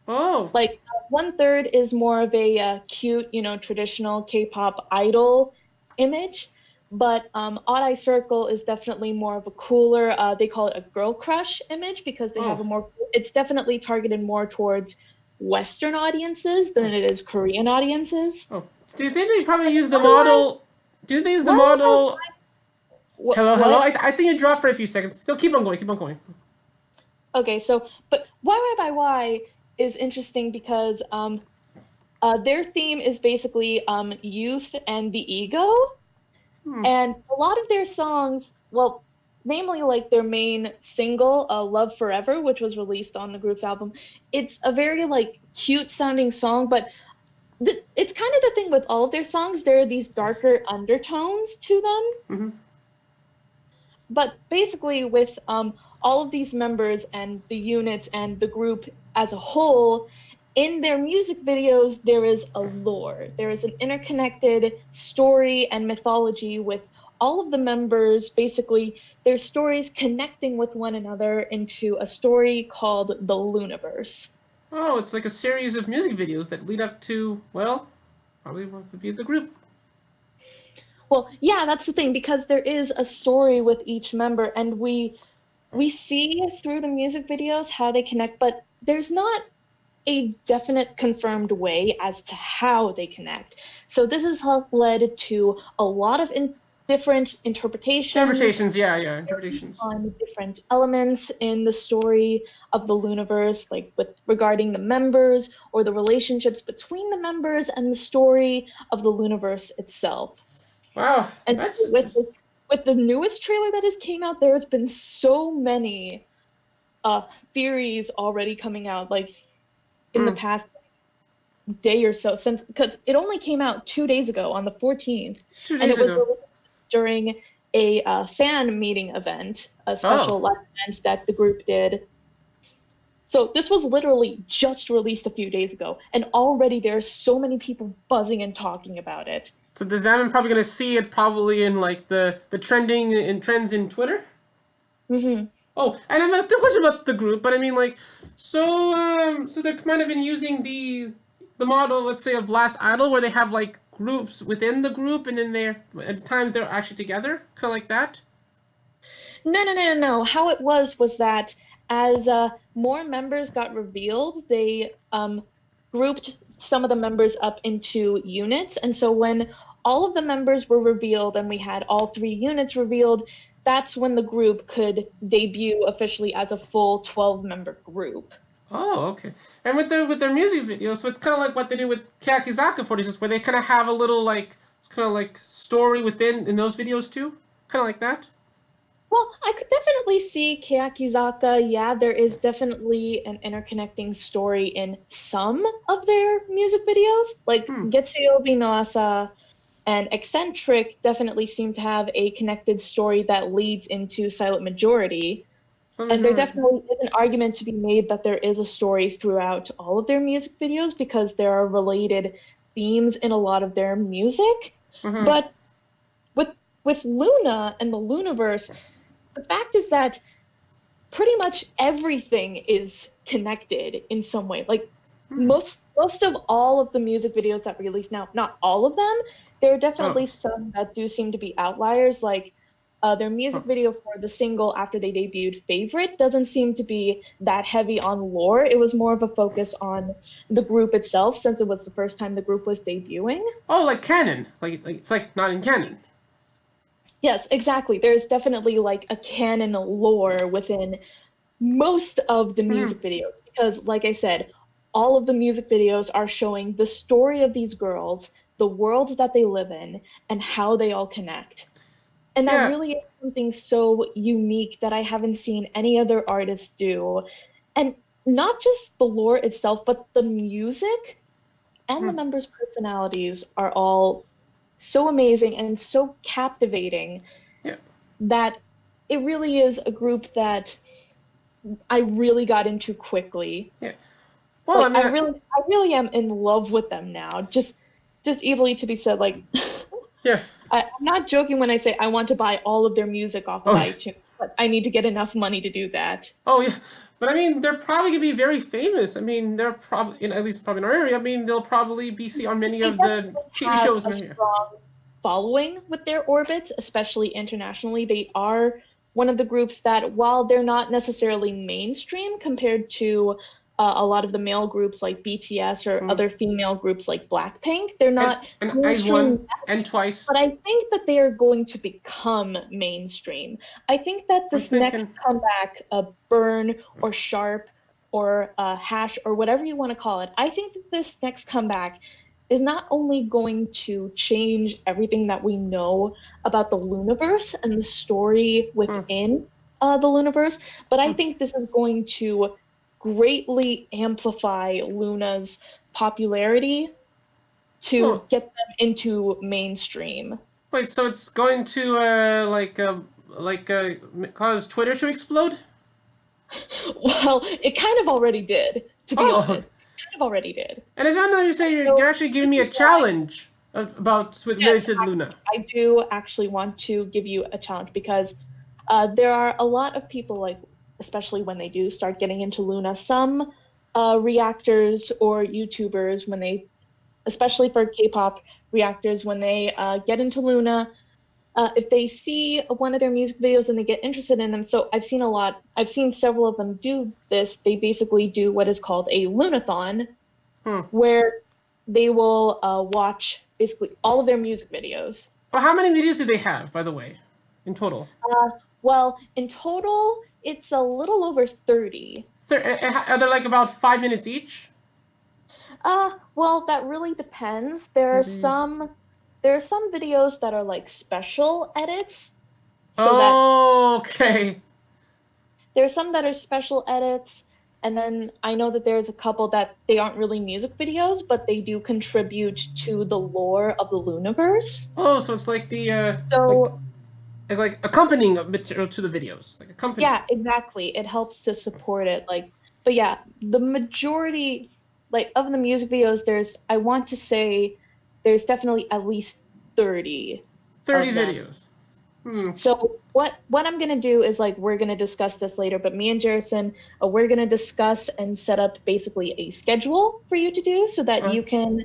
Oh. Like 1/3 is more of a cute, traditional K-pop idol image, but Odd Eye Circle is definitely more of a cooler, they call it a girl crush image, because they have it's definitely targeted more towards Western audiences than it is Korean audiences. Oh. Do you think they probably use the model? Do they use the model? Hello. I think it dropped for a few seconds. Keep on going. Okay, so, but YY by Y is interesting because their theme is basically youth and the ego. And a lot of their songs, well, namely like their main single, Love Forever, which was released on the group's album, it's a very like cute sounding song, but it's kind of the thing with all of their songs, there are these darker undertones to them. But basically with all of these members and the units and the group as a whole, in their music videos, there is a lore. There is an interconnected story and mythology with all of the members, basically, their stories connecting with one another into a story called the Looniverse. Oh, it's like a series of music videos that lead up to, well, probably what would be the group. Well, yeah, that's the thing, because there is a story with each member, and we see through the music videos how they connect, but there's not a definite confirmed way as to how they connect. So this has led to a lot of different interpretations. Interpretations. On different elements in the story of the Looniverse, like regarding the members or the relationships between the members and the story of the Looniverse itself. Wow, and with the newest trailer that has came out, there has been so many theories already coming out, like in the past day or so, since, because it only came out 2 days ago on the 14th, 2 days and it was ago. released during a fan meeting event, a special live event that the group did. So this was literally just released a few days ago, and already there are so many people buzzing and talking about it. So does that mean probably going to see it probably in like the trending in trends in Twitter? Mm-hmm. Oh, and I'm not the question about the group, but I mean like, so they're kind of been using the model, let's say, of Last Idol, where they have like groups within the group, and then at times they're actually together, kind of like that. No. How it was that as more members got revealed, they grouped some of the members up into units. And so when all of the members were revealed and we had all 3 units revealed, that's when the group could debut officially as a full 12-member group. Oh, okay. And with their music videos, so it's kind of like what they do with Keyakizaka 46, where they kind of have a little like story in those videos too, kind of like that. Well, I could definitely see Keyakizaka. Yeah, there is definitely an interconnecting story in some of their music videos. Like Getsuyobi no Asa and Eccentric definitely seem to have a connected story that leads into Silent Majority. And there definitely is an argument to be made that there is a story throughout all of their music videos, because there are related themes in a lot of their music. But with Loona and the Looniverse, the fact is that pretty much everything is connected in some way. Like most of all of the music videos that release now, not all of them, there are definitely some that do seem to be outliers. Like their music video for the single after they debuted, Favorite, doesn't seem to be that heavy on lore. It was more of a focus on the group itself, since it was the first time the group was debuting. Oh, like canon. Like it's like not in canon. Yes, exactly. There's definitely like a canon lore within most of the music videos, because like I said, all of the music videos are showing the story of these girls, the world that they live in, and how they all connect. And that really is something so unique that I haven't seen any other artists do. And not just the lore itself, but the music and the members' personalities are all so amazing and so captivating that it really is a group that I really got into quickly. Yeah. Well, like, I really am in love with them now. Just evilly to be said, like I'm not joking when I say I want to buy all of their music off of iTunes, but I need to get enough money to do that. Oh yeah. But I mean, they're probably gonna be very famous. I mean, they're probably at least probably in our area. I mean, they'll probably be seen on many of the TV shows in here. Strong following with their orbits, especially internationally. They are one of the groups that, while they're not necessarily mainstream compared to a lot of the male groups like BTS or other female groups like Blackpink, they're not mainstream and Twice. But I think that they are going to become mainstream. I think that this next comeback, Burn or Sharp or Hash or whatever you want to call it, I think that this next comeback is not only going to change everything that we know about the Looniverse and the story within the Looniverse, but I think this is going to greatly amplify Loona's popularity to get them into mainstream. Wait, so it's going to cause Twitter to explode? Well, it kind of already did, to be honest. It kind of already did. And if I know you say you're actually giving me a challenge. about with Yes, related to Loona. I do actually want to give you a challenge because there are a lot of people, like, especially when they do start getting into Loona, some reactors or YouTubers, when they, especially for K-pop reactors, when they get into Loona, if they see one of their music videos and they get interested in them, so I've seen several of them do this. They basically do what is called a Loonathon, Hmm. where they will watch basically all of their music videos. But how many videos do they have, by the way, in total? Well, in total, it's a little over 30. Are they like about 5 minutes each? Well, that really depends. Maybe. There are some videos that are like special edits, so that Oh, and okay. there are some that are special edits, and then I know that there's a couple that they aren't really music videos, but they do contribute to the lore of the Looniverse. Oh, so it's like the So like accompanying material to the videos, like accompanying. yeah, exactly. It helps to support it. Like, but yeah, the majority, like, of the music videos, I want to say there's definitely at least 30 30 of them. videos. Hmm. So what I'm gonna do is, like, we're gonna discuss this later, but me and Jerrison, we're gonna discuss and set up basically a schedule for you to do so that Uh, you can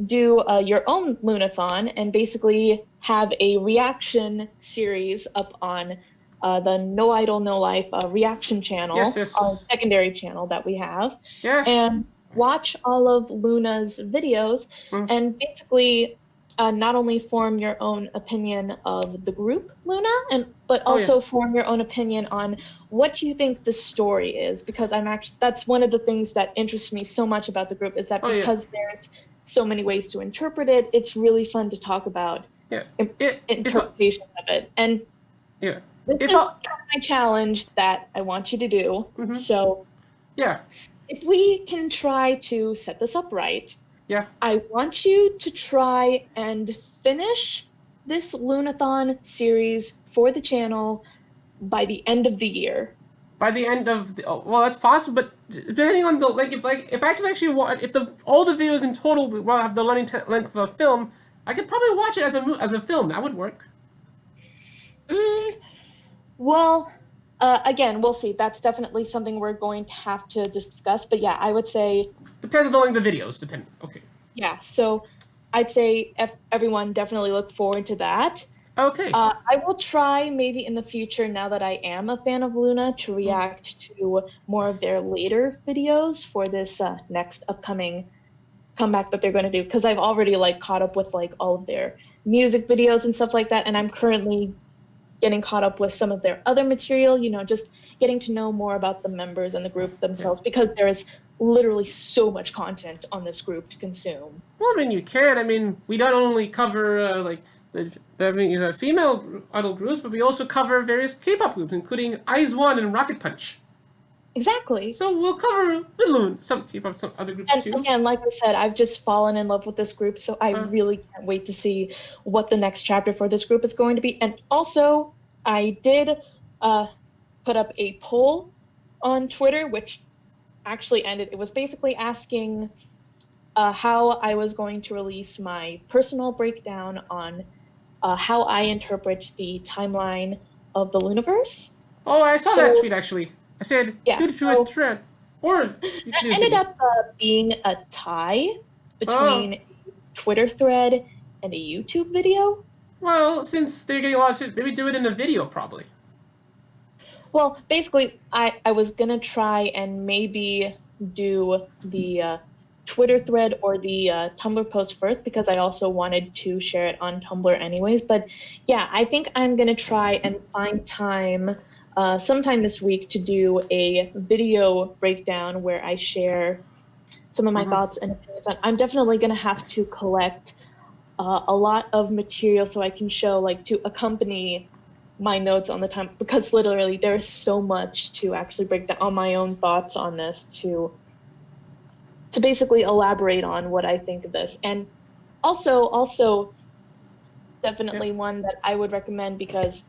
do your own Lunathon and basically have a reaction series up on the No Idol No Life reaction yes, channel, our yes. secondary channel that we have, Yeah. and watch all of Luna's videos Hmm. and basically not only form your own opinion of the group Luna, but Oh, yeah. also form your own opinion on what you think the story is, because that's one of the things that interests me so much about the group, is that Oh, yeah. because there's so many ways to interpret it, it's really fun to talk about Yeah. im- If interpretations of it. And yeah. this If is kind of my challenge that I want you to do. mm-hmm. So Yeah. if we can try to set this up right, Yeah. I want you to try and finish this Lunathon series for the channel by the end of the year. By the end of well, that's possible, but depending on the if I could actually watch if the all the videos in total will have the length of a film, I could probably watch it as a film. That would work. Mm, well, again, we'll see. That's definitely something we're going to have to discuss. But yeah, I would say, Depends on the length of the videos. Depend. Okay. yeah. So I'd say everyone definitely look forward to that. Okay. I will try maybe in the future, now that I am a fan of Luna, to react to more of their later videos for this next upcoming comeback that they're going to do, because I've already like caught up with like all of their music videos and stuff like that, and I'm currently getting caught up with some of their other material, just getting to know more about the members and the group themselves, because there is literally so much content on this group to consume. Well, I mean, you can. I mean, we not only cover female idol groups, but we also cover various K-pop groups, including IZ*ONE and Rocket Punch. Exactly. So we'll cover some K-pop, some other groups And too. again, like I said, I've just fallen in love with this group, so I really can't wait to see what the next chapter for this group is going to be. And also, I did put up a poll on Twitter, which actually ended. It was basically asking how I was going to release my personal breakdown on how I interpret the timeline of the Looniverse. Oh, I saw that So tweet actually. I said, yeah, do to so a thread, or you can that do a ended video. up being a tie Oh, between a Twitter thread and a YouTube video. well, since they're getting a lot of shit, maybe do it in a video probably. Well, basically, I was gonna try and maybe do the Twitter thread or the Tumblr post first, because I also wanted to share it on Tumblr anyways. But yeah, I think I'm gonna try and find time sometime this week to do a video breakdown where I share some of my thoughts and opinions. I'm definitely gonna have to collect a lot of material so I can show, like, to accompany my notes on the time, because literally there's so much to actually break down on my own thoughts on this, to basically elaborate on what I think of this. And also definitely one that I would recommend, because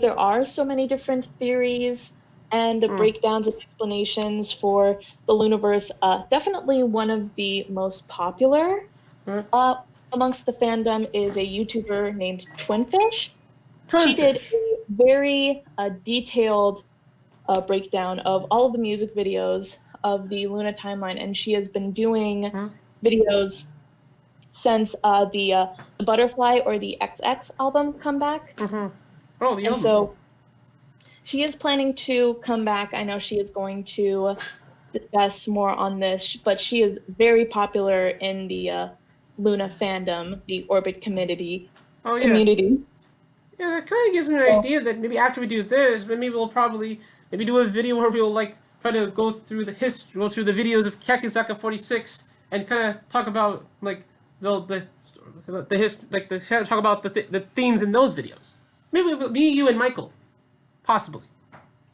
there are so many different theories and breakdowns and explanations for the Looniverse. Definitely one of the most popular amongst the fandom is a YouTuber named Twinfish. She Twinfish. did a very detailed breakdown of all of the music videos of the Loona timeline, and she has been doing videos since the Butterfly or the XX album comeback. Oh, the and so she is planning to come back. I know she is going to discuss more on this, but she is very popular in the Loona fandom, the Orbit community. Oh, yeah. community. Yeah, that kind of gives me an idea that maybe after we do this, maybe we'll probably do a video where we'll like try to go through the history, go through the videos of Kakizaka 46, and kind of talk about like the history, like talk about the themes in those videos. Maybe me, you, and Michael, possibly.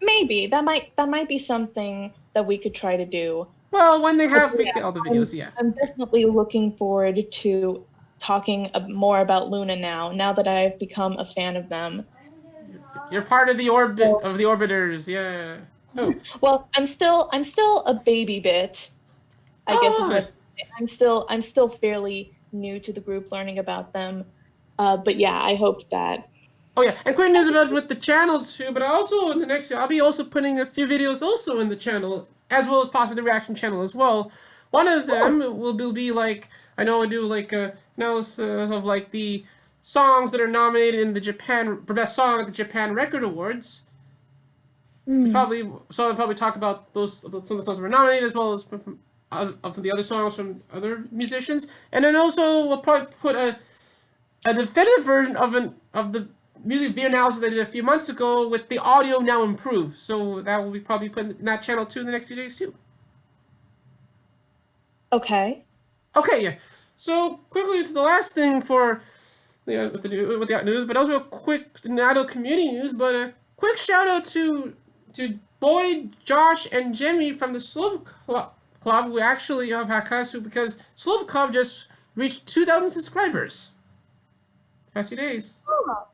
Maybe that might be something that we could try to do. Well, when they have all the videos, I'm definitely looking forward to talking more about Loona now that I've become a fan of them. You're part of the orbit of the orbiters, yeah. Oh. Well, I'm still a baby bit. I guess is what I'm still fairly new to the group, learning about them. But yeah, I hope that. Oh yeah, and quick news about with the channel too. But also in the next year, I'll be also putting a few videos also in the channel, as well as possibly the reaction channel as well. One of them will be like, I know I do like analysis of like the songs that are nominated in the Japan for best song at the Japan Record Awards. I'll probably talk about those some of the songs that were nominated, as well as from some of the other songs from other musicians, and then also we'll probably put a definitive version of the music video analysis I did a few months ago with the audio now improved. So that will be probably put in that channel too in the next few days too. Okay. Okay, yeah. So quickly to the last thing for with the news, but also a quick not a community news, but a quick shout out to Boyd, Josh, and Jimmy from the Slope Club who actually have Hakasu, because Slope Club just reached 2,000 subscribers past few days. Oh.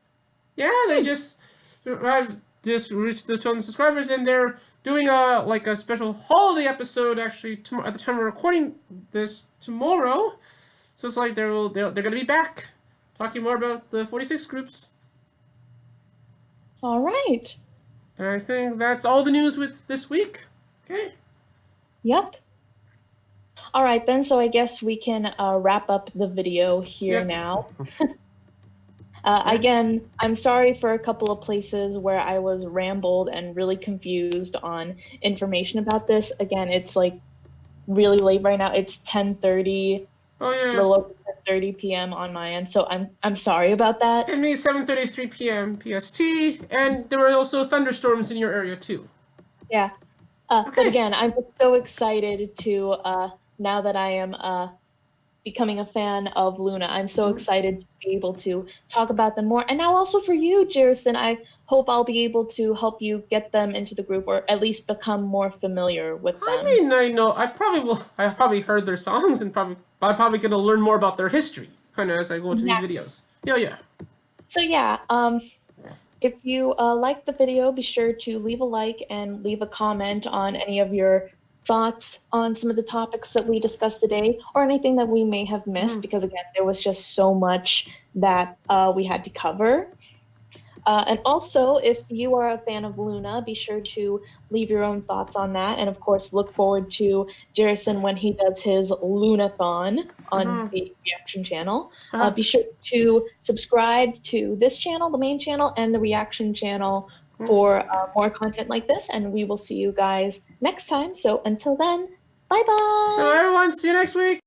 Yeah, they just reached the 2,000 subscribers, and they're doing a special holiday episode actually at the time we're recording this tomorrow. So it's like they're gonna be back talking more about the 46 groups. All right. And I think that's all the news with this week. Okay. Yep. All right then. So I guess we can wrap up the video here now. Again, I'm sorry for a couple of places where I was rambled and really confused on information about this. Again, it's like really late right now. It's 10:30. Oh yeah. A little over 10:30 p.m. on my end, so I'm sorry about that. And me 7:33 p.m. PST, and there were also thunderstorms in your area too. Yeah. But again, I'm just so excited to now that I am becoming a fan of Loona. I'm so excited to be able to talk about them more. And now also for you, Jerrison, I hope I'll be able to help you get them into the group, or at least become more familiar with them. I mean, I know, I probably heard their songs, and I'm probably going to learn more about their history, kind of, as I go into these videos. Yeah. So yeah, if you like the video, be sure to leave a like and leave a comment on any of your thoughts on some of the topics that we discussed today, or anything that we may have missed, because again, there was just so much that we had to cover. And also, if you are a fan of Loona, be sure to leave your own thoughts on that, and of course look forward to Jerrison when he does his Loonathon on the reaction channel. Be sure to subscribe to this channel, the main channel, and the reaction channel for more content like this, and we will see you guys next time. So until then, bye bye. Everyone, see you next week.